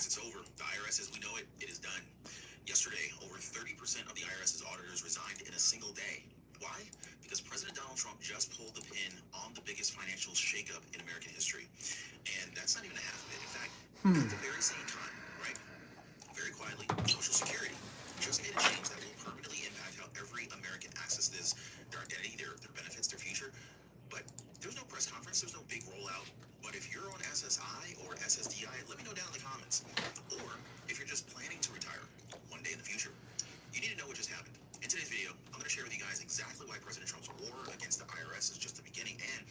tax, it's over. The IRS as we know it, it is done. Yesterday, over 30% of the IRS's auditors resigned in a single day. Why? Because President Donald Trump just pulled the pin on the biggest financial shakeup in American history. And that's not even a half of it. In fact, at the very same time, right, very quietly, Social Security just made a change that will permanently impact how every American accesses their identity, their benefits, their future. But there's no press conference, there's no big rollout. But if you're on SSI or SSDI, let me know down in the comments. Or if you're just planning to retire one day in the future, you need to know what just happened. In today's video, I'm going to share with you guys exactly why President Trump's war against the IRS is just the beginning and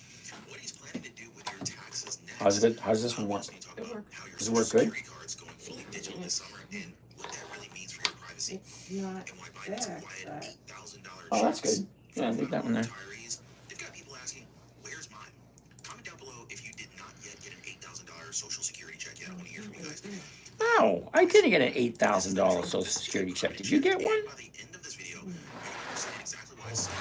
what he's planning to do with your taxes next. How's this one work? Does it work good? Card's going fully digital this summer and what that really means for your privacy. And why Biden's quiet $8,000 oh, that's good. Yeah, leave that one there. They've got people asking, where's mine? Comment down below if you did not yet get an $8,000 Social Security check yet. I want to hear from you guys. No, I didn't get an $8,000 Social Security check. Did you get one? By the end of this video, you're going to understand exactly why it's the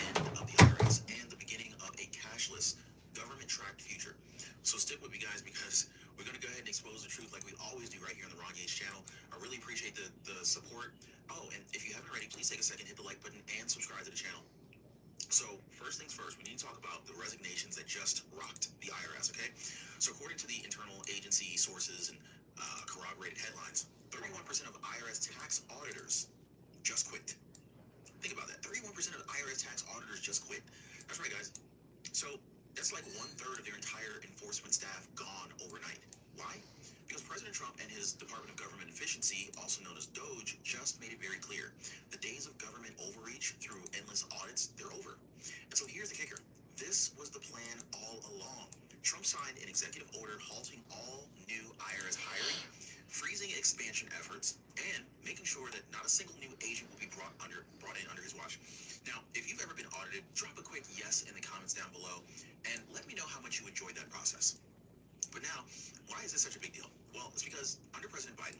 end of the IRS and the beginning of a cashless, government-tracked future. So stick with me, guys, because we're going to go ahead and expose the truth like we always do right here on the Wrong Age channel. I really appreciate the support. Oh, and if you haven't already, please take a second, hit the like button, and subscribe to the channel. So first things first, we need to talk about the resignations that just rocked the IRS, okay? So according to the internal agency sources and corroborated headlines, 31% of IRS tax auditors just quit. Think about that. 31% of IRS tax auditors just quit. That's right, guys. So that's like 1/3 of their entire enforcement staff gone overnight. Why? Because President Trump and his Department of Government Efficiency, also known as DOGE, just made it very clear. The days of government overreach through endless audits, they're over. And so here's the kicker. This was the plan all along. Trump signed an executive order halting all new IRS hiring, freezing expansion efforts, and making sure that not a single new agent will be brought in under his watch. Now, if you've ever been audited, drop a quick yes in the comments down below, and let me know how much you enjoyed that process. But now, why is this such a big deal? Well, it's because under President Biden,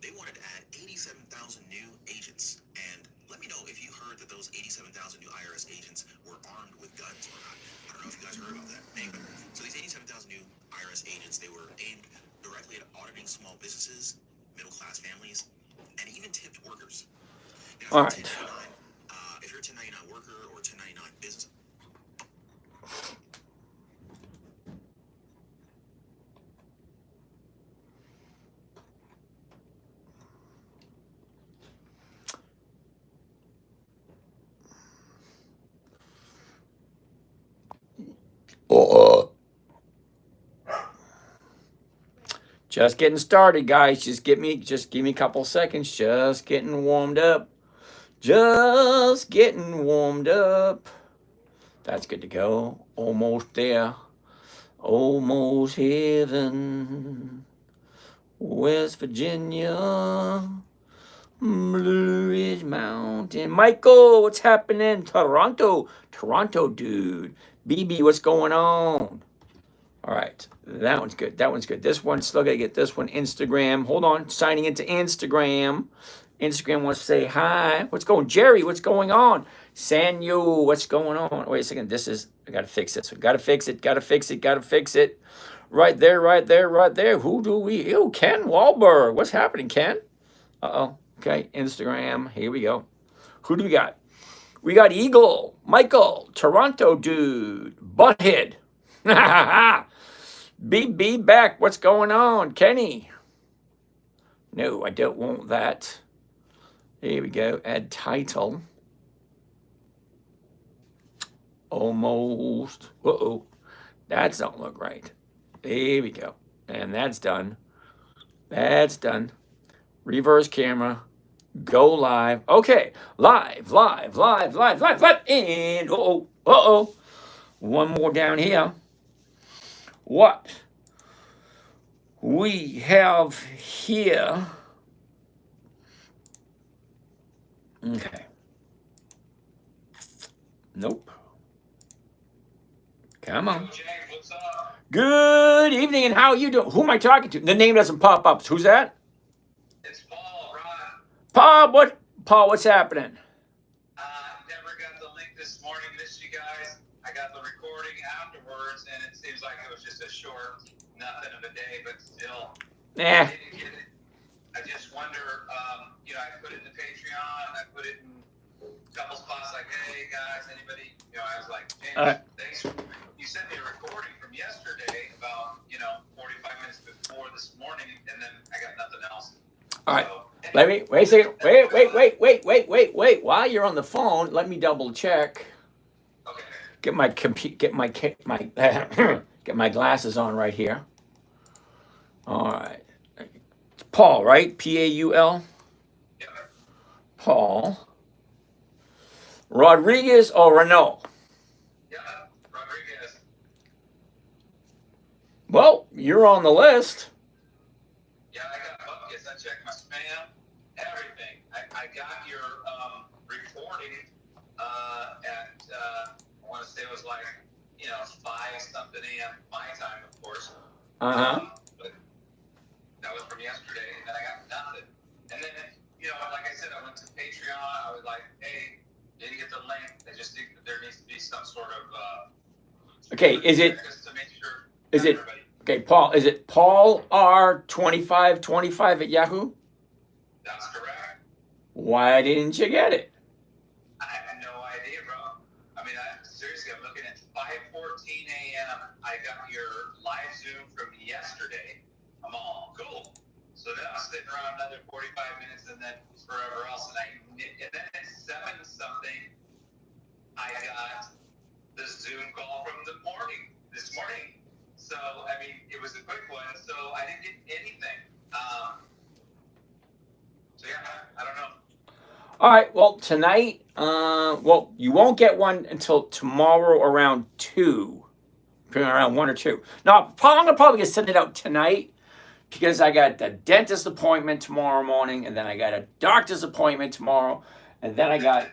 they wanted to add 87,000 new agents. And let me know if you heard that those 87,000 new IRS agents were armed with guns or not. I don't know if you guys heard about that. Anyway, so these 87,000 new IRS agents, they were aimed directly at auditing small businesses, middle-class families, and even tipped workers. Now, all right. If you're a 1099 worker or 1099 business, Just getting started, guys. Just give me a couple seconds. Just getting warmed up. Just getting warmed up. That's good to go. Almost there. Almost heaven. West Virginia. Blue Ridge Mountain. Michael, what's happening? Toronto, dude. BB, what's going on? All right, that one's good. That one's good. This one, still got to get this one. Instagram. Hold on, signing into Instagram. Instagram wants to say hi. What's going, Jerry? What's going on? Sanyo, what's going on? Wait a second. I got to fix this. Got to fix it. Got to fix it. Got to fix it. Right there, right there, right there. Who do we? Ew, Ken Wahlberg. What's happening, Ken? Uh-oh. Okay, Instagram. Here we go. Who do we got? We got Eagle, Michael, Toronto dude, Butthead. BB back. What's going on, Kenny? No, I don't want that. Here we go. Add title. Almost. Uh-oh. That don't look right. There we go. And that's done. That's done. Reverse camera. Go live. Okay. Live. And uh-oh. One more down here. What we have here. Okay. Nope. Come on. James, what's up? Good evening, and how are you doing? Who am I talking to? The name doesn't pop up. Who's that? It's Paul, Paul, Paul, what's happening? Never got the link this morning. Missed you guys. I got the recording afterwards, and it seems like it was just a short, nothing of a day, but still, Nah. didn't get it. I just wonder, I put it in the Patreon, I put it in a couple spots like, hey guys, anybody, I was like, James, thanks. You sent me a recording from yesterday about, 45 minutes before this morning, and then I got nothing else. All right. So, Let me wait a second. Wait. While you're on the phone, let me double check. Okay. Get my get my glasses on right here. All right. It's Paul, right? Paul. Yeah. Paul. Rodriguez or Renault? Yeah. Rodriguez. Well, you're on the list. Yeah, I got buckets. I checked my spam, everything. I got your recording at I want to say it was like 5-something a.m. my time, of course. But that was from yesterday, and then I got nothing. And then like I said, I went to Patreon. I was like, hey, didn't get the link. I just think that there needs to be some sort of Okay, is it? just to make sure Is it? everybody. Okay, Paul. Is it Paul R2525 at Yahoo? That's correct. Why didn't you get it? I have no idea, bro. I mean, seriously, I'm looking at 5:14 a.m. I got your live Zoom from yesterday. I'm all cool. So then I'm sitting around another 45 minutes, and then forever else, and then at 7-something, I got the Zoom call from this morning. So I mean, it was a quick one. So I didn't get anything. So yeah, I don't know. All right. Well, tonight, you won't get one until tomorrow around 2, around 1 or 2. Now, I'm gonna probably send it out tonight because I got the dentist appointment tomorrow morning, and then I got a doctor's appointment tomorrow, and then I got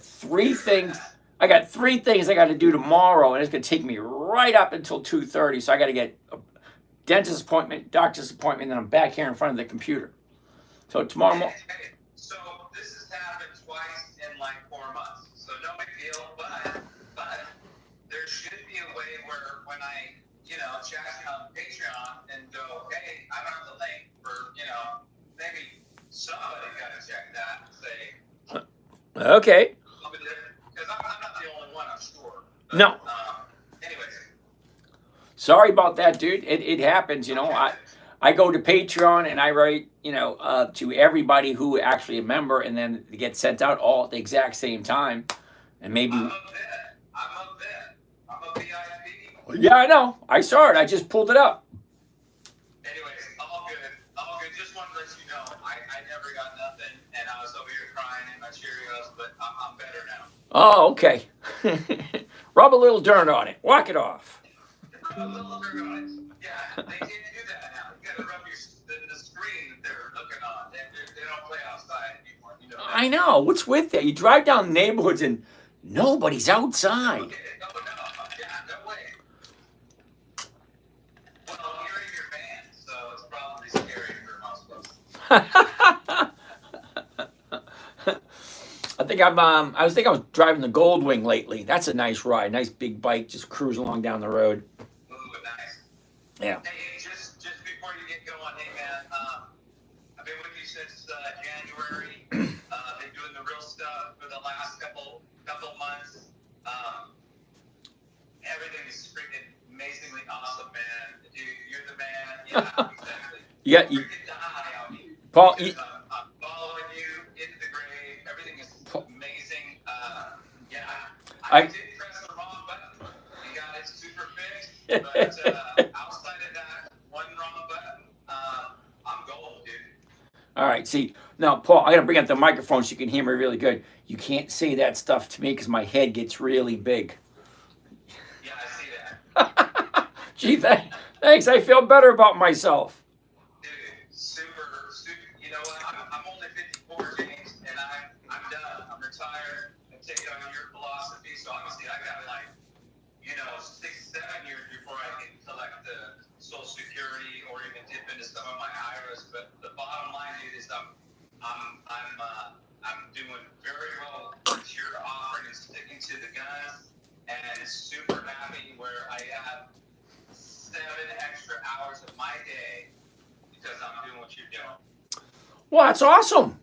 3 things. I got 3 things I got to do tomorrow, and it's gonna take me right up until 2:30. So I got to get a dentist appointment, doctor's appointment, and then I'm back here in front of the computer. So tomorrow morning. So this has happened twice in like 4 months. So no big deal, but there should be a way where when I, chat you on Patreon and go, hey, I don't have the link for, maybe somebody got to check that and say, Okay. because I'm not the only one, I'm sure. But, No. Anyways. Sorry about that, dude. It happens, I go to Patreon and I write, to everybody who actually a member, and then they get sent out all at the exact same time. And maybe. I'm a VIP. Yeah, I know. I saw it. I just pulled it up. Anyways, all good. Just wanted to let you know, I never got nothing, and I was over here crying in my Cheerios, but I'm better now. Oh, okay. Rub a little dirt on it. Walk it off. Rub a little dirt on it. Yeah, they can't do that now. You gotta rub the screen that they're looking on. They don't play outside anymore. I know. What's with that? You drive down neighborhoods and nobody's outside. Okay, no. Yeah, no way. Well, you're in your van, so it's probably scary for most of us. I think I was driving the Goldwing lately. That's a nice ride. Nice big bike, just cruising along down the road. Ooh, nice. Yeah. Hey, just before you get going, hey man, I've been with you since January. Been doing the real stuff for the last couple months. Everything is freaking amazingly awesome, man. Dude, you're the man. Yeah, exactly. Yeah, freaking die on me. Paul. I'm following you into the grave. Everything is amazing. I did press the wrong button. You got it super fixed. But outside of that one wrong button, I'm golden, dude. All right. See, now, Paul, I got to bring up the microphone so you can hear me really good. You can't say that stuff to me because my head gets really big. Yeah, I see that. Gee, thanks. I feel better about myself. Dude, super. You know what? I'm only 54, James, and I'm done. I'm retired. I take on your philosophy. So obviously, I got 6-7 years before I can collect the Social Security or even dip into some of my IRAs. But the bottom line, dude, is I'm doing very well with your offering and sticking to the guns, and super happy where I have 7 extra hours of my day because I'm doing what you're doing. Well, that's awesome.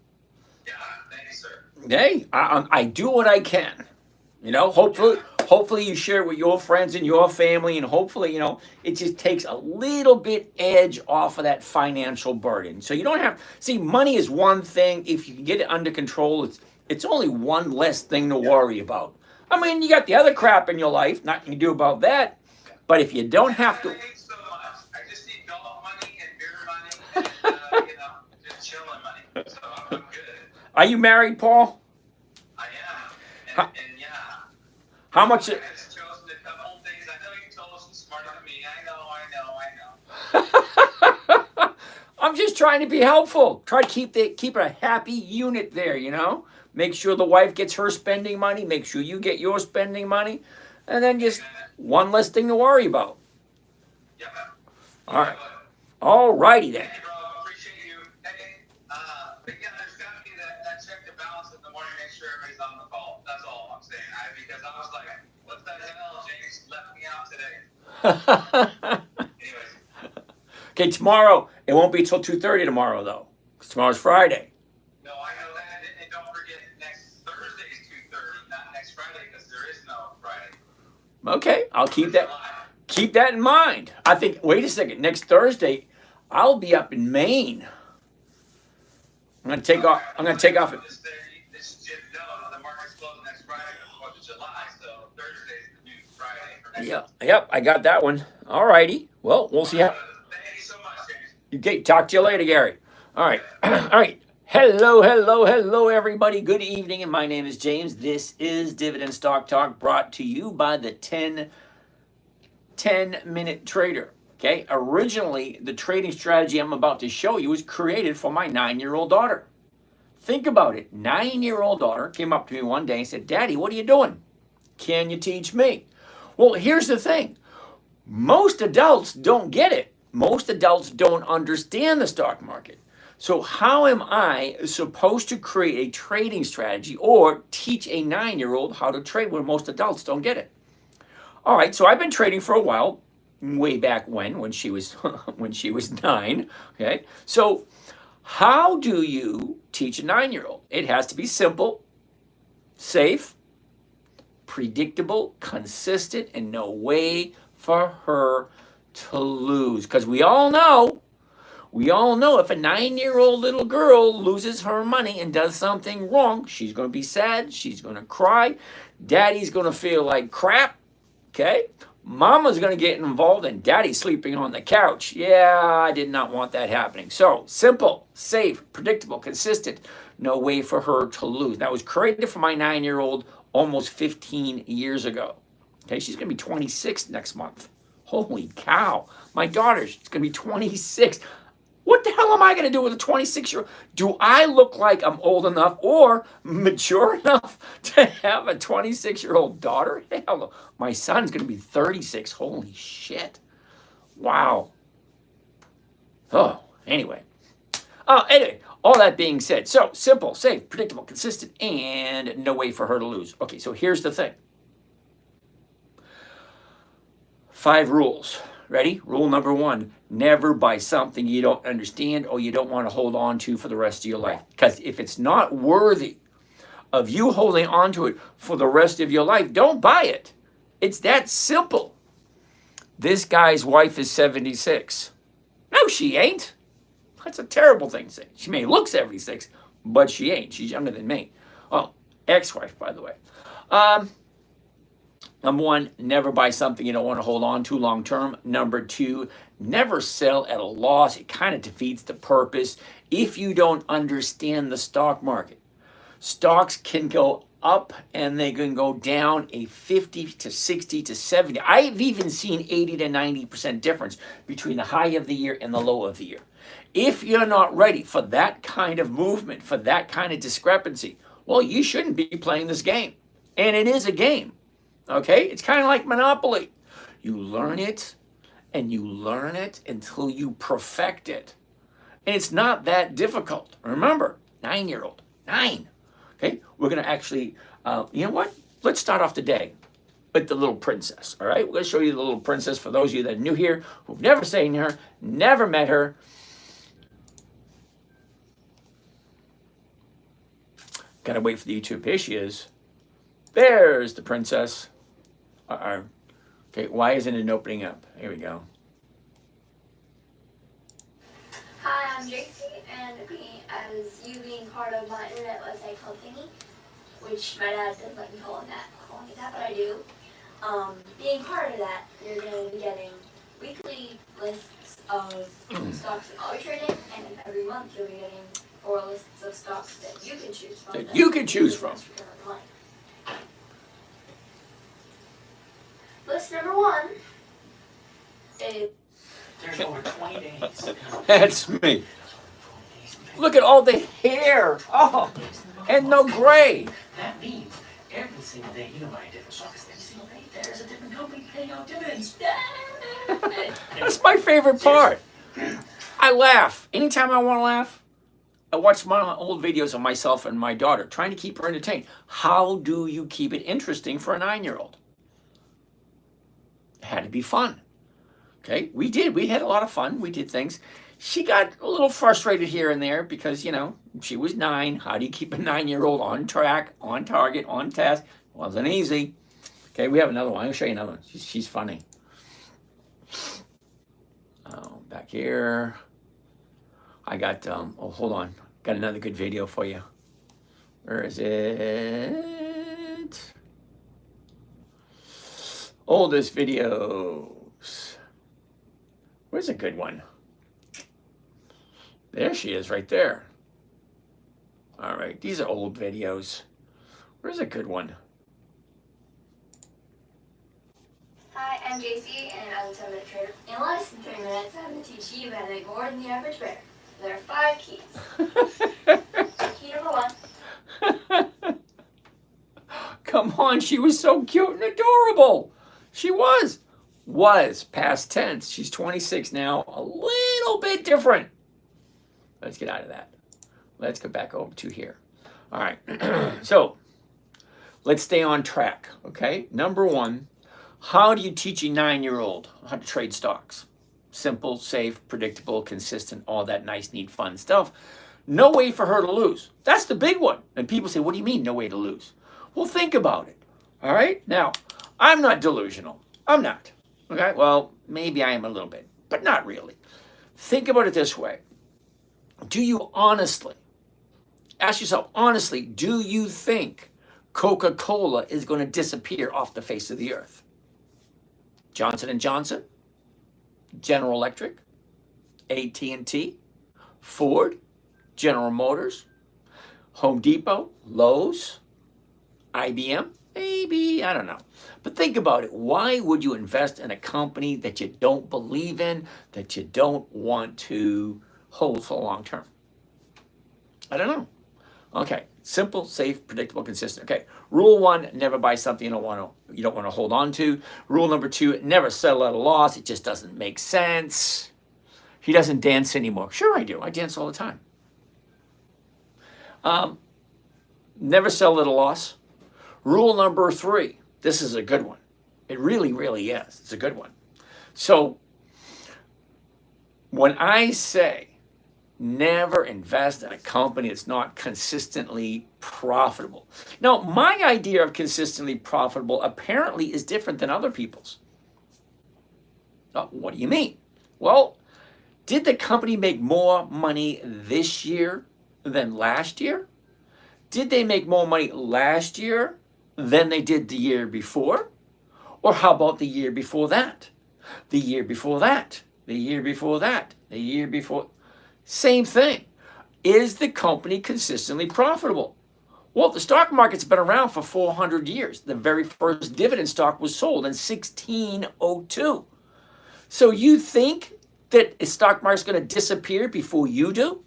Yeah, thanks, sir. Hey, I do what I can. You know, hopefully you share it with your friends and your family, and hopefully, you know, it just takes a little bit edge off of that financial burden. So you don't have, see, money is one thing. If you can get it under control, it's only one less thing to worry about. I mean, you got the other crap in your life, nothing you can do about that. But if you don't have to, I need so much. I just need golf money and beer money and, you know, just chilling money. So I'm good. are you married, Paul? I am. How, And yeah. how much? I just chosen a couple things. I know you told us smarter than me. I know. I'm just trying to be helpful. Try to keep a happy unit there, you know? Make sure the wife gets her spending money, make sure you get your spending money, and then just one less thing to worry about. Yeah. All right. All righty then. Hey, bro, appreciate you. Hey, but yeah, there's got to be that check to balance in the morning, make sure everybody's on the call. That's all I'm saying. Because I was like, what the hell? James left me out today. Anyways. Okay, tomorrow, it won't be till 2:30 tomorrow, though, because tomorrow's Friday. No, I know that. And don't forget, next Thursday's 2:30, not next Friday, because there is no Friday. Okay, I'll keep that in mind. I think, wait a second, next Thursday, I'll be up in Maine. I'm gonna take off. I'm gonna take off. This no, the market's closed next Friday for the 4th of July, so Thursday's the new Friday for next Yeah, yep, I got that one. All righty. Well, we'll see how. Thank you so much, James. Okay, talk to you later, Gary. All right, all right. Hello, everybody. Good evening, and my name is James. This is Dividend Stock Talk, brought to you by the 10-Minute Trader. Okay, originally, the trading strategy I'm about to show you was created for my 9-year-old daughter. Think about it. 9-year-old daughter came up to me one day and said, Daddy, what are you doing? Can you teach me? Well, here's the thing. Most adults don't get it. Most adults don't understand the stock market. So how am I supposed to create a trading strategy or teach a 9-year-old how to trade when most adults don't get it? All right, so I've been trading for a while, way back when she was when she was 9. Okay, so how do you teach a 9-year-old? It has to be simple, safe, predictable, consistent, and no way for her to lose. Because we all know if a 9-year-old little girl loses her money and does something wrong, she's going to be sad, she's going to cry, daddy's going to feel like crap, okay? Mama's going to get involved, and daddy's sleeping on the couch. Yeah, I did not want that happening. So, simple, safe, predictable, consistent, no way for her to lose. That was created for my 9-year-old almost 15 years ago. Okay, she's going to be 26 next month. Holy cow. My daughter, she's going to be 26. What the hell am I going to do with a 26-year-old? Do I look like I'm old enough or mature enough to have a 26-year-old daughter? Hell no. My son's going to be 36. Holy shit. Wow. Oh, anyway. Anyway, all that being said, so simple, safe, predictable, consistent, and no way for her to lose. Okay, so here's the thing. 5 rules. Ready? Rule number 1, never buy something you don't understand or you don't want to hold on to for the rest of your life. Because if it's not worthy of you holding on to it for the rest of your life, don't buy it. It's that simple. This guy's wife is 76. No, she ain't. That's a terrible thing to say. She may look 76, but she ain't. She's younger than me. Oh, ex-wife, by the way. Number 1, never buy something you don't want to hold on to long term. Number 2, never sell at a loss. It kind of defeats the purpose if you don't understand the stock market. Stocks can go up and they can go down a 50 to 60 to 70. I've even seen 80 to 90% difference between the high of the year and the low of the year. If you're not ready for that kind of movement, for that kind of discrepancy, well, you shouldn't be playing this game. And it is a game. Okay, it's kind of like Monopoly. You learn it and you learn it until you perfect it. And it's not that difficult. Remember, 9-year-old, 9. Okay, we're going to actually, you know what? Let's start off the day with the little princess. All right, we're going to show you the little princess for those of you that are new here, who've never seen her, never met her. Gotta wait for the YouTube. Here she is. There's the princess. Okay, why isn't it opening up? Here we go. Hi, I'm JC, and you being part of my internet website called Thingy, which my dad doesn't like me calling it that, but I do. Being part of that, you're going to be getting weekly lists of stocks that I'll be trading, and every month you'll be getting 4 lists of stocks that you can choose from. That you can choose from. List number 1 is... There's over 20 days. That's me. Look at all the hair. Oh, and no gray. That means every single day you buy a different stock. Every single day there's a different company paying out dividends. That's my favorite part. I laugh. Anytime I want to laugh, I watch my old videos of myself and my daughter trying to keep her entertained. How do you keep it interesting for a 9-year-old? It had to be fun. Okay, we did. We had a lot of fun. We did things. She got a little frustrated here and there because, you know, she was 9. How do you keep a 9-year-old on track, on target, on task? Wasn't easy. Okay, we have another one. I'll show you another one. She's funny. Oh, back here. I got, oh, hold on. Got another good video for you. Where is it? Oldest videos. Where's a good one? There she is right there. All right, these are old videos. Where's a good one? Hi, I'm JC, and I'm the 10-minute trader. In less than 3 minutes, I'm going to teach you how to make more than the average bear. There are 5 keys. Key number 1. Come on, she was so cute and adorable. She was. Past tense. She's 26 now. A little bit different. Let's get out of that. Let's go back over to here. All right. So let's stay on track. Okay. Number 1, how do you teach a 9-year-old how to trade stocks? Simple, safe, predictable, consistent, all that nice, neat, fun stuff. No way for her to lose. That's the big one. And people say, what do you mean no way to lose? Well, think about it. All right. Now, I'm not delusional. I'm not. Okay. Well, maybe I am a little bit, but not really. Think about it this way. Do you honestly, ask yourself honestly, do you think Coca-Cola is going to disappear off the face of the earth? Johnson & Johnson, General Electric, AT&T, Ford, General Motors, Home Depot, Lowe's, IBM, maybe, I don't know. But think about it. Why would you invest in a company that you don't believe in, that you don't want to hold for long term? I don't know. Okay, simple, safe, predictable, consistent. Okay, rule 1, never buy something you don't want to hold on to. Rule number 2, never settle at a loss. It just doesn't make sense. He doesn't dance anymore. Sure I do. I dance all the time. Never sell at a loss. Rule number 3, this is a good one. It really, really is. It's a good one. So when I say never invest in a company that's not consistently profitable. Now, my idea of consistently profitable apparently is different than other people's. What do you mean? Well, did the company make more money this year than last year? Did they make more money last year than they did the year before? Or how about the year before that? The year before that? The year before that? The year before? Same thing. Is the company consistently profitable? Well, the stock market's been around for 400 years. The very first dividend stock was sold in 1602. So you think that a stock market's going to disappear before you do?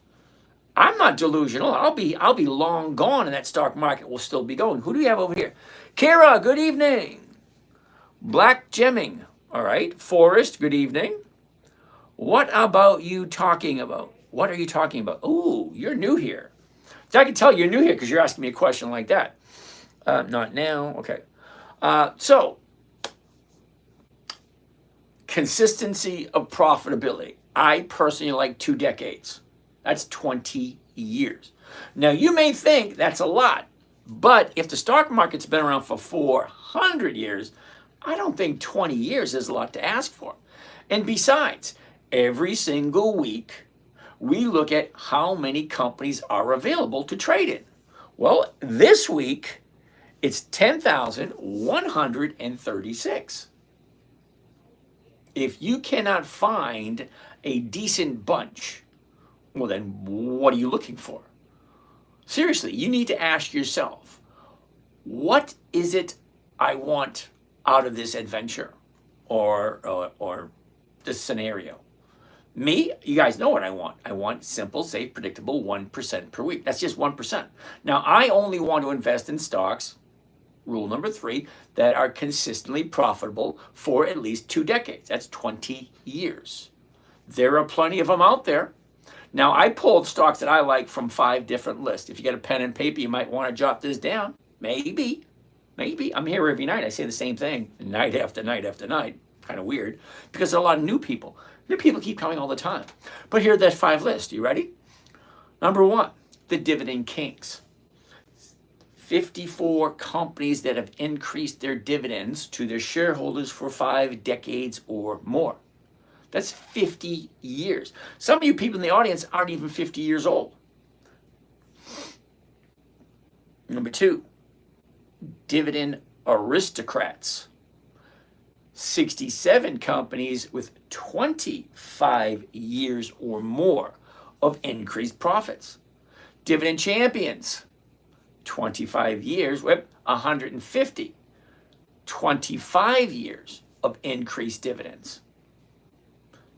I'm not delusional. I'll be long gone, and that stock market will still be going. Who do we have over here? Kara, good evening. Black Gemming. All right. Forrest, good evening. What about you talking about? What are you talking about? Ooh, you're new here. So I can tell you're new here because you're asking me a question like that. Not now. Okay. So, consistency of profitability. I personally like 2 decades. That's 20 years. Now, you may think that's a lot. But if the stock market's been around for 400 years, I don't think 20 years is a lot to ask for. And besides, every single week, we look at how many companies are available to trade in. Well, this week, it's 10,136. If you cannot find a decent bunch, well, then what are you looking for? Seriously, you need to ask yourself, what is it I want out of this adventure or this scenario? Me, you guys know what I want. I want simple, safe, predictable 1% per week. That's just 1%. Now, I only want to invest in stocks, rule number 3, that are consistently profitable for at least 2 decades. That's 20 years. There are plenty of them out there. Now, I pulled stocks that I like from 5 different lists. If you get a pen and paper, you might want to jot this down. Maybe. I'm here every night. I say the same thing night after night after night. Kind of weird because there are a lot of new people. New people keep coming all the time. But here are that 5 list. You ready? Number 1, the Dividend Kings. 54 companies that have increased their dividends to their shareholders for 5 decades or more. That's 50 years. Some of you people in the audience aren't even 50 years old. Number 2, Dividend Aristocrats. 67 companies with 25 years or more of increased profits. Dividend Champions. 25 years, 150. 25 years of increased dividends.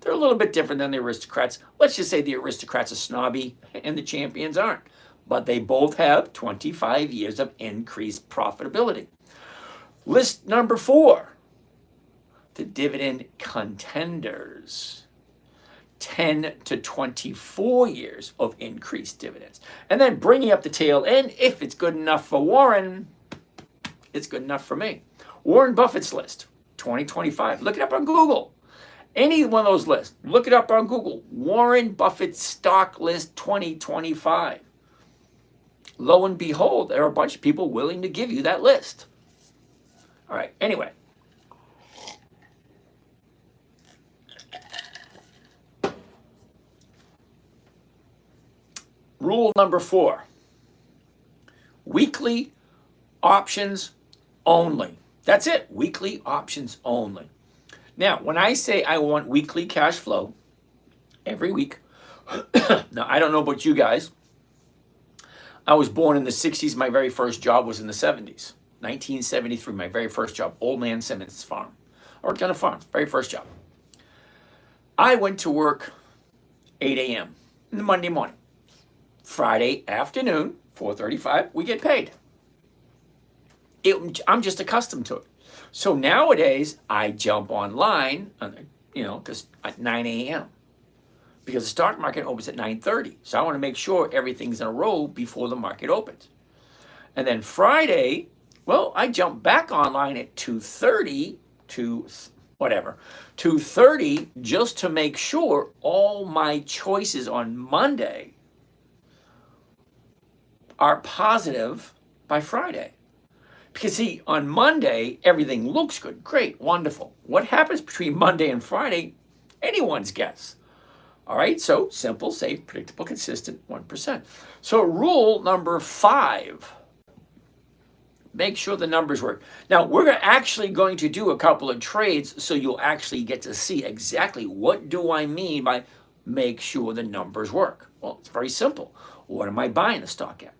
They're a little bit different than the aristocrats. Let's just say the aristocrats are snobby and the champions aren't. But they both have 25 years of increased profitability. List number 4, the dividend contenders. 10 to 24 years of increased dividends. And then bringing up the tail end, if it's good enough for Warren, it's good enough for me. Warren Buffett's list, 2025. Look it up on Google. Any one of those lists, look it up on Google. Warren Buffett stock list 2025. Lo and behold, there are a bunch of people willing to give you that list. All right, anyway. Rule number 4, weekly options only. That's it, weekly options only. Now, when I say I want weekly cash flow every week, now I don't know about you guys. I was born in the 60s. My very first job was in the 70s. 1973, my very first job, Old Man Simmons Farm. I worked on a farm, very first job. I went to work 8 a.m. in the Monday morning. Friday afternoon, 4:35, we get paid. I'm just accustomed to it. So nowadays, I jump online, because at 9 a.m. because the stock market opens at 9:30. So I want to make sure everything's in a row before the market opens. And then Friday, well, I jump back online at 2:30 to 2:30 just to make sure all my choices on Monday are positive by Friday. Because see, on Monday, everything looks good, great, wonderful. What happens between Monday and Friday? Anyone's guess. All right, so simple, safe, predictable, consistent, 1%. So rule number 5, make sure the numbers work. Now, we're actually going to do a couple of trades so you'll actually get to see exactly what do I mean by make sure the numbers work. Well, it's very simple. What am I buying the stock at?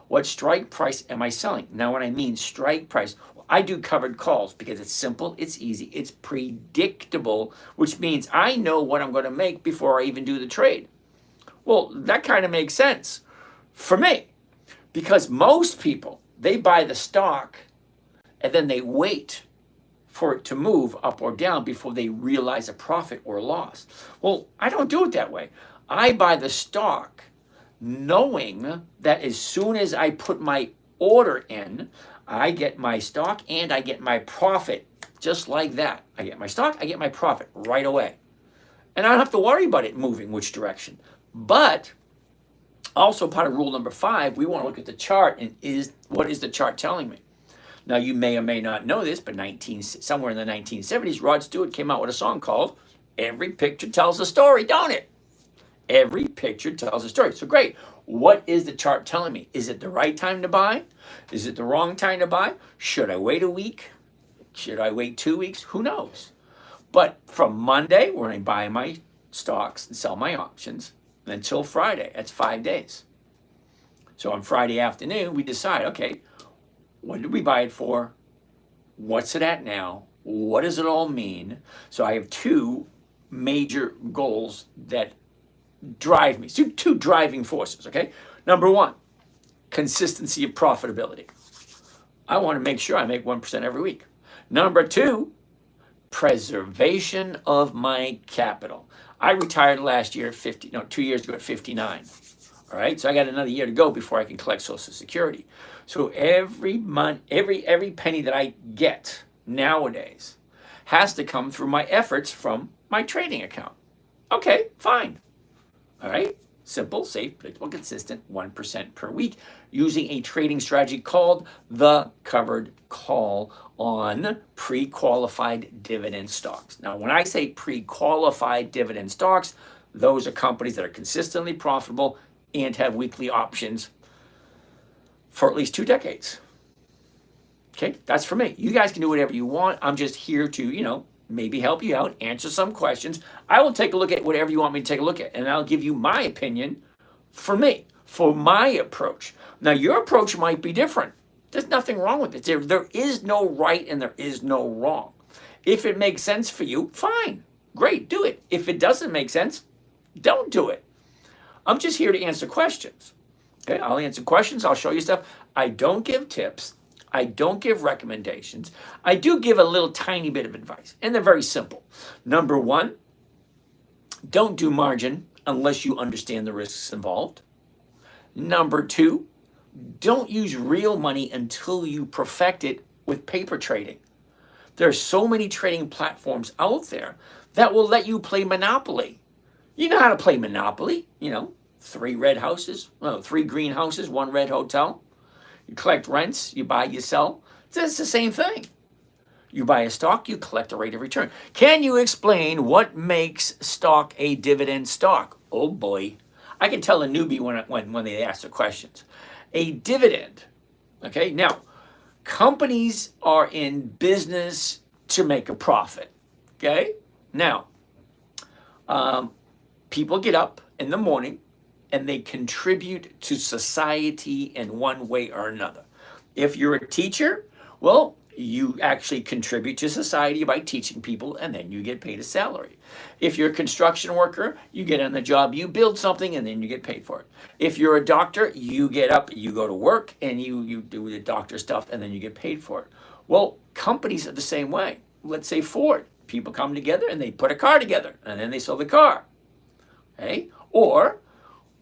What strike price am I selling? Now, when I mean strike price, I do covered calls because it's simple, it's easy, it's predictable, which means I know what I'm going to make before I even do the trade. Well, that kind of makes sense for me because most people, they buy the stock and then they wait for it to move up or down before they realize a profit or loss. Well, I don't do it that way. I buy the stock knowing that as soon as I put my order in, I get my stock and I get my profit just like that. I get my stock, I get my profit right away. And I don't have to worry about it moving which direction. But Also, part of rule number 5, we want to look at the chart and what is the chart telling me? Now, you may or may not know this, but somewhere in the 1970s, Rod Stewart came out with a song called "Every Picture Tells a Story," don't it? Every picture tells a story. So great. What is the chart telling me? Is it the right time to buy? Is it the wrong time to buy? Should I wait a week? Should I wait 2 weeks? Who knows? But from Monday, when I buy my stocks and sell my options, until Friday, that's 5 days. So on Friday afternoon, we decide, okay, what did we buy it for? What's it at now? What does it all mean? So I have 2 major goals that drive me, 2 driving forces, okay? Number 1, consistency of profitability. I want to make sure I make 1% every week. Number 2, preservation of my capital. I retired last year at 2 years ago at 59. All right, so I got another year to go before I can collect Social Security. So every month, every penny that I get nowadays has to come through my efforts from my trading account. Okay, fine. All right, simple, safe, predictable, consistent, 1% per week using a trading strategy called the covered call on pre-qualified dividend stocks. Now, when I say pre-qualified dividend stocks, those are companies that are consistently profitable and have weekly options for at least 2 decades. Okay, that's for me. You guys can do whatever you want. I'm just here to, maybe help you out, answer some questions. I will take a look at whatever you want me to take a look at, and I'll give you my opinion for me, for my approach. Now, your approach might be different. There's nothing wrong with it. There is no right and there is no wrong. If it makes sense for you, fine, great, do it. If it doesn't make sense, don't do it. I'm just here to answer questions. Okay, I'll answer questions. I'll show you stuff. I don't give tips. I don't give recommendations. I do give a little tiny bit of advice, and they're very simple. Number 1, don't do margin unless you understand the risks involved. Number 2, don't use real money until you perfect it with paper trading. There are so many trading platforms out there that will let you play Monopoly. You know how to play Monopoly, 3 red houses, 3 green houses, 1 red hotel. You collect rents, you buy, you sell. It's the same thing. You buy a stock, you collect a rate of return. Can you explain what makes stock a dividend stock? Oh boy. I can tell a newbie when they ask the questions. A dividend, okay? Now, companies are in business to make a profit, okay? Now, people get up in the morning and they contribute to society in one way or another. If you're a teacher, well, you actually contribute to society by teaching people, and then you get paid a salary. If you're a construction worker, you get on the job, you build something, and then you get paid for it. If you're a doctor, you get up, you go to work, and you do the doctor stuff, and then you get paid for it. Well, companies are the same way. Let's say Ford. People come together, and they put a car together, and then they sell the car. Okay? Or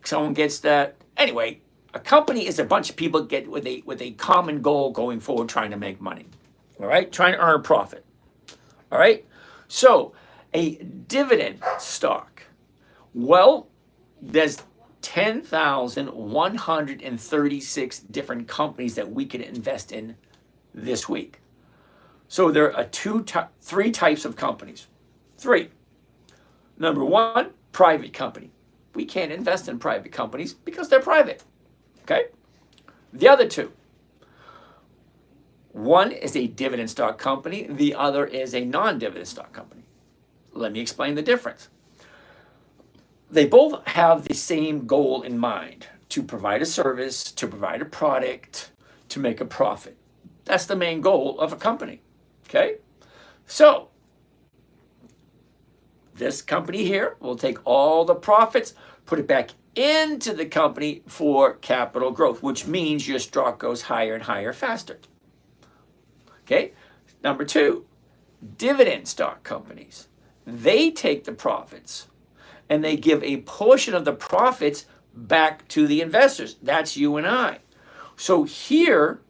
someone gets that. Anyway, a company is a bunch of people get with a common goal going forward, trying to make money. All right, trying to earn a profit. All right, so a dividend stock. Well, there's 10,136 different companies that we can invest in this week. So there are 3 types of companies. 3. Number 1, private company. We can't invest in private companies because they're private. Okay? The other 2. One is a dividend stock company. The other is a non-dividend stock company. Let me explain the difference. They both have the same goal in mind: to provide a service, to provide a product, to make a profit. That's the main goal of a company. Okay? So, this company here will take all the profits, put it back into the company for capital growth, which means your stock goes higher and higher faster. Okay? Number 2, dividend stock companies. They take the profits and they give a portion of the profits back to the investors. That's you and I. So here,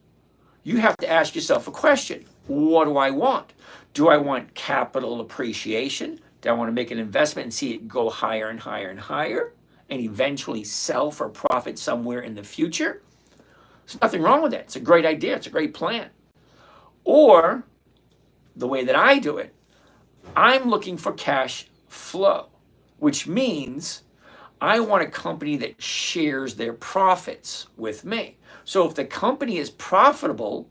you have to ask yourself a question. What do I want? Do I want capital appreciation? Do I want to make an investment and see it go higher and higher and higher and eventually sell for profit somewhere in the future, there's nothing wrong with that. It's a great idea. It's a great plan. Or the way that I do it, I'm looking for cash flow, which means I want a company that shares their profits with me. So if the company is profitable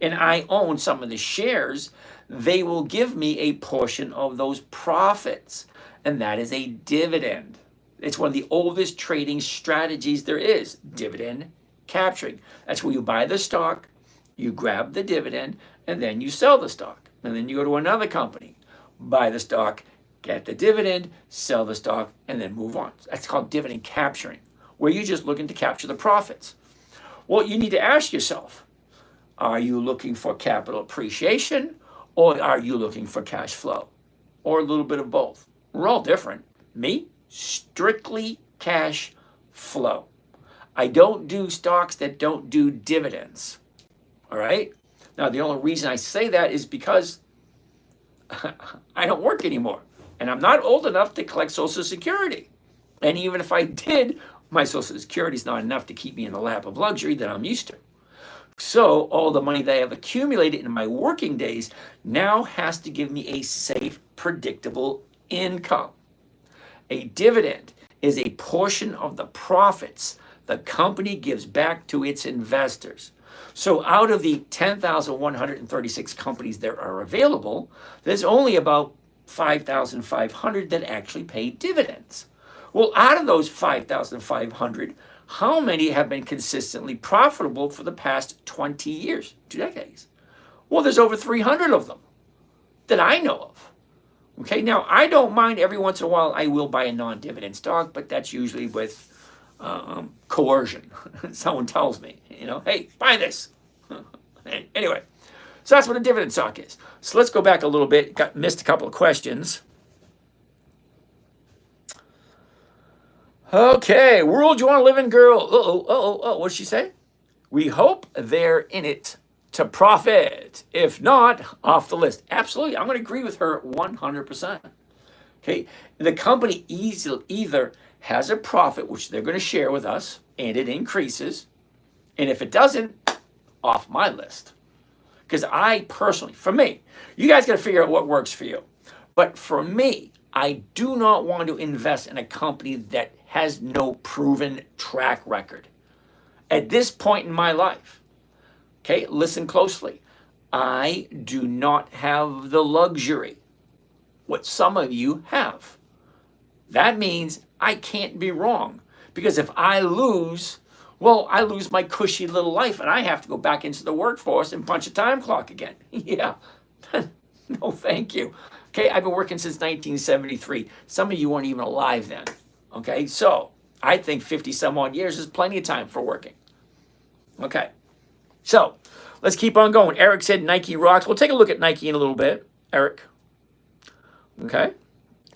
and I own some of the shares, they will give me a portion of those profits. And that is a dividend. It's one of the oldest trading strategies there is, dividend capturing. That's where you buy the stock, you grab the dividend, and then you sell the stock. And then you go to another company, buy the stock, get the dividend, sell the stock, and then move on. That's called dividend capturing, where you're just looking to capture the profits. Well, you need to ask yourself, are you looking for capital appreciation, or are you looking for cash flow, or a little bit of both? We're all different. Me, strictly cash flow. I don't do stocks that don't do dividends. All right? Now, the only reason I say that is because I don't work anymore. And I'm not old enough to collect Social Security. And even if I did, my Social Security is not enough to keep me in the lap of luxury that I'm used to. So all the money that I have accumulated in my working days now has to give me a safe, predictable income. A dividend is a portion of the profits the company gives back to its investors. So out of the 10,136 companies that are available, there's only about 5,500 that actually pay dividends. Well, out of those 5,500, how many have been consistently profitable for the past 20 years, 2 decades? Well, there's over 300 of them that I know of. Okay, now I don't mind every once in a while I will buy a non-dividend stock, but that's usually with coercion. Someone tells me, hey, buy this. Anyway, so that's what a dividend stock is. So let's go back a little bit. Missed a couple of questions. Okay, world you want to live in, girl. What'd she say? We hope they're in it to profit. If not, off the list. Absolutely, I'm going to agree with her 100%. Okay, the company either has a profit, which they're going to share with us, and it increases. And if it doesn't, off my list. Because I personally, for me, you guys got to figure out what works for you. But for me, I do not want to invest in a company that has no proven track record. At this point in my life, okay, listen closely. I do not have the luxury, what some of you have. That means I can't be wrong. Because if I lose, well, I lose my cushy little life and I have to go back into the workforce and punch a time clock again. Yeah, no thank you. Okay, I've been working since 1973. Some of you weren't even alive then. Okay, so I think 50 some odd years is plenty of time for working. Okay, so let's keep on going. Eric said Nike rocks. We'll take a look at Nike in a little bit, Eric. Okay,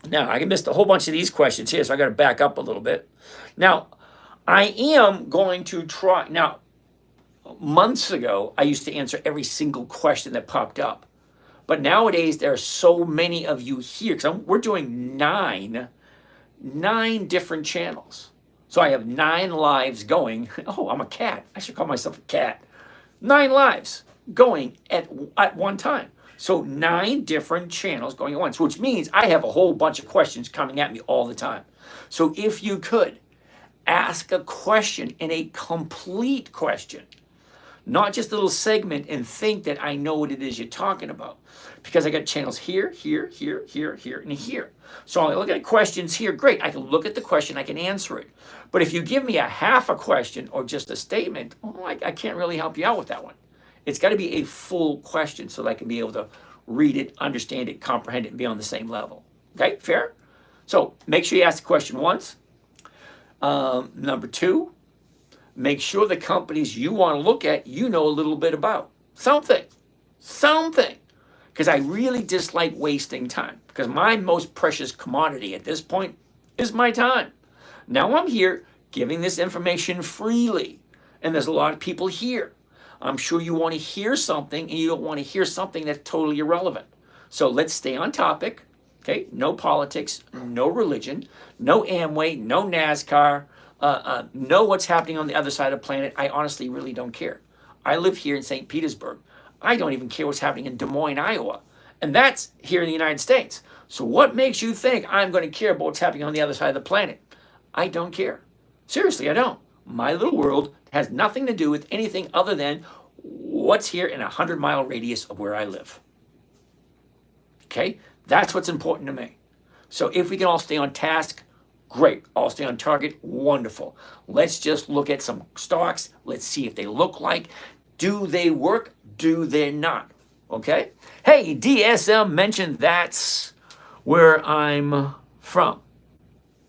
now I missed a whole bunch of these questions here, so I got to back up a little bit. Now, I am going to try. Now, months ago, I used to answer every single question that popped up. But nowadays, there are so many of you here, because we're doing nine different channels. So I have 9 lives going. Oh, I'm a cat. I should call myself a cat. 9 lives going at one time. So 9 different channels going at once, which means I have a whole bunch of questions coming at me all the time. So if you could ask a question in a complete question, not just a little segment, and think that I know what it is you're talking about. Because I got channels here, here, here, here, here, and here. So I look at questions here, great. I can look at the question, I can answer it. But if you give me a half a question or just a statement, I can't really help you out with that one. It's got to be a full question so that I can be able to read it, understand it, comprehend it, and be on the same level. Okay, fair? So make sure you ask the question once. Number 2, make sure the companies you want to look at, you know a little bit about. Something. Because I really dislike wasting time. Because my most precious commodity at this point is my time. Now I'm here giving this information freely. And there's a lot of people here. I'm sure you want to hear something and you don't want to hear something that's totally irrelevant. So let's stay on topic. Okay, no politics, no religion, no Amway, no NASCAR, know what's happening on the other side of the planet. I honestly really don't care. I live here in St. Petersburg. I don't even care what's happening in Des Moines, Iowa. And that's here in the United States. So what makes you think I'm going to care about what's happening on the other side of the planet? I don't care. Seriously, I don't. My little world has nothing to do with anything other than what's here in a 100-mile radius of where I live. Okay? That's what's important to me. So if we can all stay on task, great. All stay on target, wonderful. Let's just look at some stocks. Let's see if they look like. Do they work? Do they not? Okay? Hey, DSM mentioned that's where I'm from.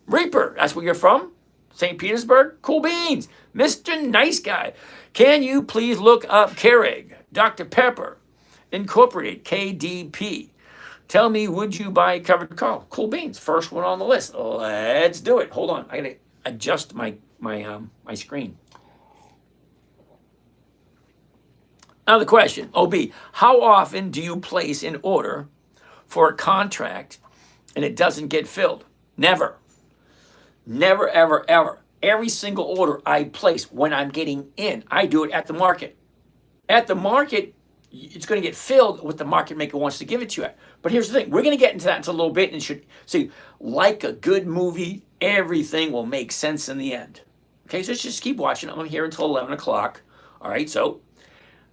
Reaper, that's where you're from? St. Petersburg? Cool beans. Mr. Nice Guy. Can you please look up Keurig, Dr. Pepper, Incorporated, KDP? Tell me, would you buy covered call? Cool beans. First one on the list. Let's do it. Hold on. I gotta adjust my screen. Now the question, OB, how often do you place an order for a contract and it doesn't get filled? Never. Never, ever, ever. Every single order I place when I'm getting in, I do it at the market. At the market, it's going to get filled what the market maker wants to give it to you at. But here's the thing, we're going to get into that in a little bit, and should see, like a good movie, everything will make sense in the end. Okay, so let's just keep watching. I'm here until 11 o'clock. All right, so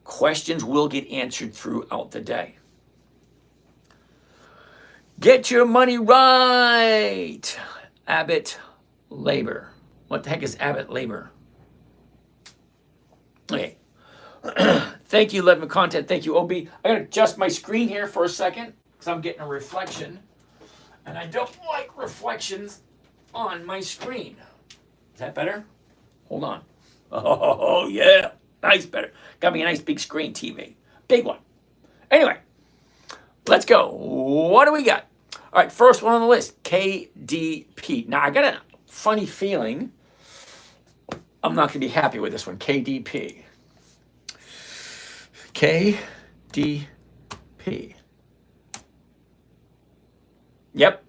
questions will get answered throughout the day. Get your money right. Abbott Labor. What the heck is Abbott Labor? Okay. Thank you, Lebanon Content. Thank you, OB. I gotta adjust my screen here for a second because I'm getting a reflection. And I don't like reflections on my screen. Is that better? Hold on. Oh, yeah. Nice, better. Got me a nice big screen TV. Big one. Anyway, let's go. What do we got? All right, first one on the list, KDP. Now, I got a funny feeling I'm not going to be happy with this one, KDP. KDP. Yep.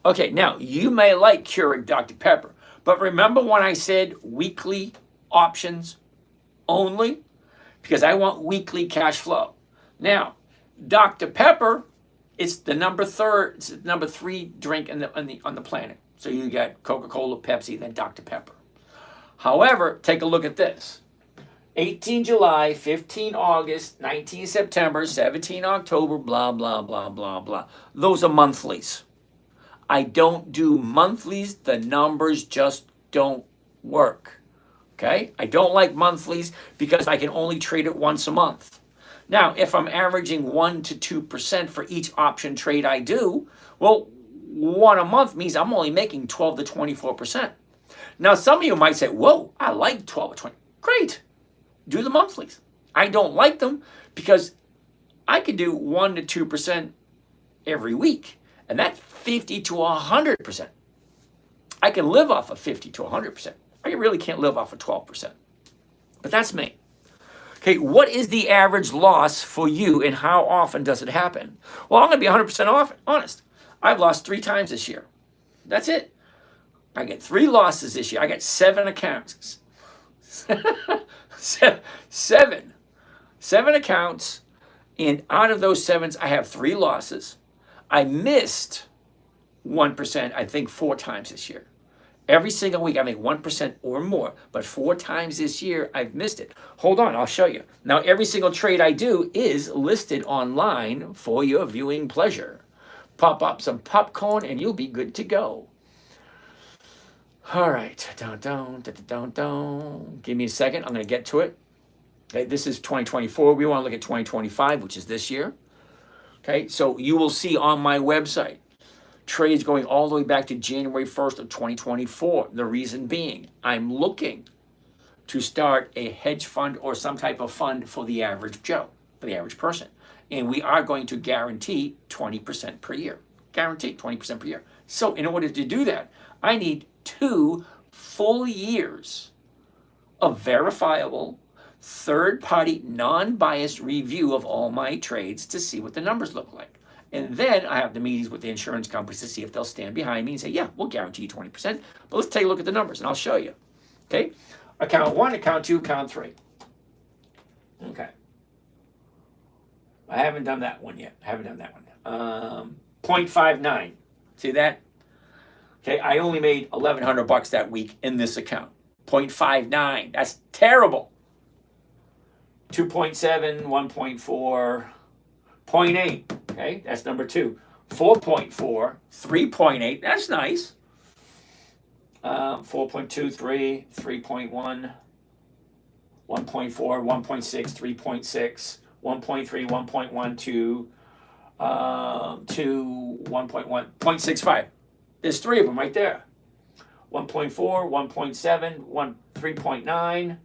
Okay, now, you may like Keurig Dr. Pepper, but remember when I said weekly options only? Because I want weekly cash flow. Now, Dr. Pepper, it's the number 3 drink on the planet. So you got Coca-Cola, Pepsi, then Dr. Pepper. However, take a look at this. 18 July, 15 August, 19 September, 17 October, blah, blah, blah, blah, blah. Those are monthlies. I don't do monthlies. The numbers just don't work. Okay? I don't like monthlies because I can only trade it once a month. Now, if I'm averaging 1 to 2% for each option trade I do, well, one a month means I'm only making 12 to 24%. Now, some of you might say, whoa, I like 12 or 20. Great. Do the monthlies. I don't like them because I could do 1 to 2% every week, and that's 50 to 100%. I can live off of 50 to 100%. I really can't live off of 12%. But that's me. Okay, what is the average loss for you and how often does it happen? Well, I'm going to be 100% honest. I've lost 3 times this year. That's it. I get 3 losses this year. I got 7 accounts. 7 accounts, and out of those 7s, I have 3 losses. I missed 1%, I think, 4 times this year. Every single week, I make 1% or more, but 4 times this year, I've missed it. Hold on, I'll show you. Now, every single trade I do is listed online for your viewing pleasure. Pop up some popcorn, and you'll be good to go. All right, give me a second. I'm going to get to it. Okay, this is 2024. We want to look at 2025, which is this year. Okay, so you will see on my website trades going all the way back to January 1st of 2024. The reason being, I'm looking to start a hedge fund or some type of fund for the average Joe, for the average person. And we are going to guarantee 20% per year. Guarantee 20% per year. So in order to do that, I need 2 full years of verifiable, third-party, non-biased review of all my trades to see what the numbers look like. And then I have the meetings with the insurance companies to see if they'll stand behind me and say, yeah, we'll guarantee you 20%. But let's take a look at the numbers and I'll show you. Okay? Account 1, account 2, account 3. Okay. I haven't done that one yet. 0.59. See that? Okay, I only made $1,100 that week in this account. 0.59. That's terrible. 2.7, 1.4, 0.8. Okay, that's number 2. 4.4, 3.8. That's nice. 4.23, 3.1, 1.4, 1.6, 3.6, 1.3, 1.1, 2, 1.1, 0.65. There's 3 of them right there. 1.4, 1.7, 3.9,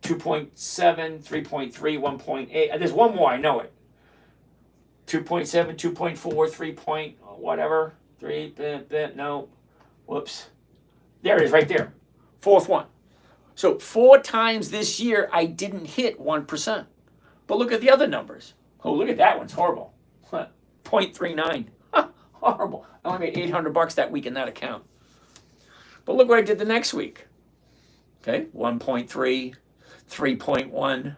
2.7, 3.3, 1.8. There's one more, I know it. 2.7, 2.4, 3 point, whatever. 3, no. Whoops. There it is right there. 4th one. So 4 times this year, I didn't hit 1%. But look at the other numbers. Oh, look at that one's horrible. 0.39. Horrible. I only made $800 that week in that account. But look what I did the next week. Okay, 1.3, 3.1,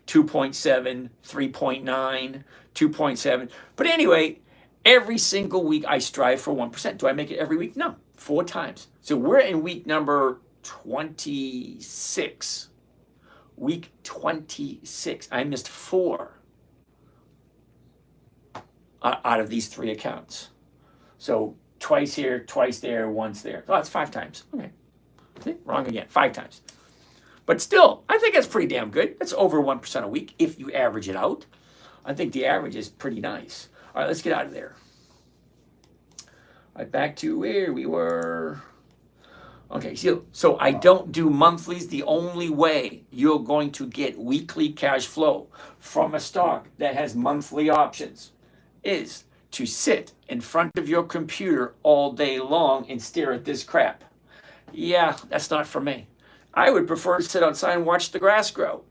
2.7, 3.9, 2.7. But anyway, every single week I strive for 1%. Do I make it every week? No, 4 times. So we're in week number 26. Week 26. I missed 4 out of these 3 accounts. So twice here, twice there, once there. Oh, that's 5 times. Okay. See? Wrong again. 5 times. But still, I think that's pretty damn good. That's over 1% a week if you average it out. I think the average is pretty nice. All right, let's get out of there. All right, back to where we were. Okay, so I don't do monthlies. The only way you're going to get weekly cash flow from a stock that has monthly options is to sit in front of your computer all day long and stare at this crap. Yeah, that's not for me. I would prefer to sit outside and watch the grass grow.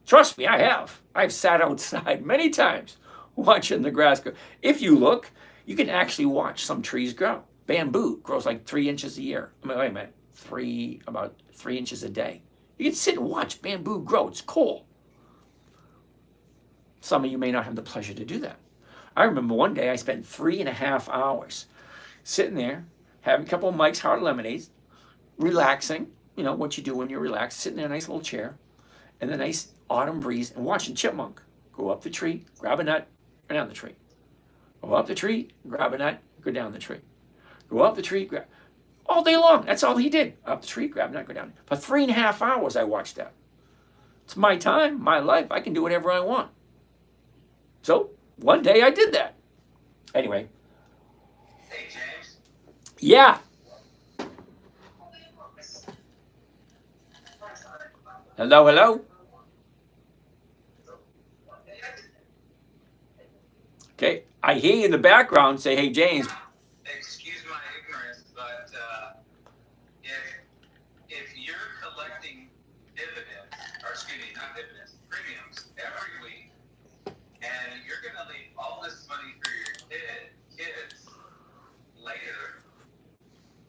Trust me, I have. I've sat outside many times watching the grass grow. If you look, you can actually watch some trees grow. Bamboo grows like 3 inches a year. I mean, wait a minute, about 3 inches a day. You can sit and watch bamboo grow. It's cool. Some of you may not have the pleasure to do that. I remember one day I spent 3.5 hours sitting there, having a couple of Mike's Hard Lemonades, relaxing, you know, what you do when you're relaxed, sitting in a nice little chair, and the nice autumn breeze, and watching Chipmunk go up the tree, grab a nut, go down the tree. Go up the tree, grab a nut, go down the tree. Go up the tree, grab... All day long, that's all he did. Up the tree, grab a nut, go down. For 3.5 hours I watched that. It's my time, my life. I can do whatever I want. So, one day I did that. Anyway. Hey, James. Yeah. Hello, hello. Okay, I hear you in the background say, hey, James. Excuse my ignorance, but if you're collecting dividends, or excuse me, not dividends, premiums every week, and you're going to leave all this money for your kids later,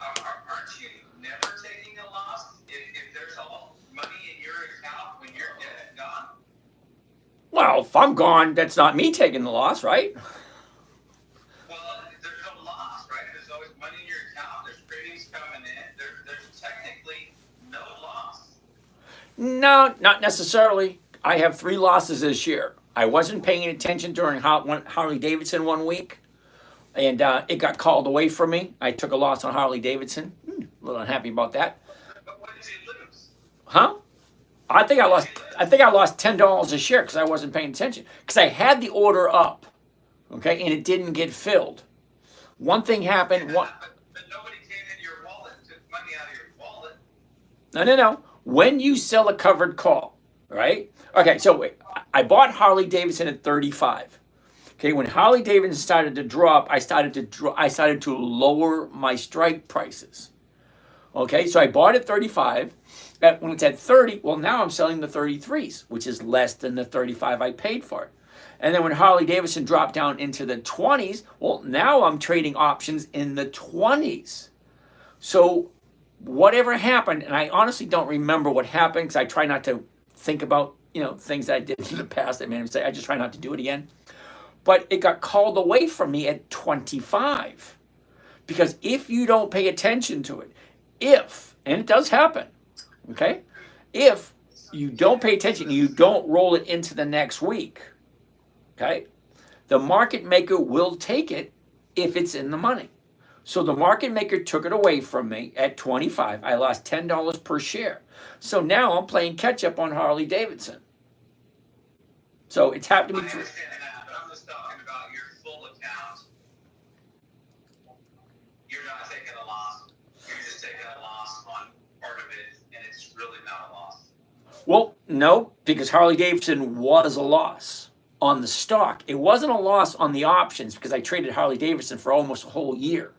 aren't you never taking a loss if there's all money in your account when you're dead and gone? Well, if I'm gone, that's not me taking the loss, right? Well, there's no loss, right? There's always money in your account. There's premiums coming in. There's technically no loss. No, not necessarily. I have 3 losses this year. I wasn't paying attention during Harley Davidson one week, and it got called away from me. I took a loss on Harley Davidson. A little unhappy about that. But what did you lose? Huh? I think I lost $10 a share because I wasn't paying attention. Because I had the order up, okay, and it didn't get filled. One thing happened. But nobody came in your wallet and took money out of your wallet. No. When you sell a covered call, right? Okay, so wait. I bought Harley Davidson at 35. Okay, when Harley Davidson started to drop, I started to lower my strike prices. Okay, so I bought at 35. When it's at 30, well, now I'm selling the 33s, which is less than the 35 I paid for it. And then when Harley Davidson dropped down into the 20s, well, now I'm trading options in the 20s. So whatever happened, and I honestly don't remember what happened because I try not to think about, things that I did in the past. I made I just try not to do it again. But it got called away from me at 25. Because if you don't pay attention to it, and it does happen, okay? If you don't pay attention, you don't roll it into the next week, okay? The market maker will take it if it's in the money. So the market maker took it away from me at 25. I lost $10 per share. So now I'm playing catch up on Harley Davidson. So it's happened to me. I understand that, but I'm just talking about your full account. You're not taking a loss. You're just taking a loss on part of it, and it's really not a loss. Well, no, because Harley Davidson was a loss on the stock. It wasn't a loss on the options because I traded Harley Davidson for almost a whole year.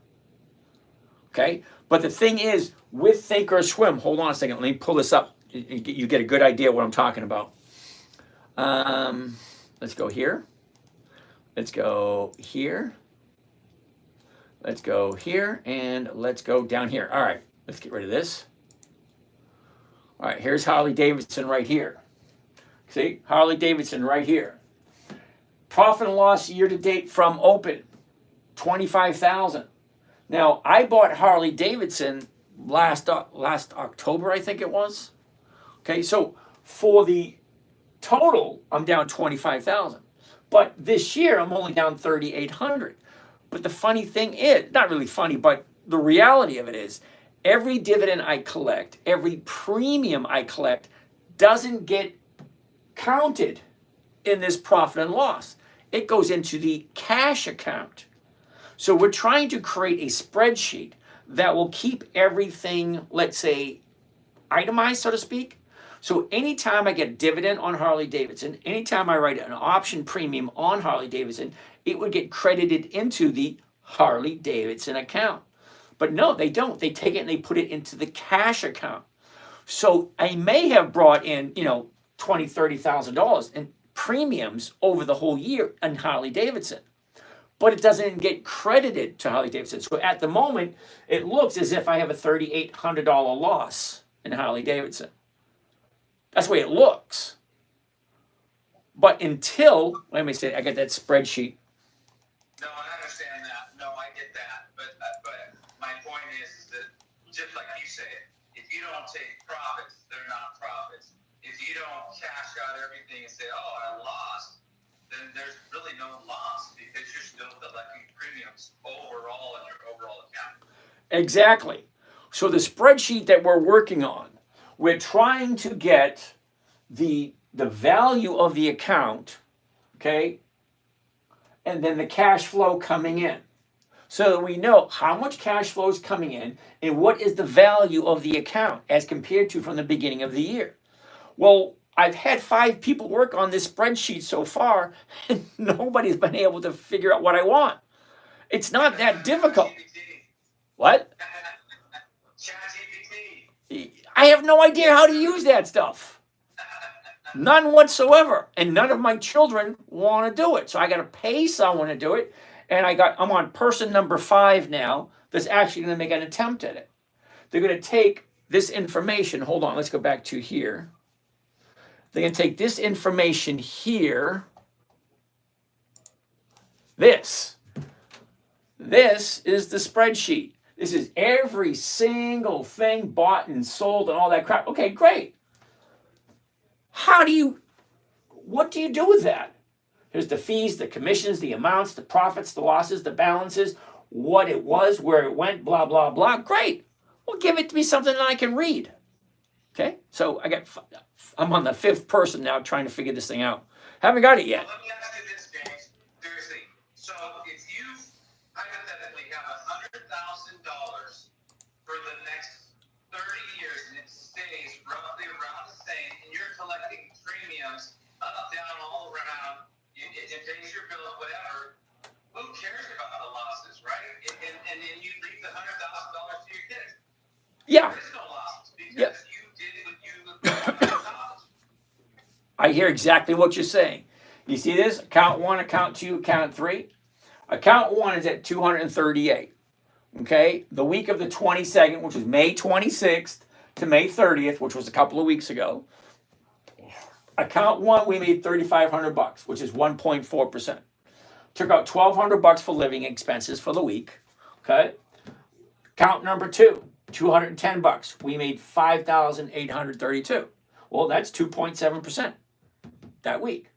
Okay? But the thing is, with Think or Swim, hold on a second, let me pull this up. You get a good idea what I'm talking about. Let's go here. Let's go here. Let's go here, and let's go down here. All right, let's get rid of this. All right, here's Harley Davidson right here. See, Harley Davidson right here. Profit and loss year to date from open, 25,000. Now, I bought Harley Davidson last October, I think it was. Okay, so for the total, I'm down 25,000. But this year, I'm only down 3,800. But the funny thing is, not really funny, but the reality of it is, every dividend I collect, every premium I collect, doesn't get counted in this profit and loss. It goes into the cash account. So we're trying to create a spreadsheet that will keep everything, let's say, itemized, so to speak. So anytime I get a dividend on Harley Davidson, anytime I write an option premium on Harley Davidson, it would get credited into the Harley Davidson account. But no, they don't. They take it and they put it into the cash account. So I may have brought in, $20,000, $30,000 in premiums over the whole year in Harley Davidson. But it doesn't get credited to Harley Davidson. So at the moment, it looks as if I have a $3,800 loss in Harley Davidson. That's the way it looks. But until, let me say, I got that spreadsheet. No, I understand that. No, I get that. But my point is that, just like you say, if you don't take profits, they're not profits. If you don't cash out everything and say, oh, I lost, then there's really no loss because you're still collecting premiums overall in your overall account. Exactly. So the spreadsheet that we're working on, we're trying to get the value of the account, okay, and then the cash flow coming in. So that we know how much cash flow is coming in and what is the value of the account as compared to from the beginning of the year. Well, I've had 5 people work on this spreadsheet so far, and nobody's been able to figure out what I want. It's not that difficult. What? I have no idea how to use that stuff. None whatsoever. And none of my children want to do it. So I got to pay someone to do it. And I'm on person number 5 now that's actually going to make an attempt at it. They're going to take this information. Hold on, let's go back to here. They're going to take this information here. This is the spreadsheet. This is every single thing bought and sold and all that crap. Okay, great. What do you do with that? Here's the fees, the commissions, the amounts, the profits, the losses, the balances, what it was, where it went, blah, blah, blah. Great. Well, give it to me something that I can read. Okay, so I'm on the 5th person now trying to figure this thing out. Haven't got it yet. Well, let me ask you this, James. Seriously. So if you hypothetically have $100,000 for the next 30 years and it stays roughly around the same, and you're collecting premiums up, down, all around, it pays your bills, whatever, who cares about the losses, right? And then you leave the $100,000 to your kids. Yeah. There is no losses because Yeah. you did what you accomplished. I hear exactly what you're saying. You see this? Account 1, account 2, account 3. Account 1 is at 238. Okay? The week of the 22nd, which was May 26th to May 30th, which was a couple of weeks ago. Account 1, we made $3,500, which is 1.4%. Took out $1,200 for living expenses for the week. Okay? Account number 2, $210. We made $5,832. Well, that's 2.7% that week.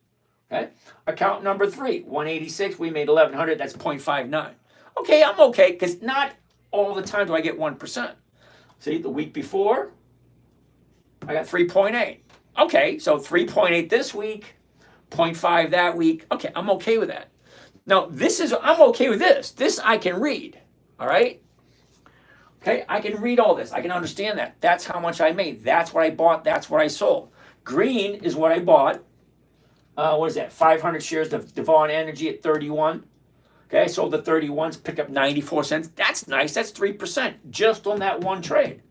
Okay. Account number 3, 186. We made 1,100. That's 0.59. Okay, I'm okay because not all the time do I get 1%. See, the week before, I got 3.8. Okay, so 3.8 this week, 0.5 that week. Okay, I'm okay with that. Now, I'm okay with this. This I can read. All right. Okay, I can read all this. I can understand that. That's how much I made. That's what I bought. That's what I sold. Green is what I bought. What is that? 500 shares of Devon Energy at 31. Okay, I sold the 31s, picked up 94 cents. That's nice. That's 3% just on that one trade.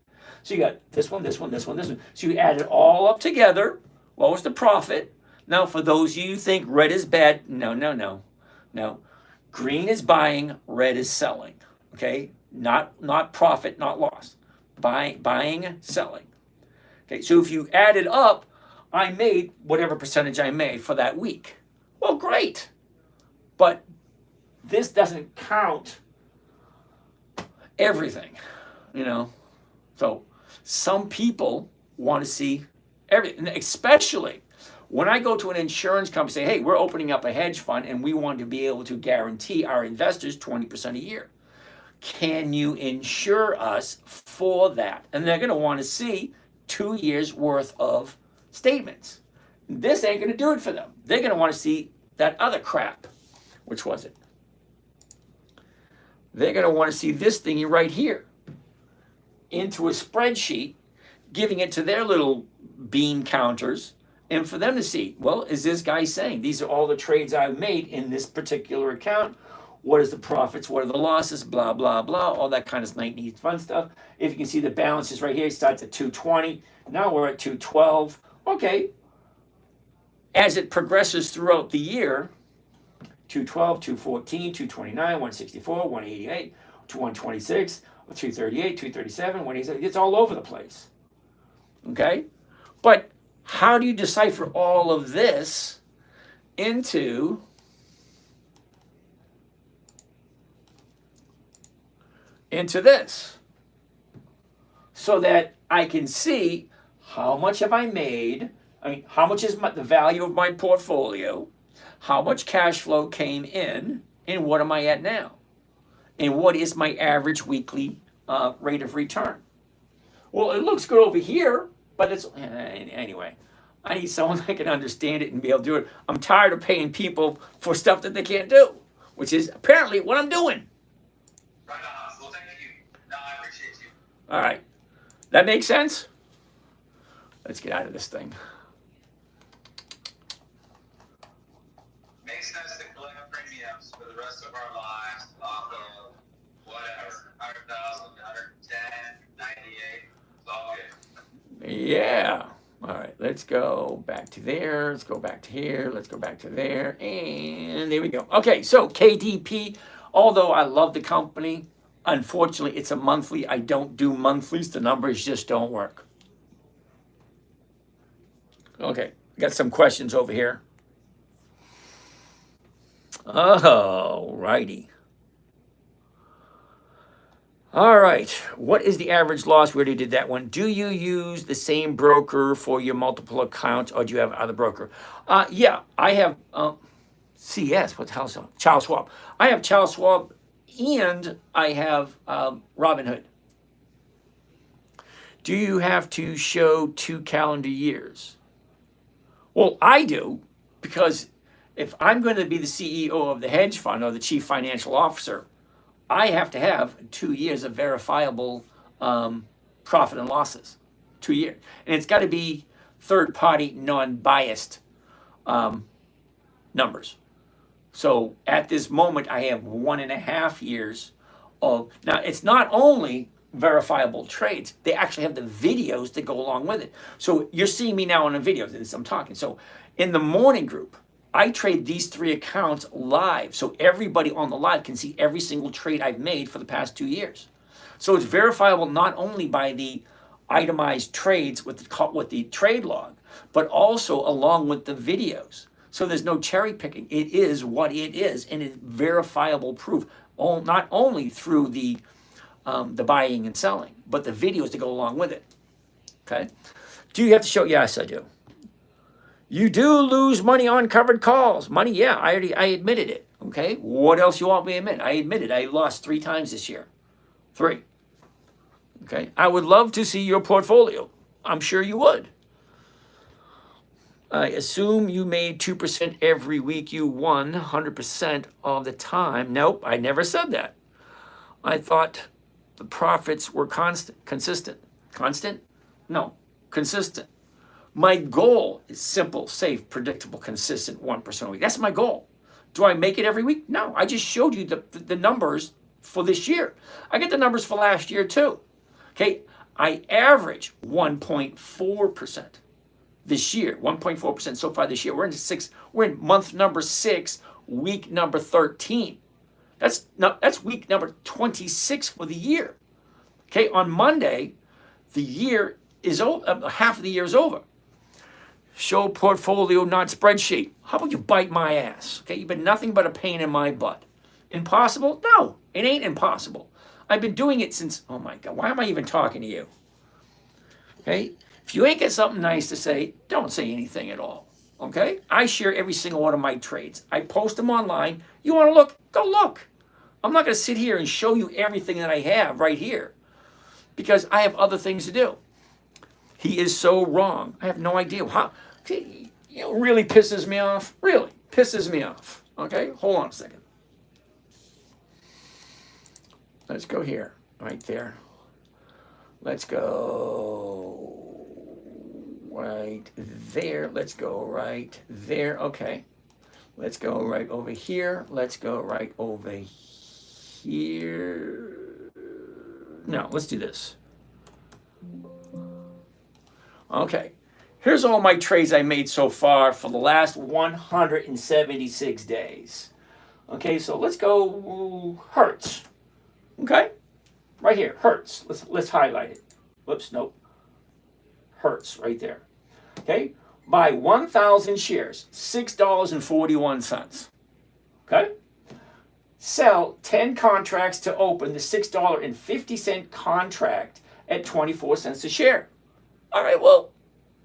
So you got this one, this one, this one, this one. So you add it all up together. What was the profit? Now, for those of you who think red is bad, no. Green is buying, red is selling. Okay, not profit, not loss. Buying, selling. Okay, so if you add it up, I made whatever percentage I made for that week. Well, great. But this doesn't count everything, So some people want to see everything, especially when I go to an insurance company and say, hey, we're opening up a hedge fund and we want to be able to guarantee our investors 20% a year. Can you insure us for that? And they're going to want to see 2 years worth of statements. This ain't going to do it for them. They're going to want to see that other crap. Which was it? They're going to want to see this thingy right here into a spreadsheet, giving it to their little bean counters, and for them to see, well, is this guy saying these are all the trades I've made in this particular account? What is the profits? What are the losses? Blah, blah, blah. All that kind of neat, fun stuff. If you can see the balances right here, it starts at 220. Now we're at 212. Okay. As it progresses throughout the year, 212, 214, 229, 164, 188, 126, 238, 237, 187. It's all over the place. Okay? But how do you decipher all of this into this so that I can see how much have I made? I mean, how much is the value of my portfolio? How much cash flow came in, and what am I at now? And what is my average weekly rate of return? Well, it looks good over here, but it's anyway. I need someone that can understand it and be able to do it. I'm tired of paying people for stuff that they can't do, which is apparently what I'm doing. Right on. Well, thank you. No, I appreciate you. All right. That makes sense? Let's get out of this thing. Makes sense to collect premiums for the rest of our lives off of whatever, 100,000, 110, 98. It's all good. Yeah. All right. Let's go back to there. Let's go back to here. Let's go back to there. And there we go. Okay. So KDP, although I love the company, unfortunately, it's a monthly. I don't do monthlies. The numbers just don't work. Okay. Got some questions over here. Oh, righty. All right. What is the average loss? We already did that one. Do you use the same broker for your multiple accounts, or do you have other broker? Yeah, I have CS. What the hell is that? Charles Schwab. I have Charles Schwab, and I have Robinhood. Do you have to show 2 calendar years? Well, I do, because if I'm going to be the CEO of the hedge fund or the chief financial officer, I have to have 2 years of verifiable profit and losses. 2 years. And it's got to be third-party, non-biased numbers. So at this moment, I have 1.5 years of, now it's not only verifiable trades, they actually have the videos that go along with it. So you're seeing me now on the videos as I'm talking. So in the morning group, I trade these 3 accounts live, so everybody on the live can see every single trade I've made for the past 2 years. So it's verifiable not only by the itemized trades with the trade log, but also along with the videos. So there's no cherry picking. It is what it is, and it's verifiable proof. Not only through the buying and selling, but the videos to go along with it. Okay. Do you have to show? Yes, I do. You do lose money on covered calls. Money, yeah, I admitted it. Okay. What else you want me to admit? I admitted I lost 3 times this year. 3. Okay. I would love to see your portfolio. I'm sure you would. I assume you made 2% every week. You won 100% of the time. Nope, I never said that. I thought the profits were consistent. Constant? No, consistent. My goal is simple, safe, predictable, consistent 1% a week. That's my goal. Do I make it every week? No, I just showed you the numbers for this year. I get the numbers for last year too. Okay, I average 1.4% this year, 1.4% so far this year. We're in month number 6, week number 13. That's week number 26 for the year. Okay, on Monday, the year is over, half of the year is over. Show portfolio, not spreadsheet. How about you bite my ass? Okay, you've been nothing but a pain in my butt. Impossible? No, it ain't impossible. I've been doing it since, oh my God, why am I even talking to you? Okay, if you ain't got something nice to say, don't say anything at all. Okay, I share every single one of my trades. I post them online. You want to look? Go look. I'm not going to sit here and show you everything that I have right here because I have other things to do. He is so wrong. I have no idea how. Really pisses me off. Really pisses me off. Okay, hold on a second. Let's go here, right there. Let's go right there. Let's go right there. Okay. Let's go right over here. Let's go right over here. No, let's do this. Okay. Here's all my trades I made so far for the last 176 days. Okay, so let's go Hertz. Okay? Right here, Hertz. Let's highlight it. Whoops, nope. Hertz, right there. Okay? Buy 1,000 shares, $6.41. Okay? Sell 10 contracts to open the $6.50 contract at 24 cents a share. All right, well,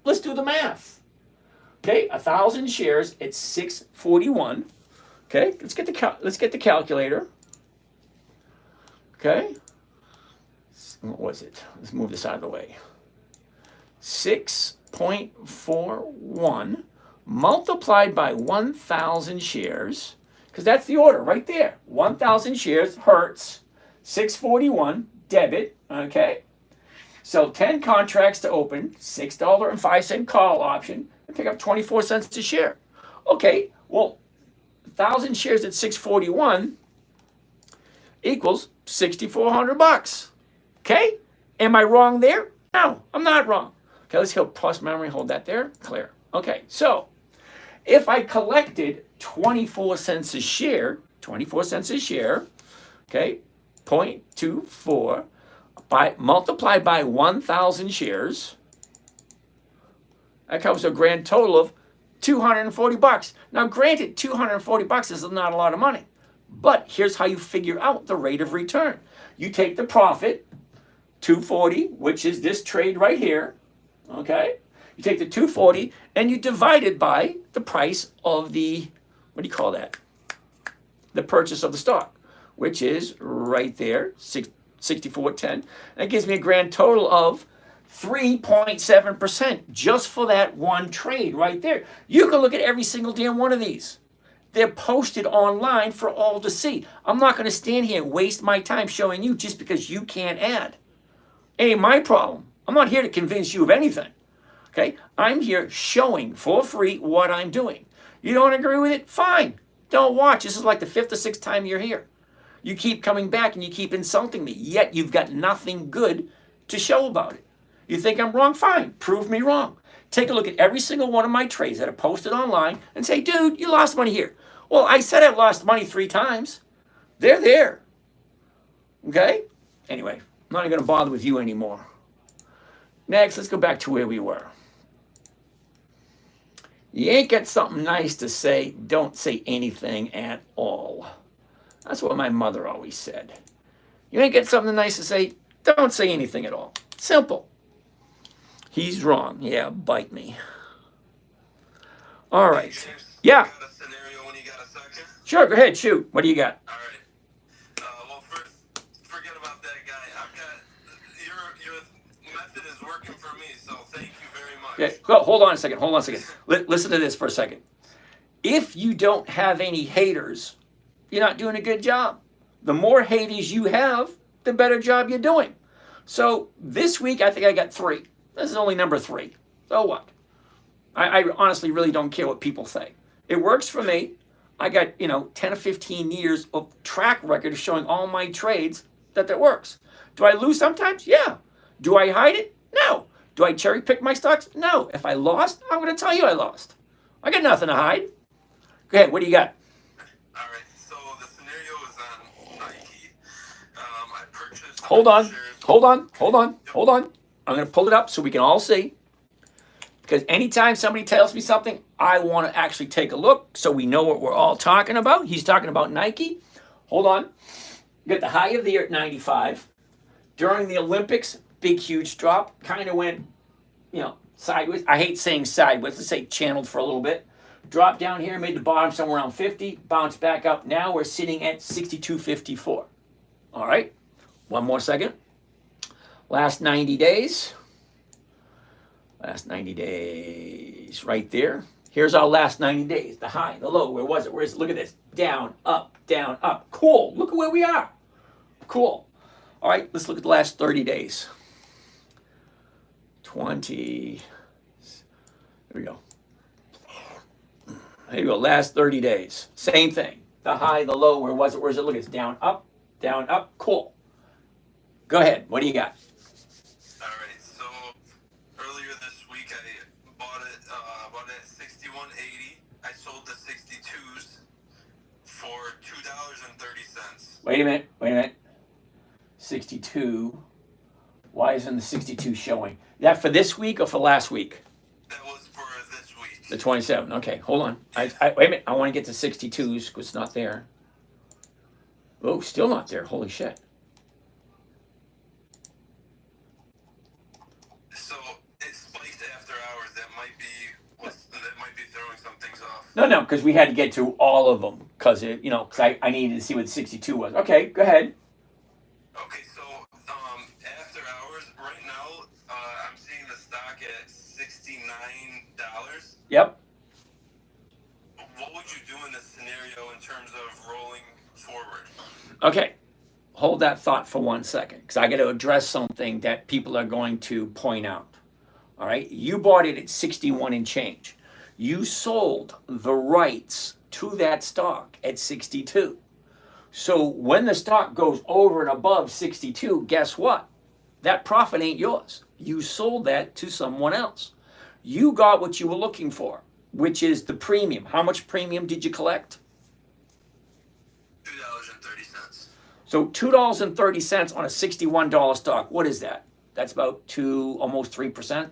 let's do the math. Okay, 1,000 shares at $6.41. Okay, let's get the calculator. Okay, what was it? Let's move this out of the way. 6.41 multiplied by 1,000 shares, because that's the order right there. 1,000 shares, Hertz, 641, debit, okay? Sell 10 contracts to open, $6.05 call option, and pick up 24 cents a share. Okay, well, 1,000 shares at 641 equals $6,400. Okay? Am I wrong there? No, I'm not wrong. Okay, let's go plus memory, hold that there, clear. Okay, so if I collected 24 cents a share, okay, 0.24, multiplied by 1,000 shares, that comes to a grand total of $240. Now, granted, $240 is not a lot of money, but here's how you figure out the rate of return. You take the profit, 240, which is this trade right here, okay? You take the 240 and you divide it by the price of the, what do you call that? The purchase of the stock, which is right there, 64.10. That gives me a grand total of 3.7% just for that one trade right there. You can look at every single damn one of these. They're posted online for all to see. I'm not going to stand here and waste my time showing you just because you can't add. It ain't my problem. I'm not here to convince you of anything. Okay? I'm here showing for free what I'm doing. You don't agree with it? Fine. Don't watch. This is like the 5th or 6th time you're here. You keep coming back and you keep insulting me, yet you've got nothing good to show about it. You think I'm wrong? Fine. Prove me wrong. take a look at every single one of my trades that are posted online and say, dude, you lost money here. Well, I said I lost money 3 times. They're there. Okay? Anyway, I'm not even going to bother with you anymore. Next, let's go back to where we were. You ain't got something nice to say, don't say anything at all. That's what my mother always said. You ain't got something nice to say, don't say anything at all. Simple. He's wrong. Yeah, bite me. All right. James, Yeah. you got a scenario when you got a second? Sure, go ahead, shoot. What do you got? All right. Well, first, forget about that guy. I've got your method is working for me, so thank you very much. Yeah, well, hold on a second. Listen to this for a second. If you don't have any haters, you're not doing a good job. The more haters you have, the better job you're doing. So this week, I think I got 3. This is only number 3. So what? I honestly really don't care what people say. It works for me. I got, 10 or 15 years of track record of showing all my trades that works. Do I lose sometimes? Yeah. Do I hide it? No. Do I cherry pick my stocks? No. If I lost, I'm going to tell you I lost. I got nothing to hide. Go ahead. What do you got? All right. So the scenario is on Nike. I purchased. Hold on. Shares. I'm going to pull it up so we can all see. Because anytime somebody tells me something, I want to actually take a look so we know what we're all talking about. He's talking about Nike. Hold on. You got the high of the year at 95. During the Olympics, big, huge drop. Kind of went, sideways. I hate saying sideways. Let's say channeled for a little bit. Dropped down here, made the bottom somewhere around 50. Bounced back up. Now we're sitting at 62.54. All right. One more second. Last 90 days. Last 90 days, right there. Here's our last 90 days. The high, the low, where was it? Where is it? Look at this. Down, up, down, up. Cool. Look at where we are. Cool. All right, let's look at the last 30 days. 20. There we go. There you go. Last 30 days. Same thing. The high, the low, where was it? Where is it? Look, it's down, up, down, up. Cool. Go ahead. What do you got? All right. So earlier this week, I bought it at 61.80. I sold the 62s for $2.30. Wait a minute. 62. Why isn't the 62 showing? That for this week or for last week? That was for this week. The 27. Okay, hold on. I wait a minute. I want to get to 62s because it's not there. Oh, still not there. Holy shit. So it spiked after hours. That might be throwing some things off. No, because we had to get to all of them because I needed to see what 62 was. Okay, go ahead. Okay, so after hours, right now, I'm seeing the stock at $69. Yep. What would you do in this scenario in terms of rolling forward? Okay. Hold that thought for 1 second because I got to address something that people are going to point out. All right. You bought it at 61 and change. You sold the rights to that stock at 62. So when the stock goes over and above 62, guess what? That profit ain't yours. You sold that to someone else. You got what you were looking for, which is the premium. How much premium did you collect? $2.30. So $2.30 on a $61 stock. What is that? That's about almost 3%. A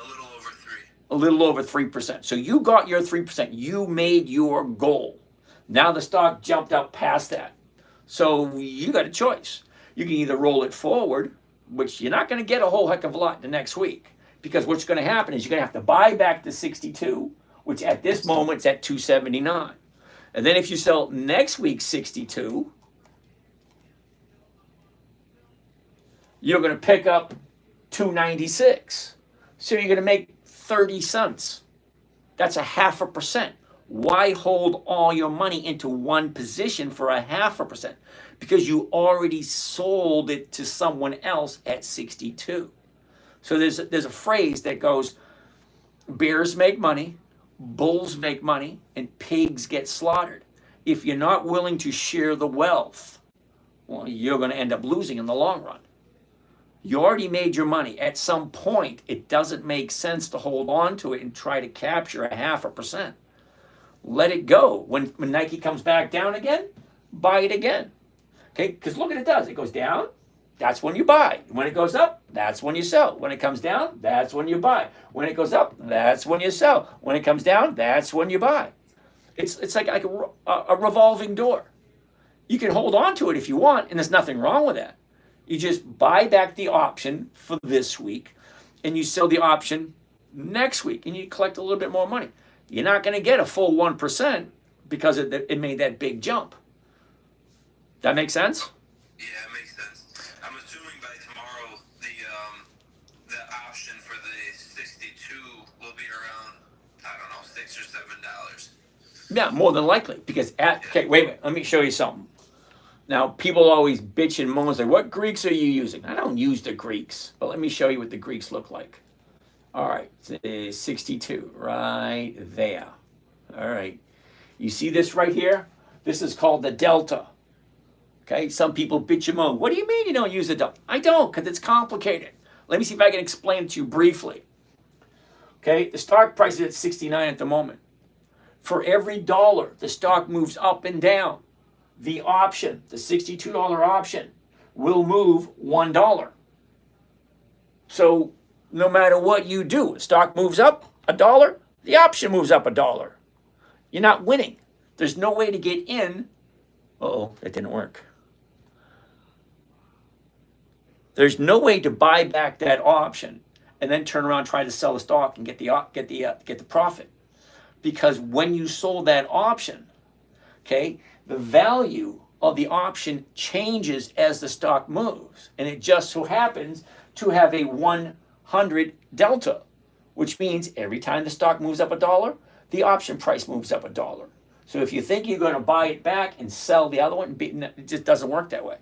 little over 3. A little over 3%. So you got your 3%. You made your goal. Now the stock jumped up past that. So you got a choice. You can either roll it forward, which you're not going to get a whole heck of a lot the next week. Because what's going to happen is you're going to have to buy back the 62, which at this moment is at 279. And then if you sell next week's 62, you're going to pick up 296. So you're going to make 30 cents. That's 0.5%. Why hold all your money into one position for 0.5%? Because you already sold it to someone else at 62. So there's a phrase that goes, bears make money, bulls make money, and pigs get slaughtered. If you're not willing to share the wealth, well, you're going to end up losing in the long run. You already made your money. At some point, it doesn't make sense to hold on to it and try to capture a 0.5%. Let it go. When Nike comes back down again, buy it again. Okay, because look what it does. It goes down, that's when you buy. When it goes up, that's when you sell. When it comes down, that's when you buy. When it goes up, that's when you sell. When it comes down, that's when you buy. It's like a revolving door. You can hold on to it if you want, and there's nothing wrong with that. You just buy back the option for this week, and you sell the option next week, and you collect a little bit more money. You're not going to get a full 1% because it made that big jump. That make sense? Yeah, it makes sense. I'm assuming by tomorrow the option for the 62 will be around, I don't know, $6 or $7. Yeah, more than likely. Because okay, wait a minute. Let me show you something. Now, people always bitch and moan, like, what Greeks are you using? I don't use the Greeks, but let me show you what the Greeks look like. All right, it's 62 right there. All right, you see this right here? This is called the delta. Okay, some people bitch and moan. What do you mean you don't use the delta? I don't, because it's complicated. Let me see if I can explain it to you briefly. Okay, the stock price is at 69 at the moment. For every dollar, the stock moves up and down. The option, the $62 option, will move $1. So no matter what you do, the stock moves up $1, the option moves up $1. You're not winning. There's no way to get in. Uh-oh, that didn't work. There's no way to buy back that option and then turn around and try to sell the stock and get the profit. Because when you sold that option, okay, the value of the option changes as the stock moves. And it just so happens to have a 100 delta, which means every time the stock moves up $1, the option price moves up $1. So if you think you're going to buy it back and sell the other one, it just doesn't work that way.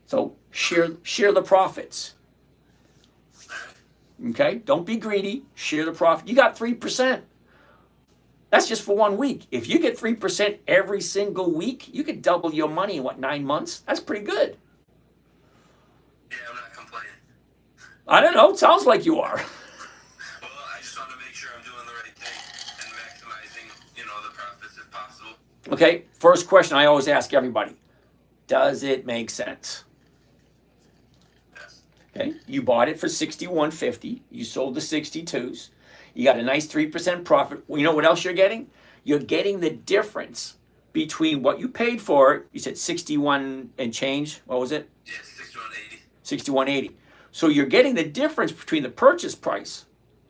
So share the profits. Okay, don't be greedy. Share the profit. You got 3%. That's just for 1 week. If you get 3% every single week, you could double your money in 9 months? That's pretty good. Yeah, I'm not complaining. I don't know. It sounds like you are. Well, I just want to make sure I'm doing the right thing and maximizing, the profits if possible. Okay, first question I always ask everybody. Does it make sense? Yes. Okay, you bought it for $61.50. You sold the 62s. You got a nice 3% profit. Well, you know what else you're getting? You're getting the difference between what you paid for it. You said 61 and change. What was it? Yeah, 61.80. 61.80. So you're getting the difference between the purchase price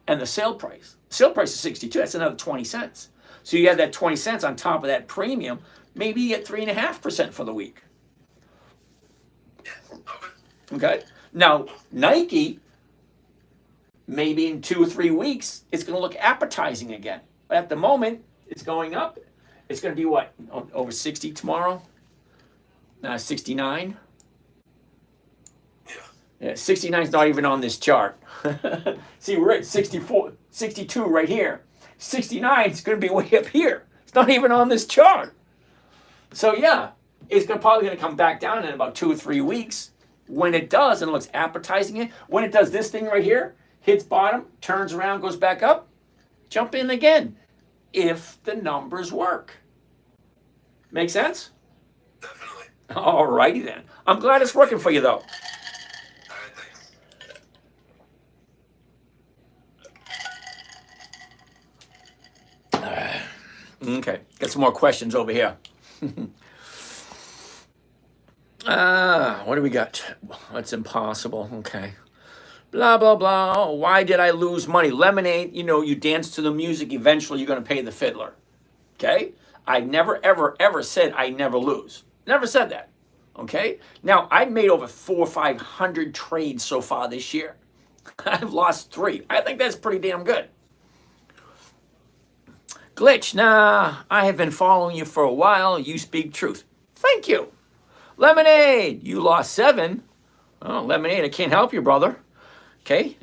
and the sale price. Sale price is 62. That's another 20 cents. So you have that 20 cents on top of that premium. Maybe you get 3.5% for the week. Yeah. Okay. Okay. Now Nike, maybe in 2 or 3 weeks, it's going to look appetizing again. But at the moment, it's going up. It's going to be what? Over 60 tomorrow? 69? Yeah. Yeah, 69 is not even on this chart. See, we're at 64, 62 right here. 69 is going to be way up here. It's not even on this chart. So yeah, it's probably going to come back down in about 2 or 3 weeks. When it does, and it looks appetizing, when it does this thing right here, hits bottom, turns around, goes back up, jump in again, if the numbers work. Make sense? Definitely. All righty then. I'm glad it's working for you, though. All right, thanks. Okay, got some more questions over here. What do we got? That's impossible. Okay. Blah, blah, blah. Why did I lose money? Lemonade, you dance to the music. Eventually, you're going to pay the fiddler. Okay? I never, ever, ever said I never lose. Never said that. Okay? Now, I've made over 400 or 500 trades so far this year. I've lost 3. I think that's pretty damn good. Glitch, nah, I have been following you for a while. You speak truth. Thank you. Lemonade, you lost 7. Oh, Lemonade, I can't help you, brother. Okay.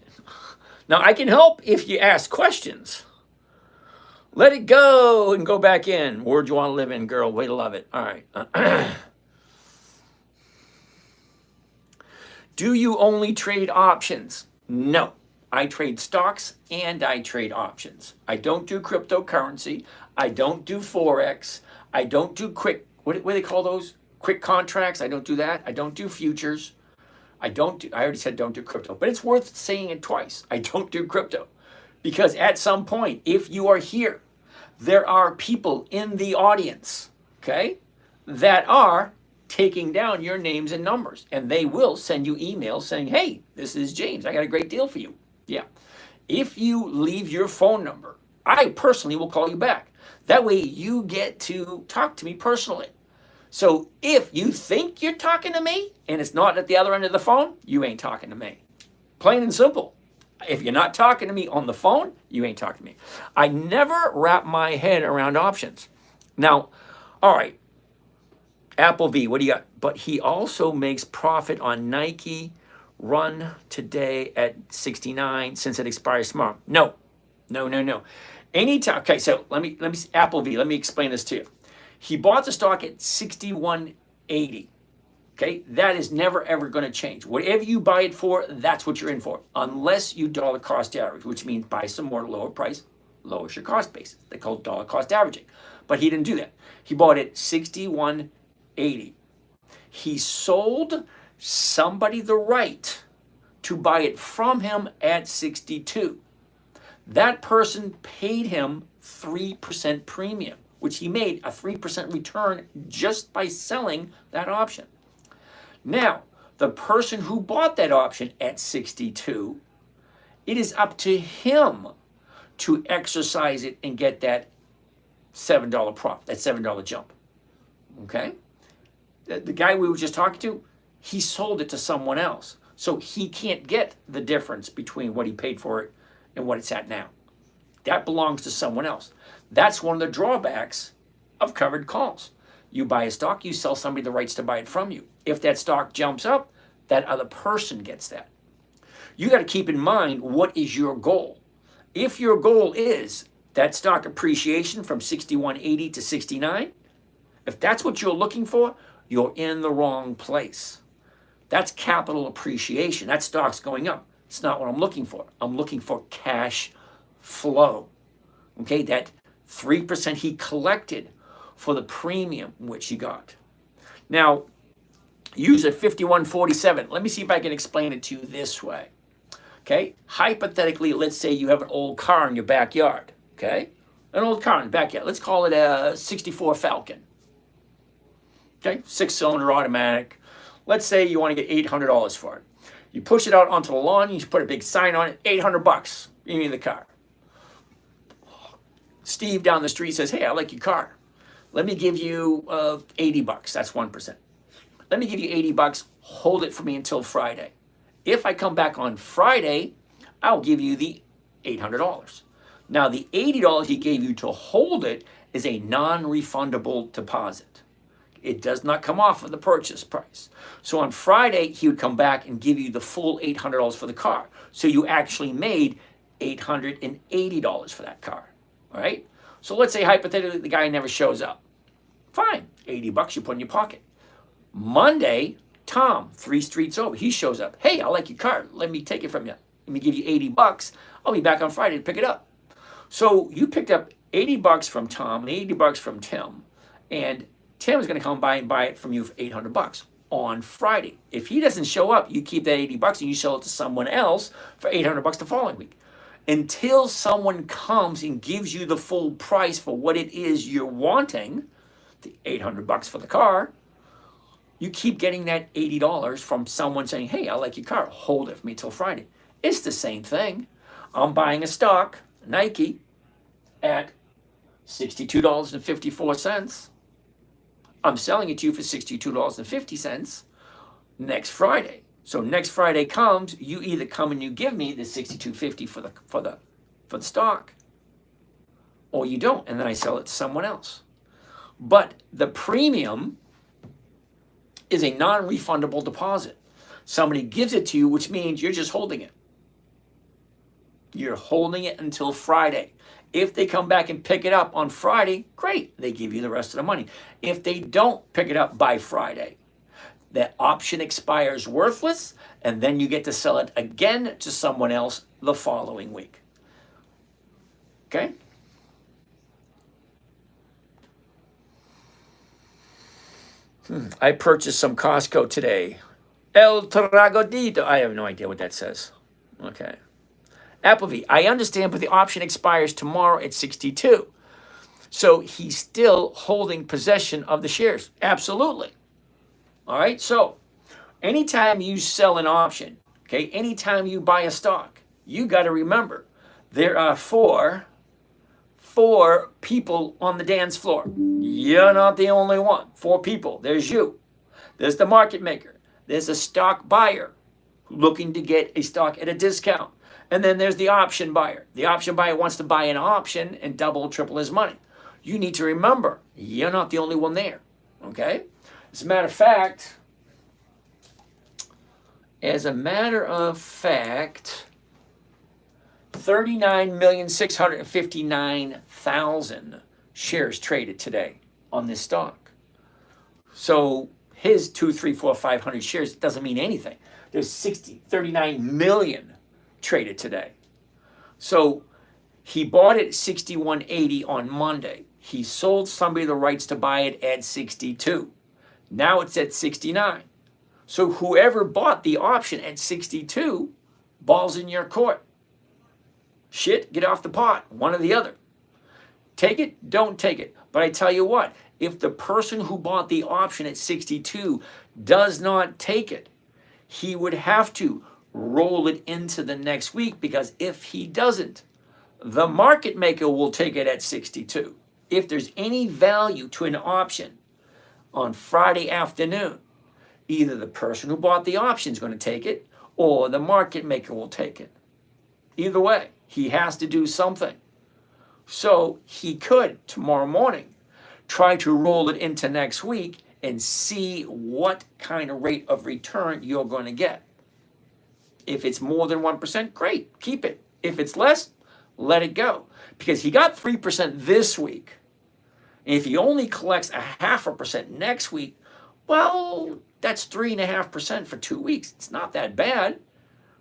Now, I can help if you ask questions. Let it go and go back in. Word you want to live in, girl. Way to love it. All right. Do you only trade options? No. I trade stocks and I trade options. I don't do cryptocurrency. I don't do Forex. I don't do what do they call those? Quick contracts. I don't do that. I don't do futures. I already said don't do crypto, but it's worth saying it twice. I don't do crypto because at some point, if you are here, there are people in the audience, okay, that are taking down your names and numbers, and they will send you emails saying, hey, this is James. I got a great deal for you. Yeah. If you leave your phone number, I personally will call you back. That way you get to talk to me personally. So if you think you're talking to me and it's not at the other end of the phone, you ain't talking to me. Plain and simple. If you're not talking to me on the phone, you ain't talking to me. I never wrap my head around options. Now, all right, Apple V, what do you got? But he also makes profit on Nike run today at 69 since it expires tomorrow. No. Anytime, okay, so let me Apple V, let me explain this to you. He bought the stock at 61.80. Okay, that is never ever going to change. Whatever you buy it for, that's what you're in for, unless you dollar cost average, which means buy some more lower price, lowers your cost basis. They call it dollar cost averaging. But he didn't do that. He bought it 61.80. He sold somebody the right to buy it from him at 62. That person paid him 3% premium, which he made a 3% return just by selling that option. Now, the person who bought that option at 62, it is up to him to exercise it and get that $7 profit, that $7 jump. Okay? The guy we were just talking to, he sold it to someone else. So he can't get the difference between what he paid for it and what it's at now. That belongs to someone else. That's one of the drawbacks of covered calls. You buy a stock, you sell somebody the rights to buy it from you. If that stock jumps up, that other person gets that. You got to keep in mind, what is your goal? If your goal is that stock appreciation from 61.80 to 69, if that's what you're looking for, you're in the wrong place. That's capital appreciation. That stock's going up. It's not what I'm looking for. I'm looking for cash flow. Okay, that 3% he collected for the premium which he got. Now, use a 51.47. Let me see if I can explain it to you this way. Okay, hypothetically, let's say you have an old car in your backyard. Okay, an old car in the backyard. Let's call it a 64 Falcon. Okay, 6-cylinder automatic. Let's say you want to get $800 for it. You push it out onto the lawn, you put a big sign on it, $800. You need the car. Steve down the street says, hey, I like your car. Let me give you $80. That's 1%. Let me give you $80. Hold it for me until Friday. If I come back on Friday, I'll give you the $800. Now, the $80 he gave you to hold it is a non-refundable deposit. It does not come off of the purchase price. So on Friday, he would come back and give you the full $800 for the car. So you actually made $880 for that car. All right? So let's say hypothetically the guy never shows up. Fine, $80 you put in your pocket. Monday, Tom, 3 streets over, he shows up. Hey, I like your car. Let me take it from you. Let me give you $80. I'll be back on Friday to pick it up. So you picked up $80 from Tom and $80 from Tim, and Tim is going to come by and buy it from you for $800 on Friday. If he doesn't show up, you keep that $80 and you sell it to someone else for $800 the following week. Until someone comes and gives you the full price for what it is you're wanting, the $800 for the car, you keep getting that $80 from someone saying, hey, I like your car, hold it for me till Friday. It's the same thing. I'm buying a stock, Nike, at $62.54. I'm selling it to you for $62.50 next Friday. So next Friday comes, you either come and you give me the $62.50 for the stock, or you don't, and then I sell it to someone else. But the premium is a non-refundable deposit. Somebody gives it to you, which means you're just holding it. You're holding it until Friday. If they come back and pick it up on Friday, great. They give you the rest of the money. If they don't pick it up by Friday, That option expires worthless, and then you get to sell it again to someone else the following week. Okay? I purchased some Costco today. El Tragodito. I have no idea what that says. Okay. Appleby, I understand, but the option expires tomorrow at 62. So he's still holding possession of the shares. Absolutely. All right. So anytime you sell an option, okay, anytime you buy a stock, you got to remember there are four people on the dance floor. You're not the only one. 4 people. There's you. There's the market maker. There's a stock buyer looking to get a stock at a discount. And then there's the option buyer. The option buyer wants to buy an option and double, triple his money. You need to remember, you're not the only one there. Okay? As a matter of fact, 39,659,000 shares traded today on this stock. So his 2, 3, 4, 500 shares doesn't mean anything. There's 39 million traded today. So he bought it at 61.80 on Monday. He sold somebody the rights to buy it at 62. Now it's at 69. So whoever bought the option at 62, ball's in your court. Shit, get off the pot, one or the other. Take it, don't take it. But I tell you what, if the person who bought the option at 62 does not take it, he would have to roll it into the next week, because if he doesn't, the market maker will take it at 62. If there's any value to an option on Friday afternoon, either the person who bought the option is going to take it or the market maker will take it. Either way, he has to do something. So he could, tomorrow morning, try to roll it into next week and see what kind of rate of return you're going to get. If it's more than 1%, great, keep it. If it's less, let it go. Because he got 3% this week. And if he only collects 0.5% next week, well, that's 3.5% for 2 weeks. It's not that bad.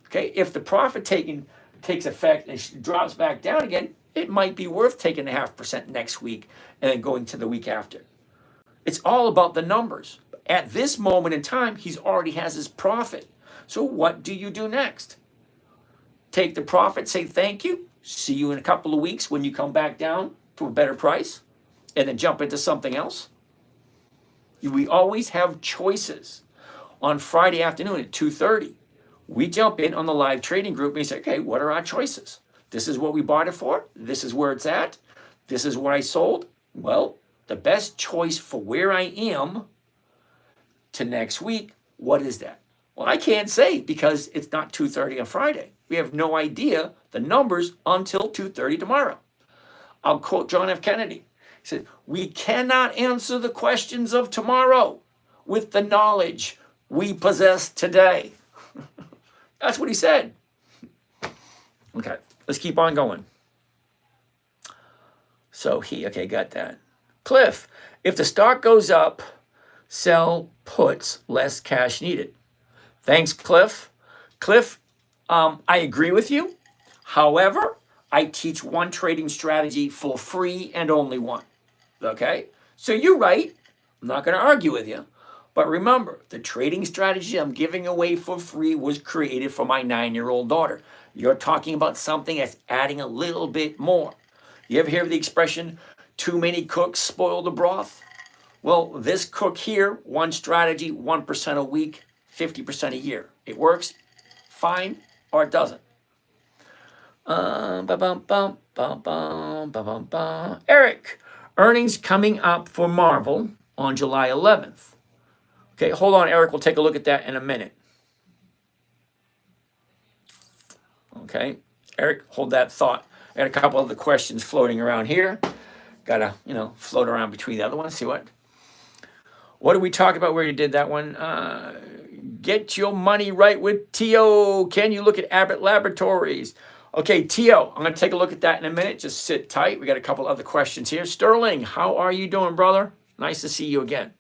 Okay, if the profit taking takes effect and drops back down again, it might be worth taking 0.5% next week and then going to the week after. It's all about the numbers. At this moment in time, he's already has his profit. So what do you do next? Take the profit, say thank you, see you in a couple of weeks when you come back down to a better price, and then jump into something else? We always have choices. On Friday afternoon at 2:30, we jump in on the live trading group and we say, okay, what are our choices? This is what we bought it for. This is where it's at. This is what I sold. Well, the best choice for where I am to next week, what is that? Well, I can't say because it's not 2:30 on Friday. We have no idea the numbers until 2:30 tomorrow. I'll quote John F. Kennedy. He said, we cannot answer the questions of tomorrow with the knowledge we possess today. That's what he said. Okay, let's keep on going. So okay, got that. Cliff, if the stock goes up, sell puts, less cash needed. Thanks, Cliff. Cliff, I agree with you. However, I teach one trading strategy for free and only one. Okay? So you're right. I'm not going to argue with you. But remember, the trading strategy I'm giving away for free was created for my 9-year-old daughter. You're talking about something that's adding a little bit more. You ever hear the expression, too many cooks spoil the broth? Well, this cook here, one strategy, 1% a week, 50% a year. It works fine or it doesn't. Eric, earnings coming up for Marvel on July 11th. Okay, hold on, Eric. We'll take a look at that in a minute. Okay, Eric, hold that thought. I got a couple of the questions floating around here. Got to, float around between the other ones. See what? What did we talk about where you did that one? Get your money right with T.O. Can you look at Abbott Laboratories? Okay, T.O., I'm going to take a look at that in a minute. Just sit tight. We got a couple other questions here. Sterling, how are you doing, brother? Nice to see you again.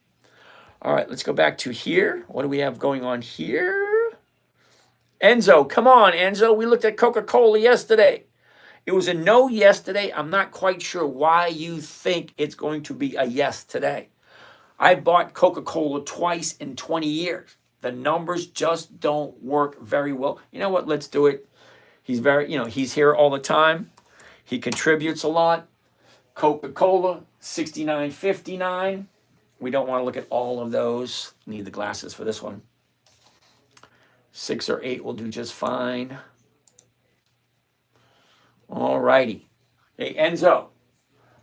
All right, let's go back to here. What do we have going on here? Enzo, come on, Enzo. We looked at Coca-Cola yesterday. It was a no yesterday. I'm not quite sure why you think it's going to be a yes today. I bought Coca-Cola twice in 20 years. The numbers just don't work very well. You know what? Let's do it. He's he's here all the time. He contributes a lot. Coca-Cola, $69.59. We don't want to look at all of those. Need the glasses for this one. 6 or 8 will do just fine. All righty. Hey, Enzo,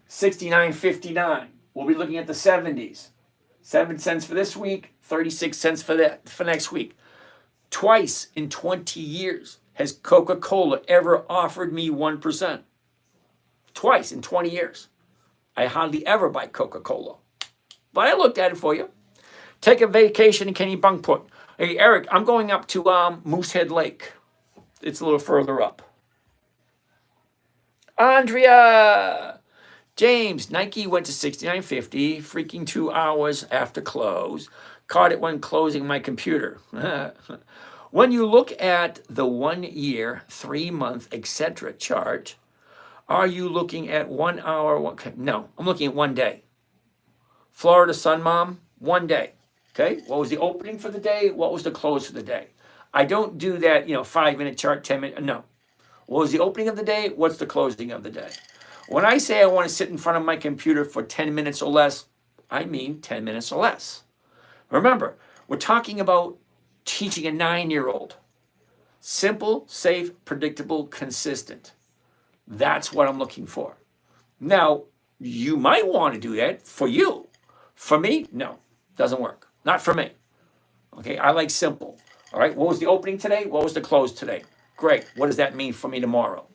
$69.59. We'll be looking at the 70s. 7 cents for this week, 36 cents for next week. Twice in 20 years has Coca-Cola ever offered me 1%. Twice in 20 years. I hardly ever buy Coca-Cola. But I looked at it for you. Take a vacation in Kennebunkport. Hey, Eric, I'm going up to Moosehead Lake. It's a little further up. Andrea! James, Nike went to $69.50, freaking 2 hours after close. Caught it when closing my computer. When you look at the 1 year, 3 month, etc. chart, are you looking at 1 hour? No, I'm looking at 1 day. Florida Sun Mom, 1 day. Okay, what was the opening for the day? What was the close for the day? I don't do that, 5-minute chart, 10-minute, no. What was the opening of the day? What's the closing of the day? When I say I want to sit in front of my computer for 10 minutes or less, I mean 10 minutes or less. Remember, we're talking about teaching a 9-year-old. Simple, safe, predictable, consistent. That's what I'm looking for. Now, you might want to do that for you. For me, no, doesn't work. Not for me. Okay, I like simple. All right, what was the opening today? What was the close today? Great. What does that mean for me tomorrow?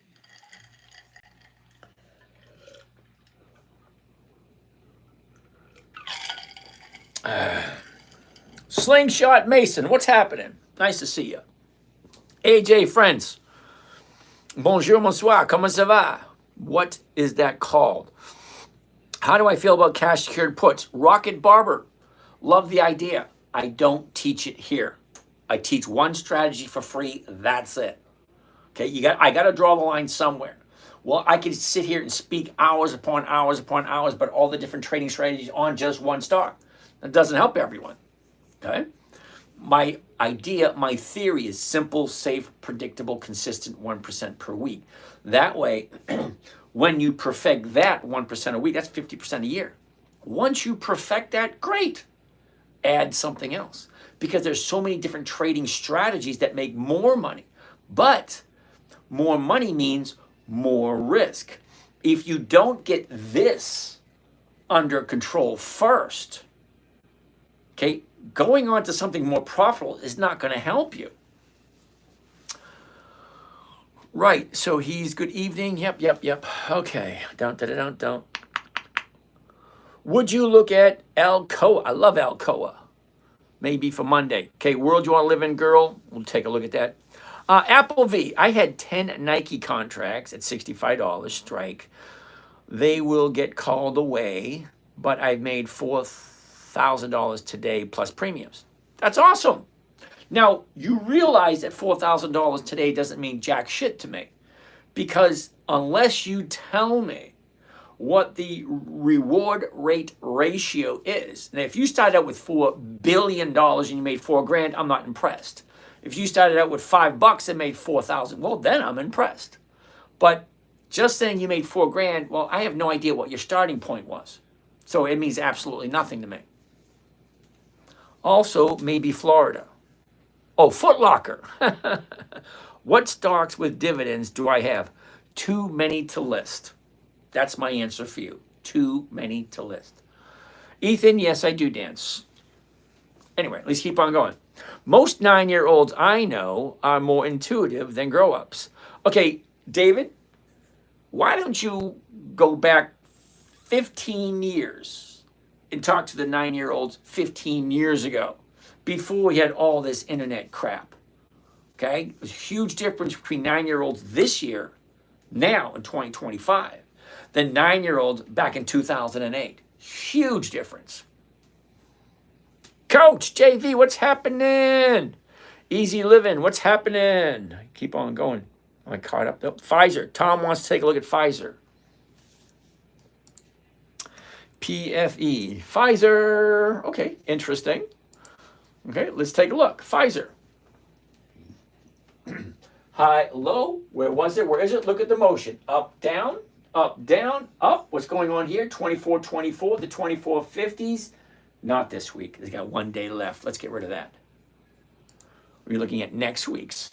Slingshot Mason, what's happening? Nice to see you. AJ, friends. Bonjour, bonsoir, comment ça va? What is that called? How do I feel about cash secured puts? Rocket Barber, love the idea. I don't teach it here. I teach one strategy for free. That's it. Okay, I got to draw the line somewhere. Well, I could sit here and speak hours upon hours upon hours, but all the different trading strategies on just one stock. That doesn't help everyone. Okay, my idea, my theory is simple, safe, predictable, consistent 1% per week. That way, when you perfect that 1% a week, that's 50% a year. Once you perfect that, great. Add something else, because there's so many different trading strategies that make more money. But more money means more risk. If you don't get this under control first, okay, going on to something more profitable is not going to help you. Right, so he's good evening. Yep. Okay, don't. Would you look at Alcoa? I love Alcoa. Maybe for Monday. Okay, world you want to live in, girl? We'll take a look at that. Apple V. I had 10 Nike contracts at $65 strike. They will get called away, but I've made $4,000 today plus premiums. That's awesome. Now, you realize that $4,000 today doesn't mean jack shit to me, because unless you tell me what the reward rate ratio is. Now, if you started out with $4 billion and you made $4,000, I'm not impressed. If you started out with $5 and made 4,000, well, then I'm impressed. But just saying you made $4,000, well, I have no idea what your starting point was. So it means absolutely nothing to me. Also, maybe Florida. Oh, Foot Locker. What stocks with dividends do I have? Too many to list. That's my answer for you. Too many to list. Ethan, yes, I do dance. Anyway, let's keep on going. Most 9-year-olds I know are more intuitive than grow-ups. Okay, David, why don't you go back 15 years and talk to the 9-year-olds 15 years ago, before we had all this internet crap? Okay? There's a huge difference between 9-year-olds this year, now in 2025, than 9-year-olds back in 2008. Huge difference. Coach JV, what's happening? Easy living, what's happening? Keep on going. Am I caught up? Oh, Pfizer. Tom wants to take a look at Pfizer. PFE. Pfizer. Okay, interesting. Okay, let's take a look. Pfizer. High, low. Where was it? Where is it? Look at the motion. Up, down, up, down, up. What's going on here? 24.24, the 24.50s. Not this week. They got 1 day left. Let's get rid of that. We're looking at next week's.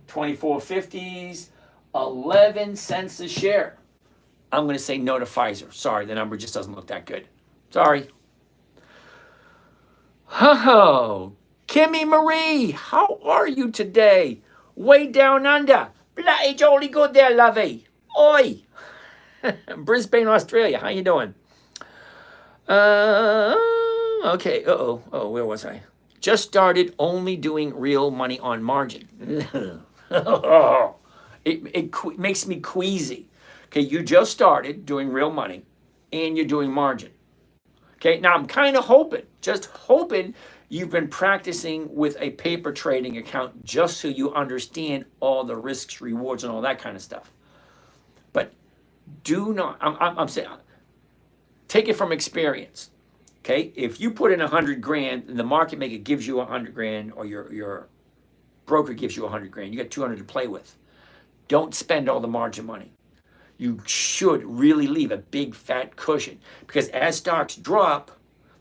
24.50s, 11 cents a share. I'm going to say no to Pfizer. Sorry, the number just doesn't look that good. Sorry. Oh, Kimmy Marie, how are you today? Way down under. Bloody jolly good there, lovey. Oi. Brisbane, Australia. How you doing? Okay. Oh, where was I? Just started only doing real money on margin. It makes me queasy. Okay, you just started doing real money and you're doing margin. Okay, now I'm kind of hoping you've been practicing with a paper trading account just so you understand all the risks, rewards, and all that kind of stuff. But do not, I'm saying, take it from experience. Okay, if you put in 100 grand and the market maker gives you 100 grand or your broker gives you 100 grand, you got 200 to play with. Don't spend all the margin money. You should really leave a big fat cushion because as stocks drop,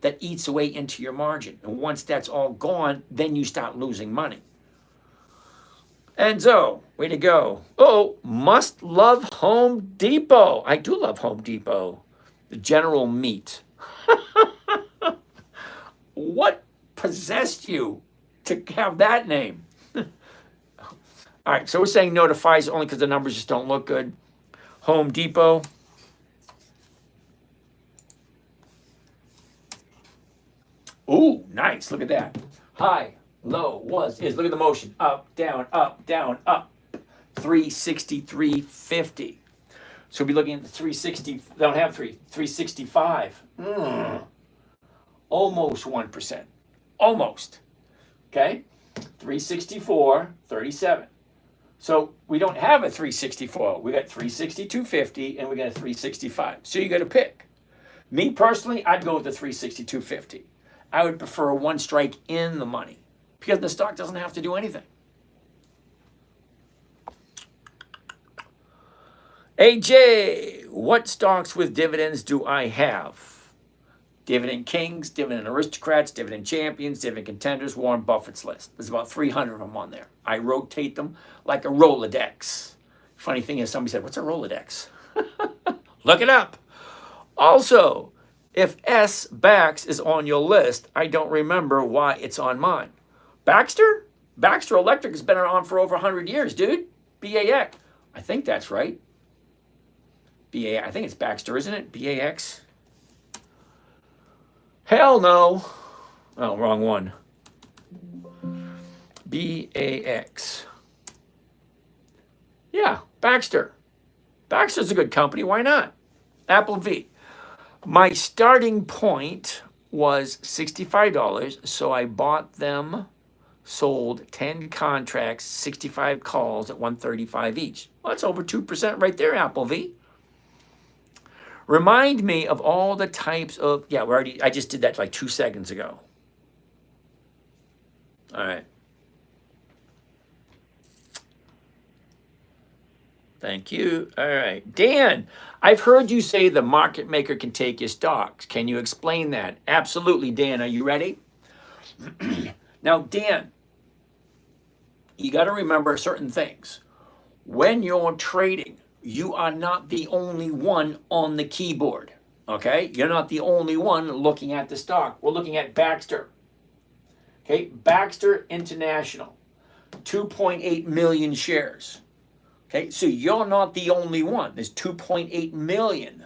that eats away into your margin. And once that's all gone, then you start losing money. Enzo, way to go. Oh, must love Home Depot. I do love Home Depot. The General Meat. What possessed you to have that name? All right, so we're saying no to Pfizer only because the numbers just don't look good. Home Depot. Ooh, nice. Look at that. High, low, was, is. Look at the motion. Up, down, up, down, up. 363.50. So we'll be looking at the 360. They don't have 365. Almost 1%. Almost. Okay? 364.37. So we don't have a 364. We got 362.50 and we got a 365. So you got to pick. Me personally, I'd go with the 362.50. I would prefer one strike in the money because the stock doesn't have to do anything. AJ, what stocks with dividends do I have? Dividend Kings, Dividend Aristocrats, Dividend Champions, Dividend Contenders, Warren Buffett's list. There's about 300 of them on there. I rotate them like a Rolodex. Funny thing is, somebody said, what's a Rolodex? Look it up. Also, if SBAX is on your list, I don't remember why it's on mine. Baxter? Baxter Electric has been around for over 100 years, dude. BAX. I think that's right. I think it's Baxter, isn't it? BAX. Hell no. Oh, wrong one. BAX. Yeah, Baxter. Baxter's a good company. Why not? Apple V. My starting point was $65, so I bought them, sold 10 contracts, 65 calls at $135 each. Well, that's over 2% right there, Apple V. Remind me of all the types of, I just did that like 2 seconds ago. All right. Thank you. All right. Dan, I've heard you say the market maker can take your stocks. Can you explain that? Absolutely, Dan. Are you ready? Now, Dan, you got to remember certain things. When you're trading, you are not the only one on the keyboard, okay? You're not the only one looking at the stock. We're looking at Baxter, okay? Baxter International, 2.8 million shares, okay? So you're not the only one. There's 2.8 million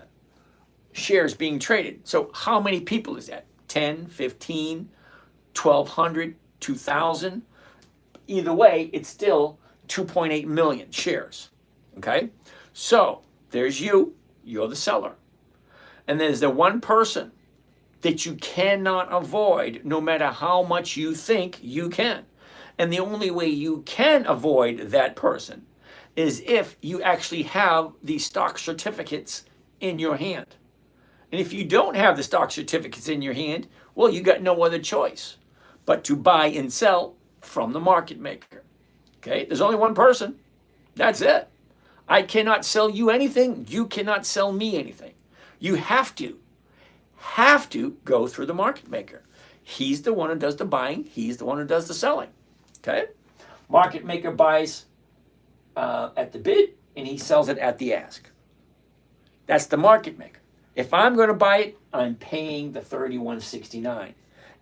shares being traded. So how many people is that? 10, 15, 1,200, 2,000? Either way, it's still 2.8 million shares, okay? So there's you, you're the seller. And there's the one person that you cannot avoid no matter how much you think you can. And the only way you can avoid that person is if you actually have the stock certificates in your hand. And if you don't have the stock certificates in your hand, well, you got no other choice but to buy and sell from the market maker. Okay, there's only one person. That's it. I cannot sell you anything. You cannot sell me anything. You have to go through the market maker. He's the one who does the buying. He's the one who does the selling. Okay, market maker buys at the bid and he sells it at the ask. That's the market maker. If I'm going to buy it, I'm paying the $31.69.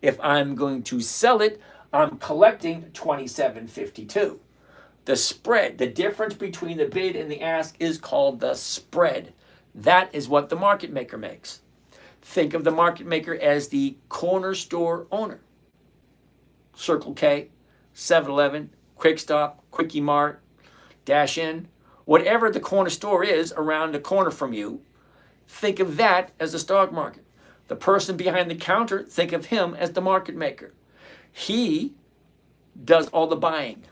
If I'm going to sell it, I'm collecting $27.52. The spread, the difference between the bid and the ask is called the spread. That is what the market maker makes. Think of the market maker as the corner store owner. Circle K, 7-Eleven, Quick Stop, Quickie Mart, Dash In, whatever the corner store is around the corner from you, think of that as the stock market. The person behind the counter, think of him as the market maker. He does all the buying,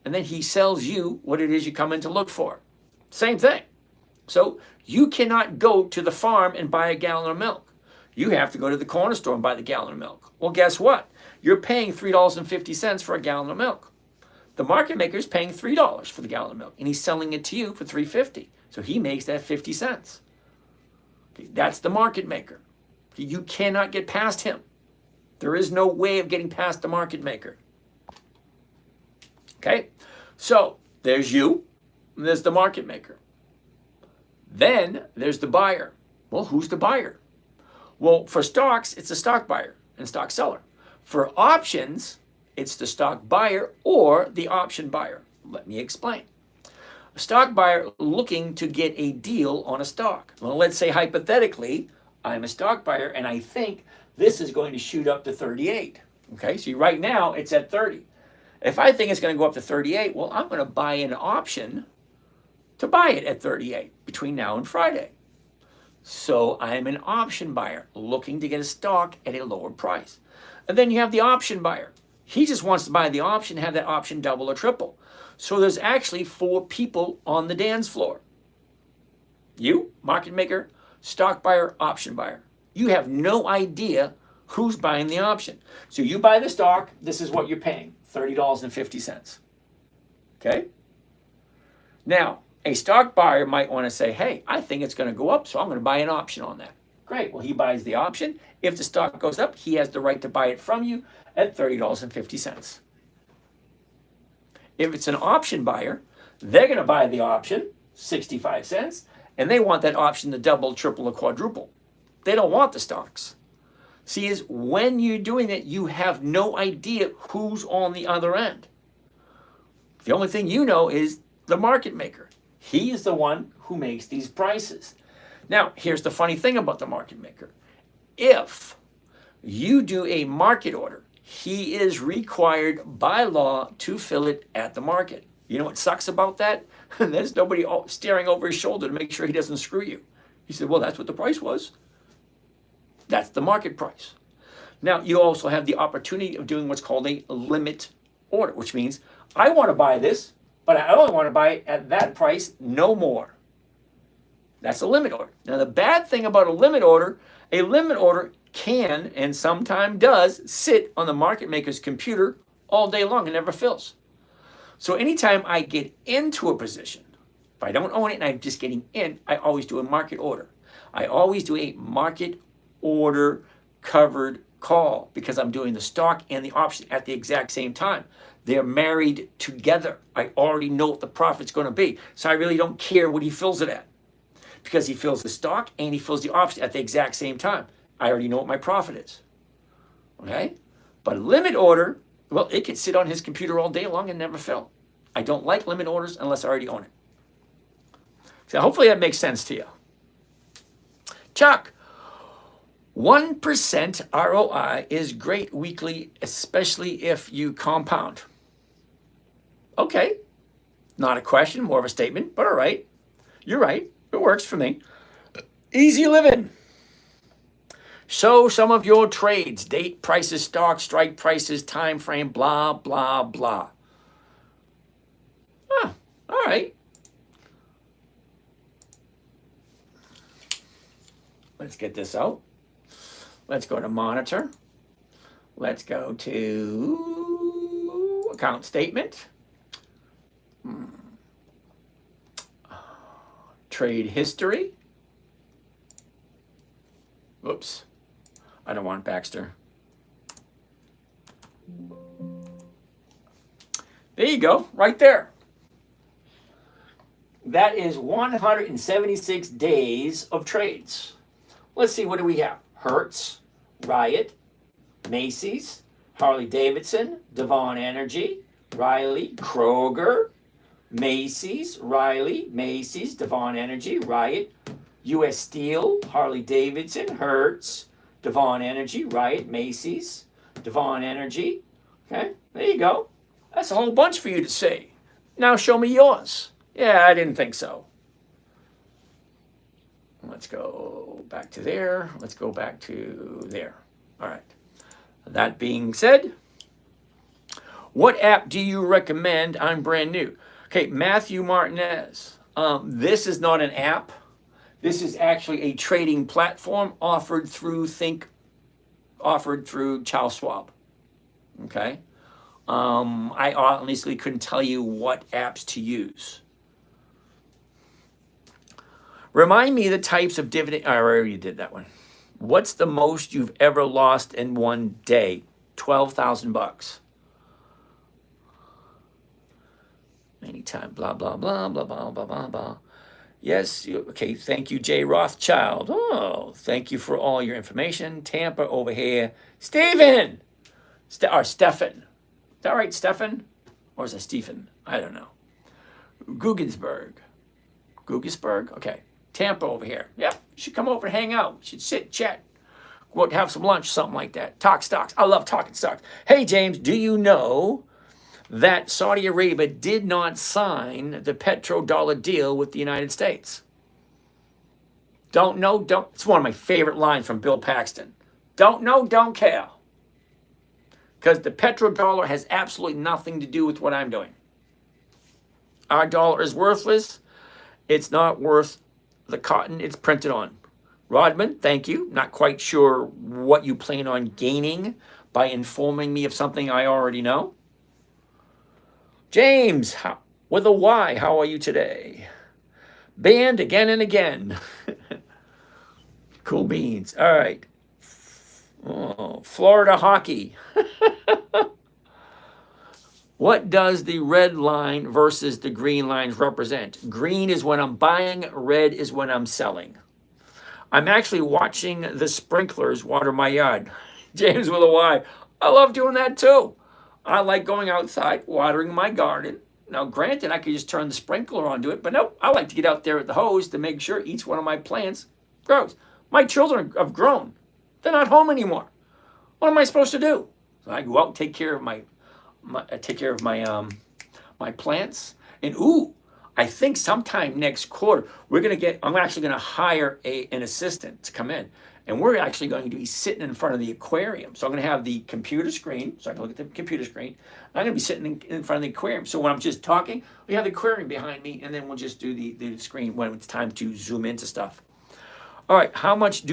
and then he sells you what it is you come in to look for. Same thing. So you cannot go to the farm and buy a gallon of milk. You have to go to the corner store and buy the gallon of milk. Well, guess what? You're paying $3.50 for a gallon of milk. The market maker is paying $3 for the gallon of milk, and he's selling it to you for $3.50. So he makes that 50 cents. Okay, that's the market maker. You cannot get past him. There is no way of getting past the market maker. Okay, so there's you, and there's the market maker. Then there's the buyer. Well, who's the buyer? Well, for stocks, it's the stock buyer and stock seller. For options, it's the stock buyer or the option buyer. Let me explain. A stock buyer looking to get a deal on a stock. Well, let's say hypothetically, I'm a stock buyer and I think this is going to shoot up to 38. Okay, so right now it's at 30. If I think it's going to go up to 38, well, I'm going to buy an option to buy it at 38 between now and Friday. So I'm an option buyer looking to get a stock at a lower price. And then you have the option buyer. He just wants to buy the option, have that option double or triple. So there's actually 4 people on the dance floor. You, market maker, stock buyer, option buyer. You have no idea who's buying the option. So you buy the stock, this is what you're paying, $30.50. Okay? Now, a stock buyer might want to say, hey, I think it's going to go up, so I'm going to buy an option on that. Great. Well, he buys the option. If the stock goes up, he has the right to buy it from you at $30.50. If it's an option buyer, they're going to buy the option, 65 cents, and they want that option to double, triple, or quadruple. They don't want the stocks. See, is when you're doing it, you have no idea who's on the other end. The only thing you know is the market maker. He is the one who makes these prices. Now, here's the funny thing about the market maker. If you do a market order, he is required by law to fill it at the market. You know what sucks about that? There's nobody staring over his shoulder to make sure he doesn't screw you. He said, well, that's what the price was. That's the market price. Now, you also have the opportunity of doing what's called a limit order, which means I want to buy this, but I only want to buy it at that price, no more. That's a limit order. Now, the bad thing about a limit order can and sometimes does sit on the market maker's computer all day long and never fills. So anytime I get into a position, if I don't own it and I'm just getting in, I always do a market order. I always do a market order covered call because I'm doing the stock and the option at the exact same time. They're married together. I already know what the profit's going to be. So I really don't care what he fills it at because he fills the stock and he fills the option at the exact same time. I already know what my profit is. Okay? But a limit order, well, it could sit on his computer all day long and never fill. I don't like limit orders unless I already own it. So hopefully that makes sense to you. Chuck, 1% ROI is great weekly, especially if you compound. Okay. Not a question, more of a statement, but all right. You're right. It works for me. Easy living. Show some of your trades, date, prices, stock, strike prices, time frame, blah, blah, blah. Huh, all right. Let's get this out. Let's go to monitor. Let's go to account statement. Trade history. Oops. I don't want Baxter. There you go, right there. That is 176 days of trades. Let's see, what do we have? Hertz, Riot, Macy's, Harley Davidson, Devon Energy, Riley, Kroger, Macy's, Riley, Macy's, Devon Energy, Riot, U.S. Steel, Harley Davidson, Hertz, Devon Energy, Riot, Macy's, Devon Energy. Okay, there you go. That's a whole bunch for you to see. Now show me yours. Yeah, I didn't think so. Let's go back to there. Let's go back to there. All right. That being said, what app do you recommend? I'm brand new. Okay, Matthew Martinez. This is not an app. This is actually a trading platform offered through Charles Schwab. Okay. I honestly couldn't tell you what apps to use. Remind me the types of dividend. I already did that one. What's the most you've ever lost in one day? $12,000. Anytime, blah, blah, blah, blah, blah, blah, blah, blah. Yes, okay, thank you, Jay Rothschild. Oh, thank you for all your information. Tampa over here. Stephen! Or Stefan. Is that right, Stefan? Or is it Stephen? I don't know. Gugensberg. Okay. Tampa over here. Yep, you should come over and hang out. You should sit, chat, go out and have some lunch, something like that. Talk stocks. I love talking stocks. Hey, James, do you know that Saudi Arabia did not sign the petrodollar deal with the United States? Don't know, don't. It's one of my favorite lines from Bill Paxton. Don't know, don't care. Because the petrodollar has absolutely nothing to do with what I'm doing. Our dollar is worthless. It's not worth the cotton it's printed on. Rodman, thank you. Not quite sure what you plan on gaining by informing me of something I already know. James, with a Y, how are you today? Banned again and again. Cool beans. All right. Oh, Florida hockey. What does the red line versus the green lines represent? Green is when I'm buying, red is when I'm selling. I'm actually watching the sprinklers water my yard. James with a Y. I love doing that too. I like going outside, watering my garden. Now, granted, I could just turn the sprinkler onto it, but no, I like to get out there with the hose to make sure each one of my plants grows. My children have grown. They're not home anymore. What am I supposed to do? So I go out and take care of my plants. And I think sometime next quarter I'm actually gonna hire an assistant to come in, and we're actually going to be sitting in front of the aquarium. So I'm gonna have the computer screen, so I can look at the computer screen. I'm gonna be sitting in front of the aquarium. So when I'm just talking, we have the aquarium behind me, and then we'll just do the screen when it's time to zoom into stuff. All right, how much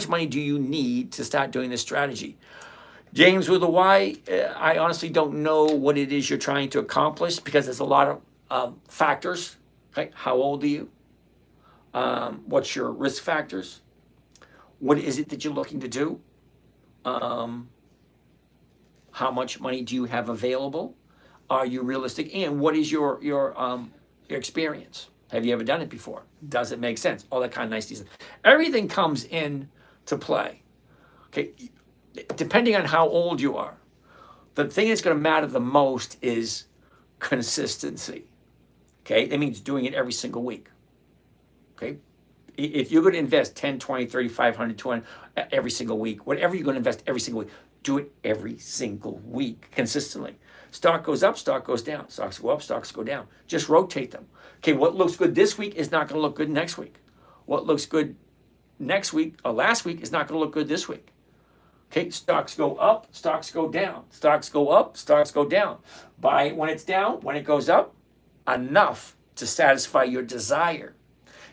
money do you need to start doing this strategy? James with a Y, I honestly don't know what it is you're trying to accomplish because there's a lot of factors. Okay, how old are you? What's your risk factors? What is it that you're looking to do? How much money do you have available? Are you realistic? And what is your experience? Have you ever done it before? Does it make sense? All that kind of nice stuff. Everything comes in to play. Okay. Depending on how old you are, the thing that's going to matter the most is consistency. Okay, that means doing it every single week. Okay, if you're going to invest 10, 20, 30, 500, 200 every single week, whatever you're going to invest every single week, do it every single week consistently. Stock goes up, stock goes down. Stocks go up, stocks go down. Just rotate them. Okay, what looks good this week is not going to look good next week. What looks good next week or last week is not going to look good this week. Okay, stocks go up, stocks go down, stocks go up, stocks go down. Buy it when it's down, when it goes up, enough to satisfy your desire.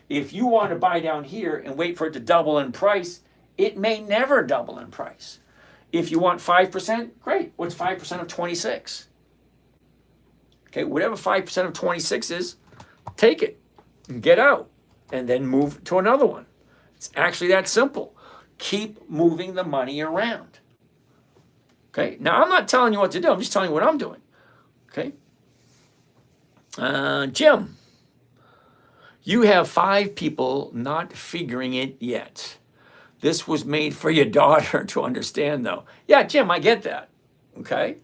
If you want to buy down here and wait for it to double in price, it may never double in price. If you want 5%, great. What's 5% of 26? Okay, whatever 5% of 26 is, take it and get out and then move to another one. It's actually that simple. Keep moving the money around. Okay, now I'm not telling you what to do. I'm just telling you what I'm doing. Okay, Jim, you have 5 people not figuring it yet. This was made for your daughter to understand, though. Yeah, Jim, I get that. Okay,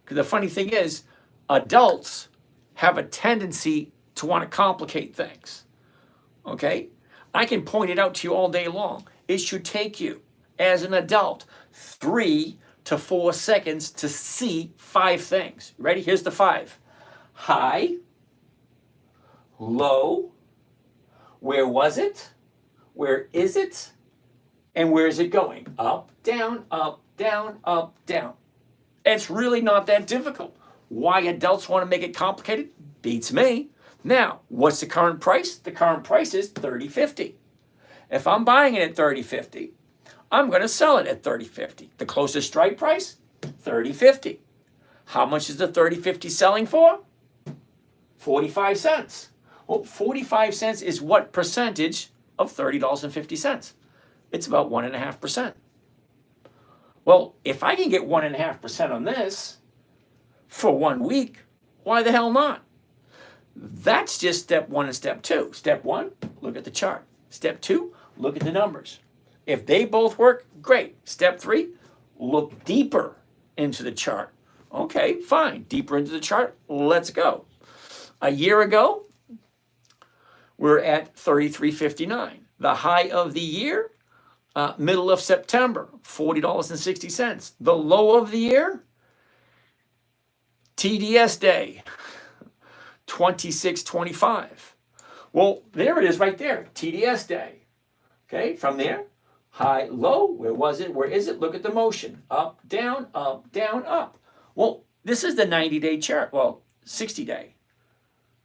because the funny thing is, adults have a tendency to want to complicate things. Okay, I can point it out to you all day long. It should take you, as an adult, 3 to 4 seconds to see 5 things. Ready? Here's the 5. High, low, where was it? Where is it? And where is it going? Up, down, up, down, up, down. It's really not that difficult. Why adults want to make it complicated? Beats me. Now, what's the current price? The current price is $30.50. If I'm buying it at $30.50, I'm going to sell it at $30.50. The closest strike price, $30.50. How much is the $30.50 selling for? 45 cents. Well, 45 cents is what percentage of $30.50? It's about 1.5%. Well, if I can get 1.5% on this for 1 week, why the hell not? That's just step 1 and step 2. Step 1, look at the chart. Step 2, look at the numbers. If they both work, great. Step 3, look deeper into the chart. Okay, fine. Deeper into the chart, let's go. A year ago, we're at 33.59. The high of the year, middle of September, $40.60. The low of the year, TDS day, $26.25. Well, there it is right there, TDS day. Okay, from there, high, low, where was it? Where is it? Look at the motion. Up, down, up, down, up. Well, this is the 90-day chart. Well, 60-day.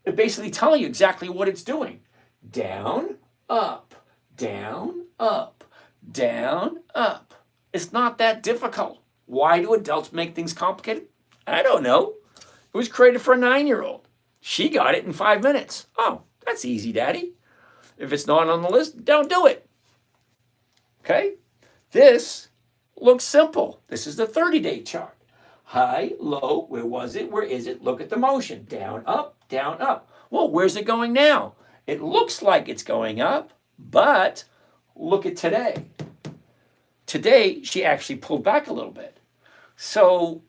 It's basically telling you exactly what it's doing. Down, up, down, up, down, up. It's not that difficult. Why do adults make things complicated? I don't know. It was created for a 9-year-old. She got it in 5 minutes. Oh, that's easy, Daddy. If it's not on the list, don't do it. Okay? This looks simple. This is the 30-day chart. High, low, where was it? Where is it? Look at the motion. Down, up, down, up. Well, where's it going now? It looks like it's going up, but look at today. Today, she actually pulled back a little bit. So,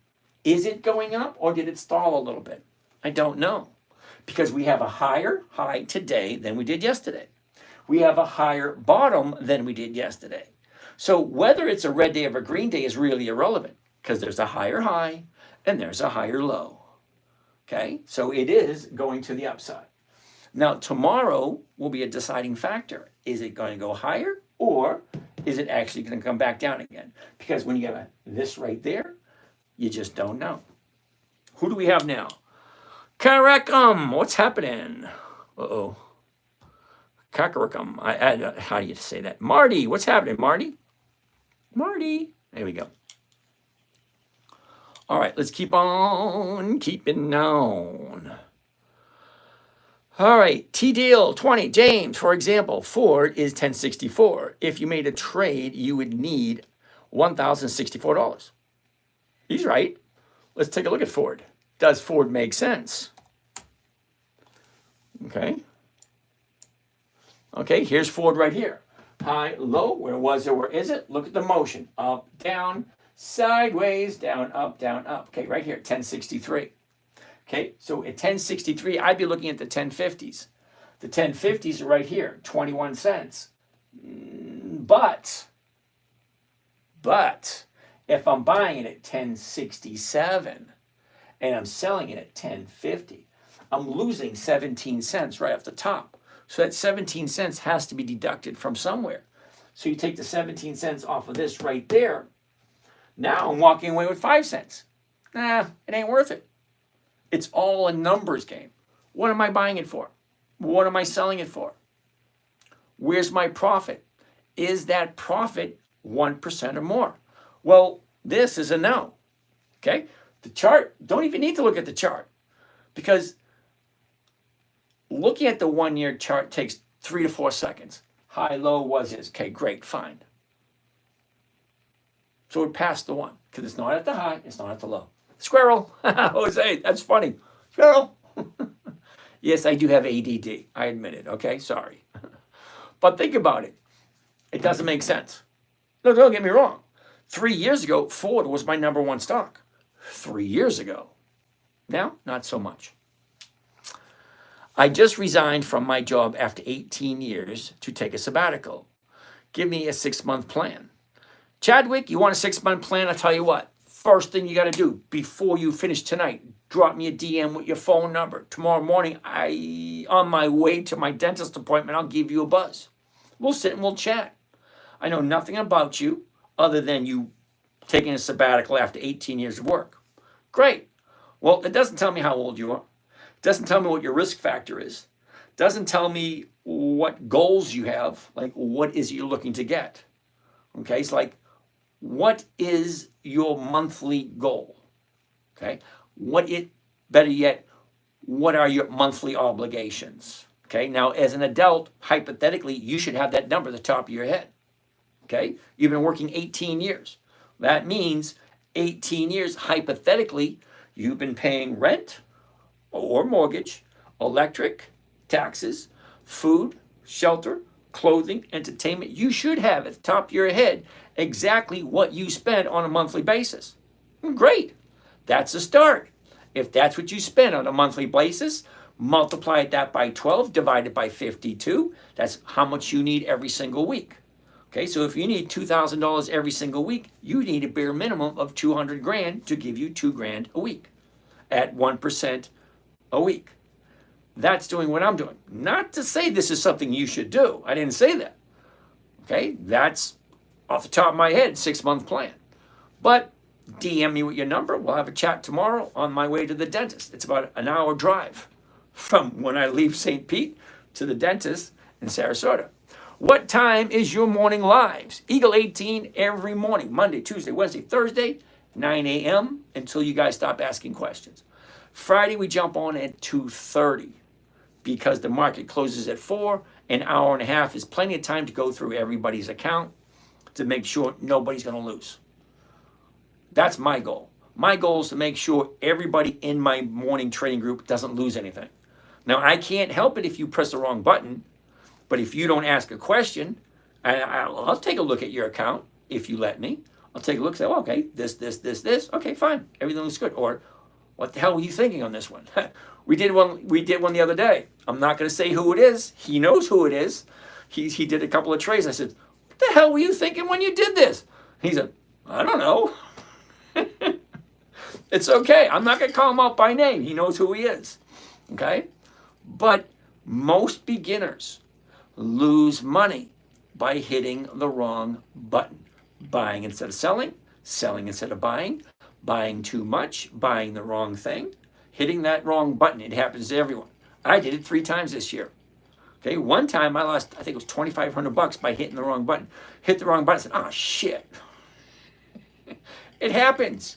is it going up or did it stall a little bit? I don't know. Because we have a higher high today than we did yesterday. We have a higher bottom than we did yesterday. So whether it's a red day or a green day is really irrelevant because there's a higher high and there's a higher low. Okay, so it is going to the upside. Now tomorrow will be a deciding factor. Is it going to go higher or is it actually going to come back down again? Because when you have this right there, you just don't know. Who do we have now? Karakam, what's happening? Uh-oh. Kakarikam. How do you say that? Marty, what's happening, Marty? Marty. There we go. All right, let's keep on keeping on. All right, T-Deal 20. James, for example, Ford is 1064. If you made a trade, you would need $1,064. He's right. Let's take a look at Ford. Does Ford make sense? Okay. Okay, here's Ford right here. High, low, where was it, where is it? Look at the motion. Up, down, sideways, down, up, down, up. Okay, right here, 1063. Okay, so at 1063, I'd be looking at the 1050s. The 1050s are right here, 21 cents. But, if I'm buying it at 1067 and I'm selling it at 1050, I'm losing 17 cents right off the top. So that 17 cents has to be deducted from somewhere. So you take the 17 cents off of this right there. Now I'm walking away with 5 cents. Nah, it ain't worth it. It's all a numbers game. What am I buying it for? What am I selling it for? Where's my profit? Is that profit 1% or more? Well, this is a no. Okay? The chart, don't even need to look at the chart because looking at the 1 year chart takes 3 to 4 seconds. High, low was is. Okay, great, fine. So it passed the one because it's not at the high, it's not at the low. Squirrel, Jose, that's funny. Squirrel. Yes, I do have ADD. I admit it. Okay, sorry. But think about it. It doesn't make sense. No, don't get me wrong. 3 years ago, Ford was my number one stock. 3 years ago. Now, not so much. I just resigned from my job after 18 years to take a sabbatical. Give me a 6-month plan. Chadwick, you want a 6-month plan? I'll tell you what. First thing you got to do before you finish tonight, drop me a DM with your phone number. Tomorrow morning, on my way to my dentist appointment, I'll give you a buzz. We'll sit and we'll chat. I know nothing about you other than you taking a sabbatical after 18 years of work. Great. Well, it doesn't tell me how old you are. It doesn't tell me what your risk factor is. It doesn't tell me what goals you have, like what is it you're looking to get. Okay, it's like, what is your monthly goal? Okay, better yet, what are your monthly obligations? Okay, now as an adult, hypothetically, you should have that number at the top of your head. Okay, you've been working 18 years. That means 18 years, hypothetically, you've been paying rent or mortgage, electric, taxes, food, shelter, clothing, entertainment. You should have at the top of your head exactly what you spend on a monthly basis. Great. That's a start. If that's what you spend on a monthly basis, multiply that by 12, divide it by 52. That's how much you need every single week. Okay, so if you need $2,000 every single week, you need a bare minimum of 200 grand to give you 2 grand a week at 1% a week. That's doing what I'm doing. Not to say this is something you should do. I didn't say that. Okay, that's off the top of my head, 6-month plan. But DM me with your number. We'll have a chat tomorrow on my way to the dentist. It's about an hour drive from when I leave St. Pete to the dentist in Sarasota. What time is your morning lives? Eagle 18 every morning, Monday, Tuesday, Wednesday, Thursday, 9 a.m. until you guys stop asking questions. Friday, we jump on at 2:30 because the market closes at 4. An hour and a half is plenty of time to go through everybody's account to make sure nobody's going to lose. That's my goal. My goal is to make sure everybody in my morning trading group doesn't lose anything. Now, I can't help it if you press the wrong button, but if you don't ask a question, I'll take a look at your account if you let me. I'll take a look and say, oh, okay, this. Okay, fine. Everything looks good. Or what the hell were you thinking on this one? We did one the other day. I'm not going to say who it is. He knows who it is. He did a couple of trades. I said, what the hell were you thinking when you did this? He said, I don't know. It's okay. I'm not going to call him out by name. He knows who he is. Okay? But most beginners lose money by hitting the wrong button. Buying instead of selling, selling instead of buying too much, buying the wrong thing, hitting that wrong button. It happens to everyone. I did it 3 times this year. Okay, one time I lost, I think it was $2,500 by hitting the wrong button. Hit the wrong button, I said, oh shit. It happens.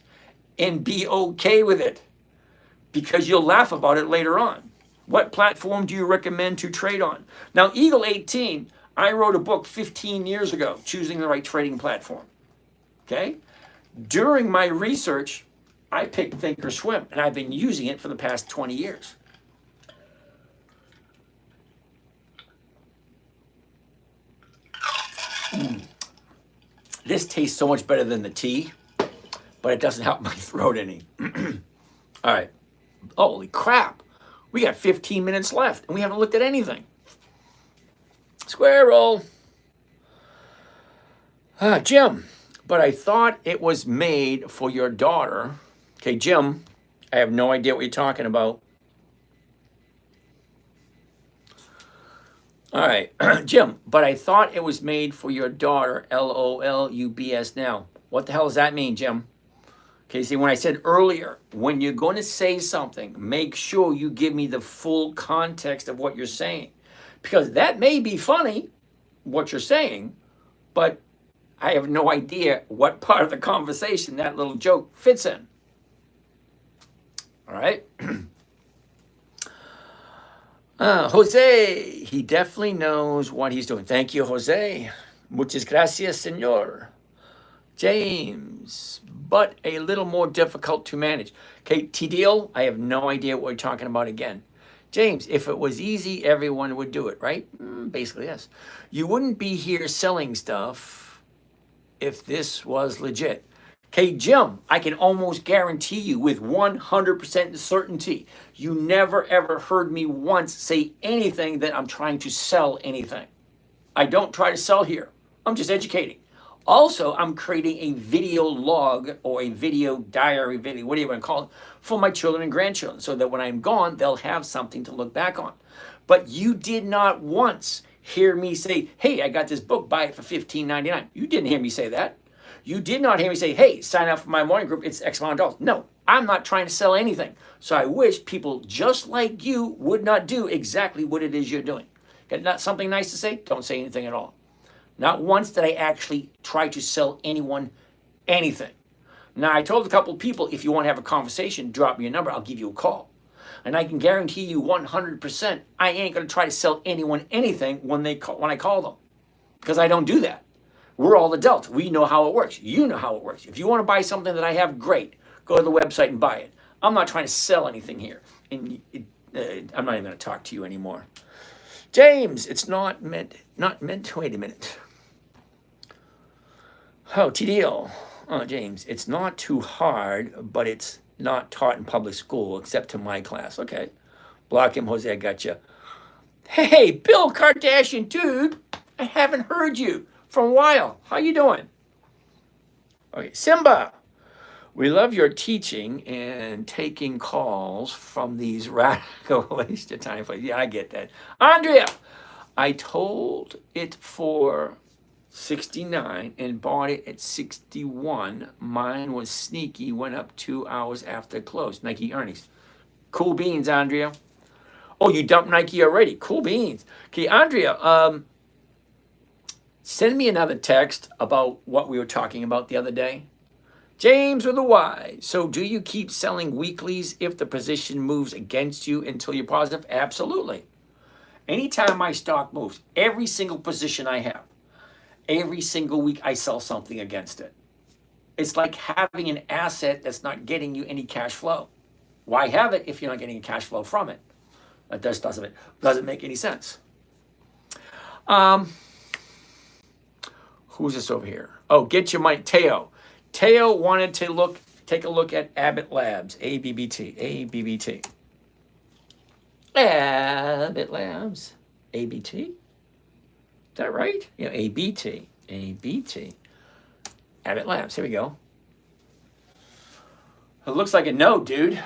And be okay with it because you'll laugh about it later on. What platform do you recommend to trade on? Now, Eagle 18, I wrote a book 15 years ago, Choosing the Right Trading Platform. Okay? During my research, I picked Thinkorswim, and I've been using it for the past 20 years. This tastes so much better than the tea, but it doesn't help my throat any. All right. Holy crap. We got 15 minutes left, and we haven't looked at anything. Squirrel. Jim, but I thought it was made for your daughter. Okay, Jim, I have no idea what you're talking about. All right, Jim, but I thought it was made for your daughter, LOLUBS now. What the hell does that mean, Jim? Okay, see, when I said earlier, when you're going to say something, make sure you give me the full context of what you're saying. Because that may be funny, what you're saying, but I have no idea what part of the conversation that little joke fits in. All right? Jose, he definitely knows what he's doing. Thank you, Jose. Muchas gracias, senor. James, but a little more difficult to manage. Okay, T-Deal, I have no idea what we're talking about again. James, if it was easy, everyone would do it, right? Basically, yes. You wouldn't be here selling stuff if this was legit. Okay, Jim, I can almost guarantee you with 100% certainty, you never ever heard me once say anything that I'm trying to sell anything. I don't try to sell here. I'm just educating. Also, I'm creating a video log or a video diary, video, what do you want to call it, for my children and grandchildren so that when I'm gone, they'll have something to look back on. But you did not once hear me say, hey, I got this book, buy it for $15.99. You didn't hear me say that. You did not hear me say, hey, sign up for my morning group, it's X amount of dollars. No, I'm not trying to sell anything. So I wish people just like you would not do exactly what it is you're doing. Got not something nice to say? Don't say anything at all. Not once did I actually try to sell anyone anything. Now, I told a couple of people, if you want to have a conversation, drop me a number, I'll give you a call. And I can guarantee you 100%, I ain't going to try to sell anyone anything when I call them. Because I don't do that. We're all adults. We know how it works. You know how it works. If you want to buy something that I have, great. Go to the website and buy it. I'm not trying to sell anything here. And I'm not even going to talk to you anymore. James, it's not meant, wait a minute. Oh, TDL. Oh, James, it's not too hard, but it's not taught in public school except to my class. Okay. Block him, Jose, I got you. Hey, Bill Kardashian, dude, I haven't heard you for a while. How you doing? Okay, Simba, we love your teaching and taking calls from these radical waste of time. Yeah, I get that. Andrea, I told it for 69 and bought it at 61. Mine was sneaky, went up 2 hours after close. Nike earnings. Cool beans, Andrea. Oh, you dumped Nike already. Cool beans. Okay, Andrea, send me another text about what we were talking about the other day. James with a Y. So do you keep selling weeklies if the position moves against you until you're positive? Absolutely. Anytime my stock moves, every single position I have, every single week I sell something against it. It's like having an asset that's not getting you any cash flow. Why have it if you're not getting a cash flow from it? That just doesn't make any sense. Who's this over here? Oh, get your money, Teo. Teo wanted to take a look at Abbott Labs, ABBT. Abbott Labs, ABT. Is that right? Yeah, ABT. Abbott Labs. Here we go. It looks like a no, dude.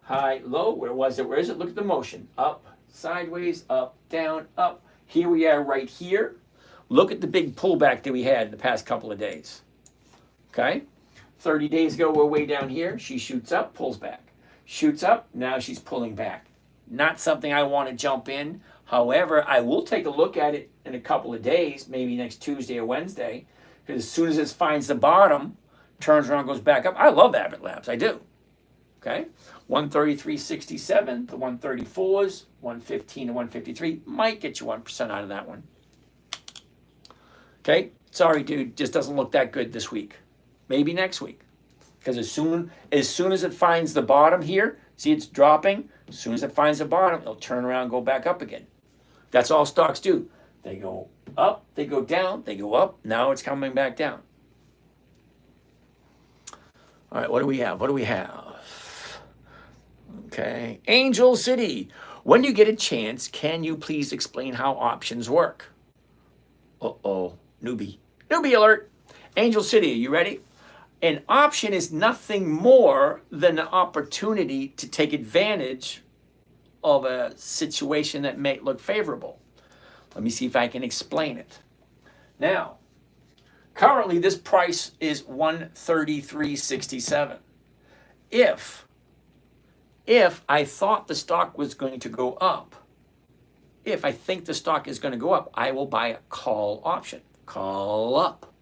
High, low. Where was it? Where is it? Look at the motion. Up, sideways, up, down, up. Here we are right here. Look at the big pullback that we had in the past couple of days. Okay? 30 days ago, we're way down here. She shoots up, pulls back. Shoots up, now she's pulling back. Not something I want to jump in. However, I will take a look at it in a couple of days, maybe next Tuesday or Wednesday, because as soon as it finds the bottom, turns around, goes back up. I love Abbott Labs. I do. Okay? 133.67, the 134s, 115 to 153. Might get you 1% out of that one. Okay? Sorry, dude. Just doesn't look that good this week. Maybe next week. Because as soon as it finds the bottom here, see it's dropping, as soon as it finds the bottom, it'll turn around and go back up again. That's all stocks do. They go up, they go down, they go up, now it's coming back down. All right, what do we have? Okay, Angel City. When you get a chance, can you please explain how options work? Uh-oh, newbie alert. Angel City, are you ready? An option is nothing more than an opportunity to take advantage of a situation that may look favorable. Let me see if I can explain it. Now, currently this price is 133.67. If I thought the stock was going to go up, if I think the stock is going to go up, I will buy a call option. Call up.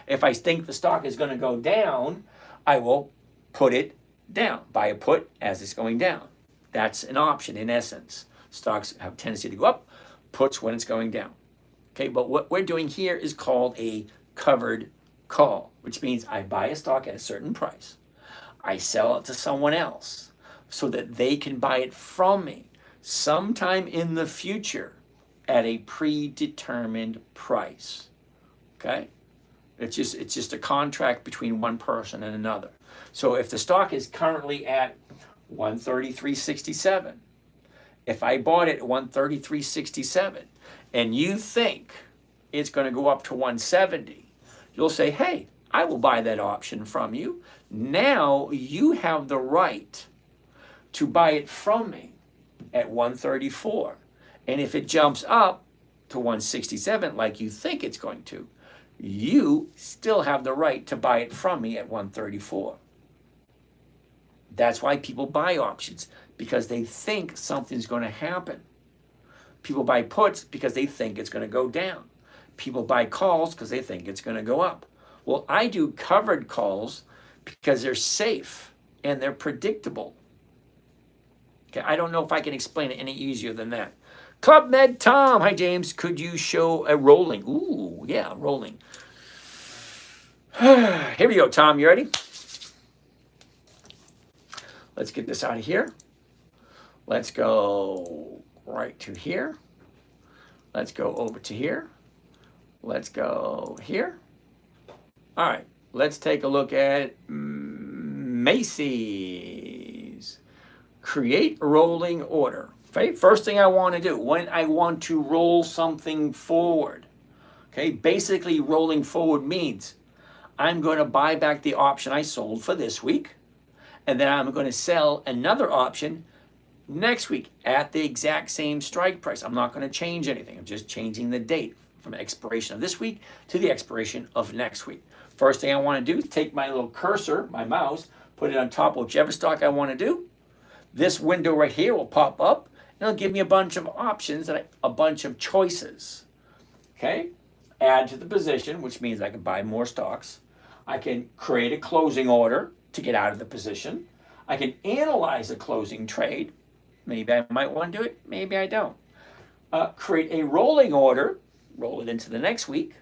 If I think the stock is going to go down, I will put it down. Buy a put as it's going down. That's an option in essence. Stocks have a tendency to go up, puts when it's going down. Okay, but what we're doing here is called a covered call, which means I buy a stock at a certain price. I sell it to someone else so that they can buy it from me sometime in the future at a predetermined price. Okay? It's just a contract between one person and another. So if the stock is currently at 133.67, if I bought it at 133.67 and you think it's going to go up to 170, you'll say, hey, I will buy that option from you. Now you have the right to buy it from me at 134. And if it jumps up to 167 like you think it's going to, you still have the right to buy it from me at 134. That's why people buy options, because they think something's going to happen. People buy puts because they think it's going to go down. People buy calls because they think it's going to go up. Well, I do covered calls because they're safe and they're predictable. Okay, I don't know if I can explain it any easier than that. Club Med Tom, hi James, could you show a rolling? Ooh, yeah, rolling. Here we go, Tom, you ready? Let's get this out of here. Let's go right to here. Let's go over to here. Let's go here. All right, let's take a look at Macy's. Create a rolling order. Okay, first thing I want to do when I want to roll something forward. Okay, basically rolling forward means I'm going to buy back the option I sold for this week, and then I'm going to sell another option next week at the exact same strike price. I'm not going to change anything. I'm just changing the date from the expiration of this week to the expiration of next week. First thing I want to do is take my little cursor, my mouse, put it on top of whichever stock I want to do. This window right here will pop up, and it'll give me a bunch of options, and a bunch of choices. Okay? Add to the position, which means I can buy more stocks. I can create a closing order to get out of the position. I can analyze a closing trade. Maybe I might want to do it, maybe I don't. Create a rolling order, roll it into the next week.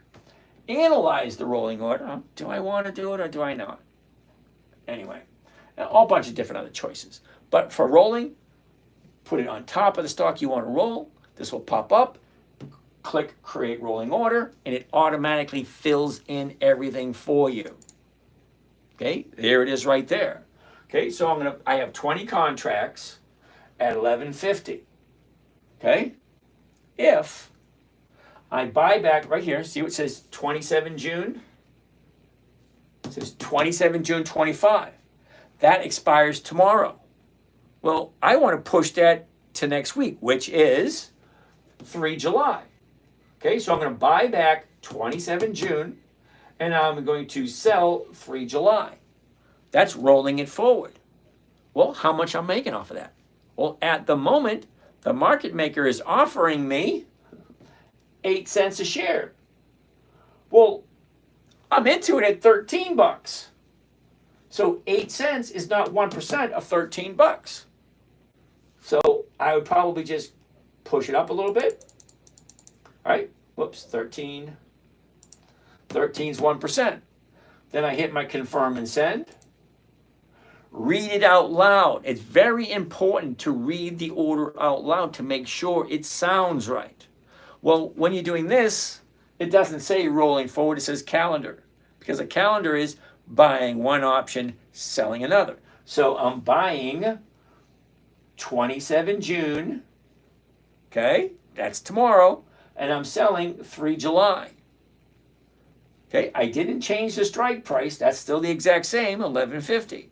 Analyze the rolling order. Do I want to do it or do I not? Anyway, a whole bunch of different other choices. But for rolling, put it on top of the stock you want to roll. This will pop up. Click Create Rolling Order, and it automatically fills in everything for you. Okay, there it is right there. Okay, so I have 20 contracts at 11.50. Okay, if I buy back right here, see what it says 27 June? It says 27 June 25. That expires tomorrow. Well, I want to push that to next week, which is 3 July. Okay, so I'm going to buy back 27 June, and I'm going to sell 3 July. That's rolling it forward. Well, how much I'm making off of that? Well, at the moment, the market maker is offering me 8 cents a share. Well, I'm into it at 13 bucks. So 8 cents is not 1% of 13 bucks. So I would probably just push it up a little bit. All right, whoops, 13. 13's 1%. Then I hit my confirm and send. Read it out loud. It's very important to read the order out loud to make sure it sounds right. Well, when you're doing this, it doesn't say rolling forward, it says calendar. Because a calendar is buying one option, selling another. So I'm buying 27 June, okay, that's tomorrow, and I'm selling 3 July. Okay, I didn't change the strike price, that's still the exact same, 11.50.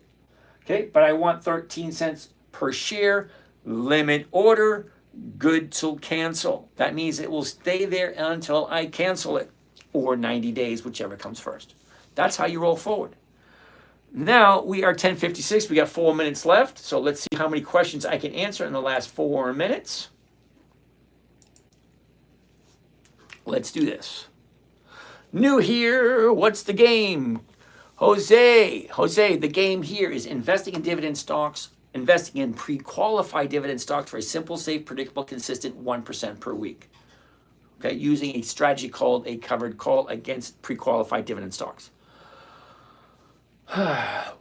Okay, but I want 13 cents per share, limit order, good till cancel. That means it will stay there until I cancel it, or 90 days, whichever comes first. That's how you roll forward. Now we are 10:56. We got 4 minutes left. So let's see how many questions I can answer in the last 4 minutes. Let's do this. New here. What's the game? Jose, the game here is investing in dividend stocks, investing in pre-qualified dividend stocks for a simple, safe, predictable, consistent 1% per week. Okay, using a strategy called a covered call against pre-qualified dividend stocks. All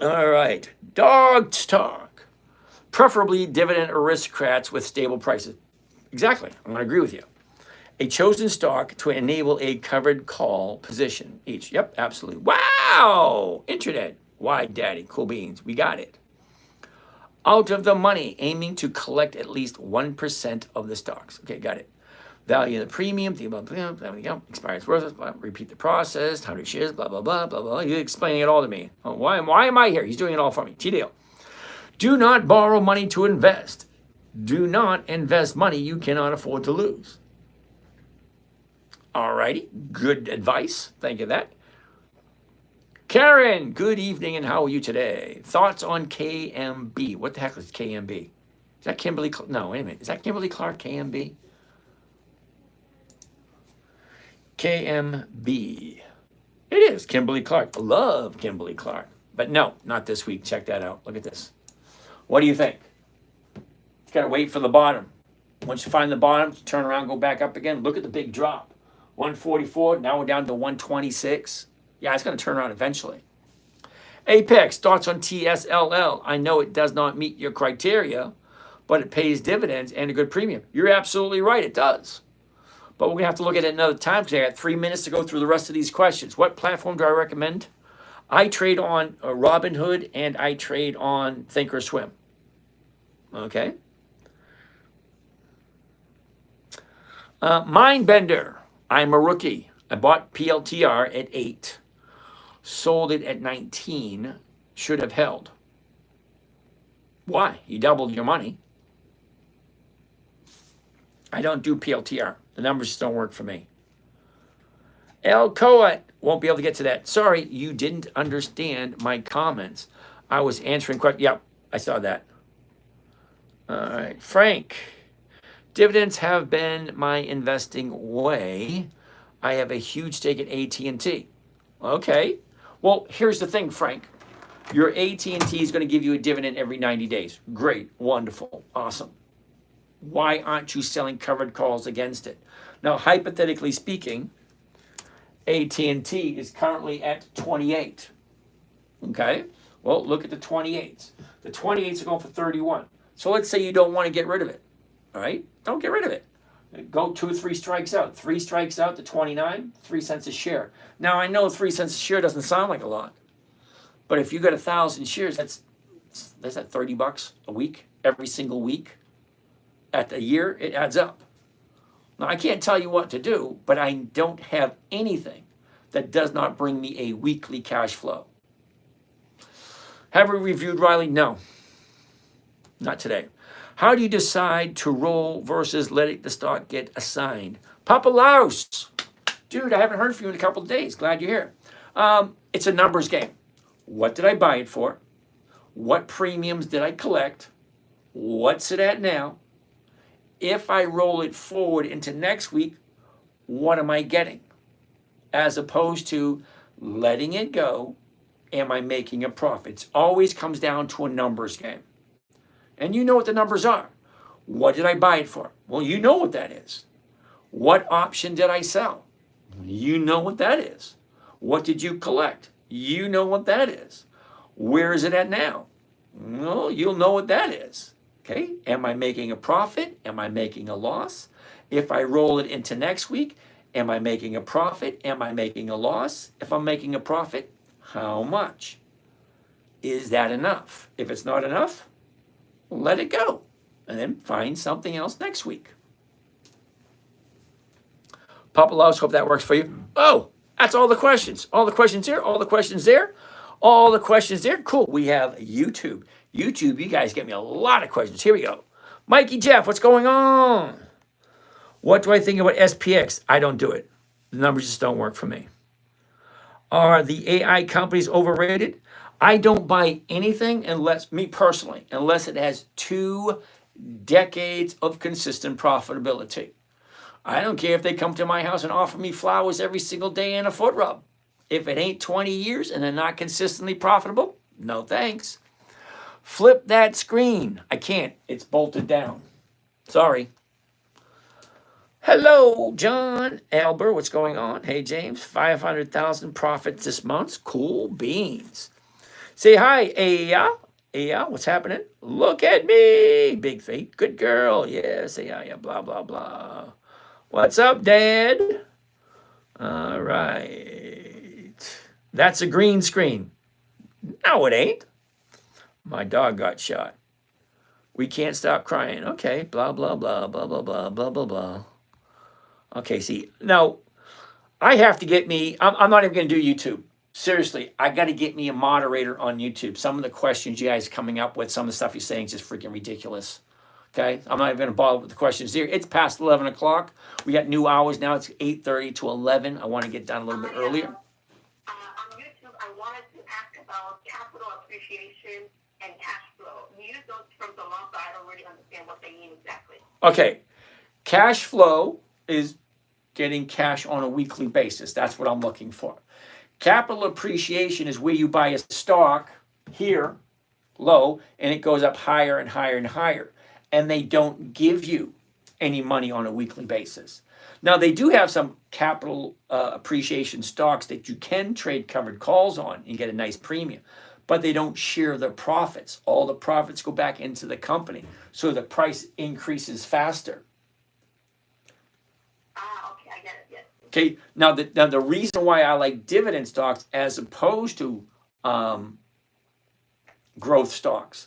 right, dog stock, preferably dividend aristocrats with stable prices. Exactly, I'm going to agree with you. A chosen stock to enable a covered call position each. Yep, absolutely. Wow! Internet. Why, Daddy? Cool beans. We got it. Out of the money, aiming to collect at least 1% of the stocks. Okay, got it. Value of the premium, expires worthless, repeat the process, 100 shares, blah, blah, blah, blah, blah. You're explaining it all to me. Oh, why am I here? He's doing it all for me. T-deal. Do not borrow money to invest. Do not invest money you cannot afford to lose. All righty, good advice. Thank you for that. Karen, good evening, and how are you today? Thoughts on KMB? What the heck is KMB? Is that Kimberly? No, wait a minute. Is that Kimberly Clark, KMB? KMB. It is Kimberly Clark. Love Kimberly Clark. But no, not this week. Check that out. Look at this. What do you think? It's got to wait for the bottom. Once you find the bottom, turn around, go back up again. Look at the big drop. 144, now we're down to 126. Yeah, it's going to turn around eventually. Apex, thoughts on TSLL. I know it does not meet your criteria, but it pays dividends and a good premium. You're absolutely right, it does. But we're going to have to look at it another time because I got 3 minutes to go through the rest of these questions. What platform do I recommend? I trade on Robinhood and I trade on Thinkorswim. Okay. Mindbender. I'm a rookie. I bought PLTR at 8, sold it at 19, should have held. Why? You doubled your money. I don't do PLTR. The numbers just don't work for me. El Coat, won't be able to get to that. Sorry, you didn't understand my comments. I was answering questions. Yep, I saw that. All right, Frank. Dividends have been my investing way. I have a huge stake at AT&T. Okay. Well, here's the thing, Frank. Your AT&T is going to give you a dividend every 90 days. Great. Wonderful. Awesome. Why aren't you selling covered calls against it? Now, hypothetically speaking, AT&T is currently at 28. Okay. Well, look at the 28s. The 28s are going for 31. So let's say you don't want to get rid of it. All right? Don't get rid of it. Go 2 or 3 strikes out. 3 strikes out to 29, 3 cents a share. Now, I know 3 cents a share doesn't sound like a lot. But if you got 1,000 shares, that's at $30 a week, every single week. At the year, it adds up. Now, I can't tell you what to do, but I don't have anything that does not bring me a weekly cash flow. Have we reviewed Riley? No. Not today. How do you decide to roll versus letting the stock get assigned? Papa Laos. Dude, I haven't heard from you in a couple of days. Glad you're here. It's a numbers game. What did I buy it for? What premiums did I collect? What's it at now? If I roll it forward into next week, what am I getting? As opposed to letting it go, am I making a profit? It always comes down to a numbers game. And you know what the numbers are. What did I buy it for? Well, you know what that is. What option did I sell? You know what that is. What did you collect? You know what that is. Where is it at now? Well, you'll know what that is. Okay, am I making a profit? Am I making a loss? If I roll it into next week, am I making a profit? Am I making a loss? If I'm making a profit, how much? Is that enough? If it's not enough, let it go and then find something else next week. Papa Laos, hope that works for you. Oh, that's all the questions. All the questions here, all the questions there, all the questions there. Cool. We have YouTube. YouTube, you guys get me a lot of questions. Here we go. Mikey Jeff, what's going on? What do I think about SPX? I don't do it. The numbers just don't work for me. Are the AI companies overrated? I don't buy anything unless, me personally, unless it has 2 decades of consistent profitability. I don't care if they come to my house and offer me flowers every single day and a foot rub. If it ain't 20 years and they're not consistently profitable, no thanks. Flip that screen. I can't. It's bolted down. Sorry. Hello, John Albert. What's going on? Hey, James. 500,000 profits this month. Cool beans. Say hi, Aya. Aya, what's happening? Look at me. Big feet. Good girl. Yes, Aya. Blah, blah, blah. What's up, Dad? All right. That's a green screen. No, it ain't. My dog got shot. We can't stop crying. Okay, blah, blah, blah, blah, blah, blah, blah, blah, blah. Okay, see, now I have to get me, I'm not even going to do YouTube. Seriously, I got to get me a moderator on YouTube. Some of the questions you guys coming up with, some of the stuff you're saying is just freaking ridiculous. Okay, I'm not even going to bother with the questions here. It's past 11 o'clock. We got new hours now. It's 8:30 to 11. I want to get done a little bit earlier. On YouTube, I wanted to ask about capital appreciation and cash flow. You use those terms a lot, but I don't really understand what they mean exactly. Okay, cash flow is getting cash on a weekly basis. That's what I'm looking for. Capital appreciation is where you buy a stock here, low, and it goes up higher and higher and higher. And they don't give you any money on a weekly basis. Now, they do have some capital appreciation stocks that you can trade covered calls on and get a nice premium, but they don't share the profits. All the profits go back into the company, so the price increases faster. Okay, I get it, yes. Okay, now the reason why I like dividend stocks as opposed to growth stocks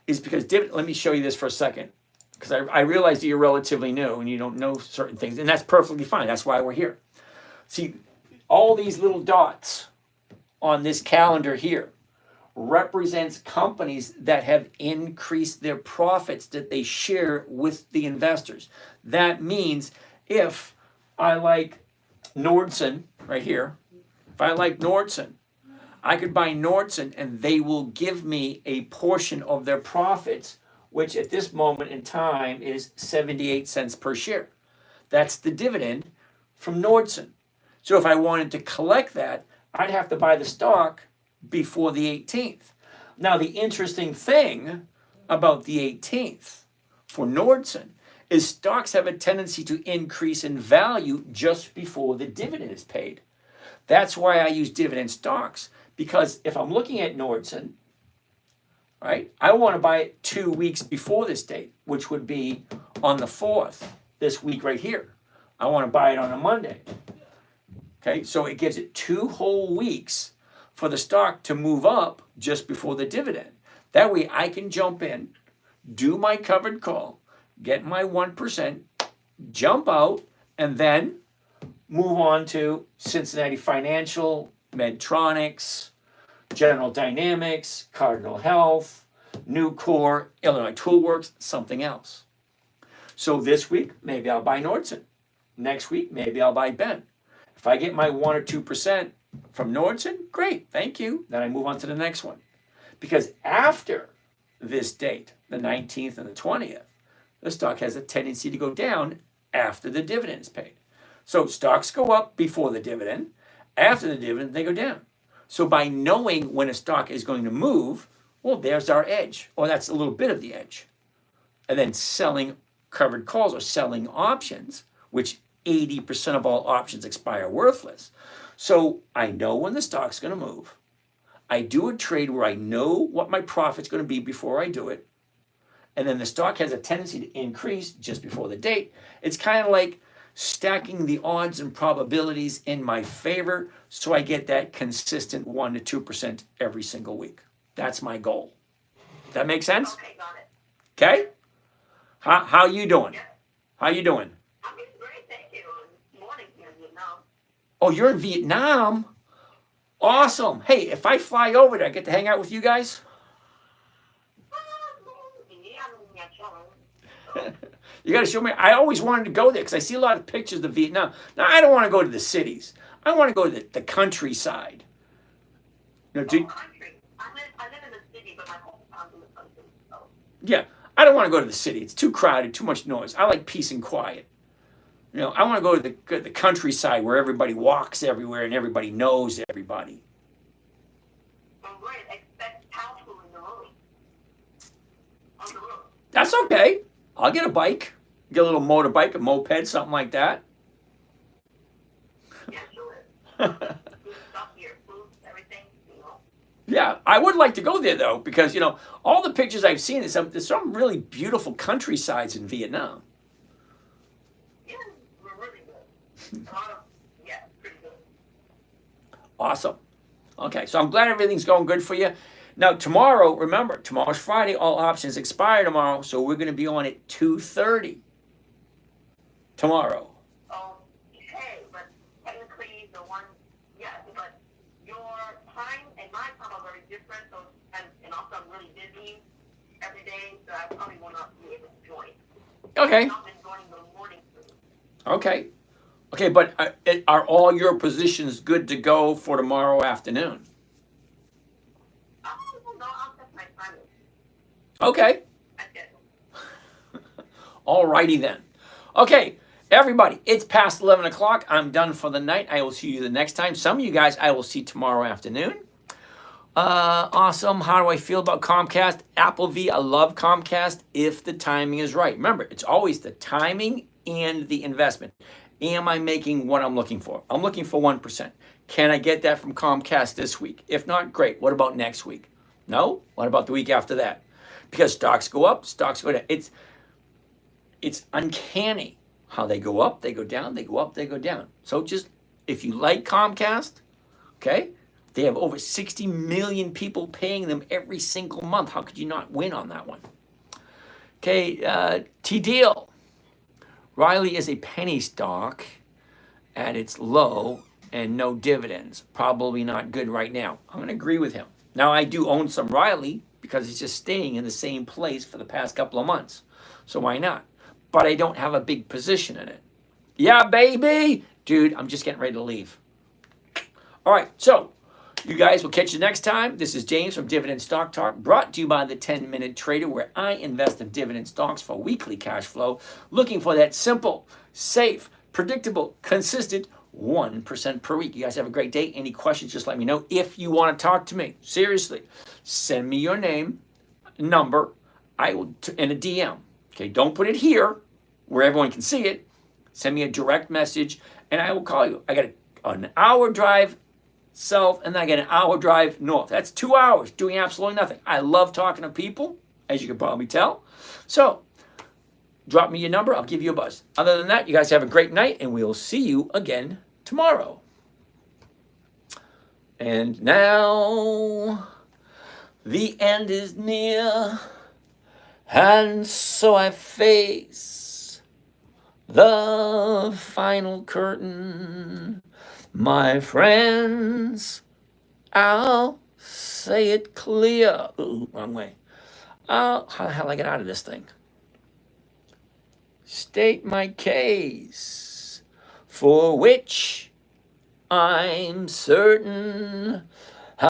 is because let me show you this for a second, because I realize that you're relatively new and you don't know certain things, and that's perfectly fine. That's why we're here. See, all these little dots on this calendar here represents companies that have increased their profits that they share with the investors. That means if I like Nordson right here, if I like Nordson, I could buy Nordson and they will give me a portion of their profits, which at this moment in time is 78 cents per share. That's the dividend from Nordson. So if I wanted to collect that, I'd have to buy the stock before the 18th. Now, the interesting thing about the 18th for Nordson is stocks have a tendency to increase in value just before the dividend is paid. That's why I use dividend stocks, because if I'm looking at Nordson, right, I want to buy it 2 weeks before this date, which would be on the 4th, this week right here. I want to buy it on a Monday. Okay, so it gives it 2 whole weeks for the stock to move up just before the dividend. That way I can jump in, do my covered call, get my 1%, jump out, and then move on to Cincinnati Financial, Medtronics, General Dynamics, Cardinal Health, Nucor, Illinois Toolworks, something else. So this week, maybe I'll buy Nordson. Next week, maybe I'll buy Ben. If I get my 1 or 2% from Nordson, great, thank you. Then I move on to the next one. Because after this date, the 19th and the 20th, the stock has a tendency to go down after the dividend is paid. So stocks go up before the dividend. After the dividend, they go down. So by knowing when a stock is going to move, well, there's our edge, or that's a little bit of the edge. And then selling covered calls or selling options, which 80% of all options expire worthless. So I know when the stock's going to move. I do a trade where I know what my profit's going to be before I do it. And then the stock has a tendency to increase just before the date. It's kind of like stacking the odds and probabilities in my favor so I get that consistent 1 to 2% every single week. That's my goal. That make sense? Okay, got it. Okay? How you doing? Yeah. How you doing? I'm doing great, thank you. Morning here in Vietnam. Oh, you're in Vietnam? Awesome. Hey, if I fly over there, I get to hang out with you guys? You got to show me. I always wanted to go there because I see a lot of pictures of Vietnam. Now, I don't want to go to the cities. I want to go to the countryside. You know, Country. I live in the city, but my hometown's in the country. So. yeah, I don't want to go to the city. It's too crowded, too much noise. I like peace and quiet. You know, I want to go to the countryside where everybody walks everywhere and everybody knows everybody. Right, expect house food in the road. On the road. That's okay. I'll get a bike, get a little motorbike, a moped, something like that. Yeah, sure. Food stuff here, food, everything, you know. Yeah, I would like to go there though, because you know all the pictures I've seen. There's some really beautiful countrysides in Vietnam. Yeah, we're really good. Yeah, pretty good. Awesome. Okay, so I'm glad everything's going good for you. Now tomorrow, remember, tomorrow's Friday. All options expire tomorrow, so we're going to be on at 2:30 tomorrow. Okay, but technically the one, yeah, but your time and my time are very different. So and also I'm really busy every day, so I probably will not be able to join. Okay. I've been joining the morning. Okay. Okay, but are all your positions good to go for tomorrow afternoon? No, I'll check my time. Okay. Okay. All righty then. Okay, everybody, it's past 11 o'clock. I'm done for the night. I will see you the next time. Some of you guys I will see tomorrow afternoon. Awesome. How do I feel about Comcast? Apple V, I love Comcast if the timing is right. Remember, it's always the timing and the investment. Am I making what I'm looking for? I'm looking for 1%. Can I get that from Comcast this week? If not, great. What about next week? No? What about the week after that? Because stocks go up, stocks go down. It's uncanny how they go up, they go down, they go up, they go down. So just, if you like Comcast, okay, they have over 60 million people paying them every single month. How could you not win on that one? Okay, T-Deal. Riley is a penny stock at its low and no dividends. Probably not good right now. I'm going to agree with him. Now, I do own some Riley because it's just staying in the same place for the past couple of months. So why not? But I don't have a big position in it. Yeah, baby. Dude, I'm just getting ready to leave. All right, so you guys will catch you next time. This is James from Dividend Stock Talk, brought to you by the 10-Minute Trader, where I invest in dividend stocks for weekly cash flow, looking for that simple, safe, predictable, consistent 1% per week. You guys have a great day. Any questions, just let me know. If you want to talk to me, seriously, send me your name, number, and a DM. Okay, don't put it here where everyone can see it. Send me a direct message, and I will call you. I got an hour drive south, and then I get an hour drive north. That's 2 hours doing absolutely nothing. I love talking to people, as you can probably tell. So drop me your number. I'll give you a buzz. Other than that, you guys have a great night, and we'll see you again tomorrow. And now the end is near, and so I face the final curtain. My friends, I'll say it clear. Ooh, wrong way. How the hell I get out of this thing? State my case, for which I'm certain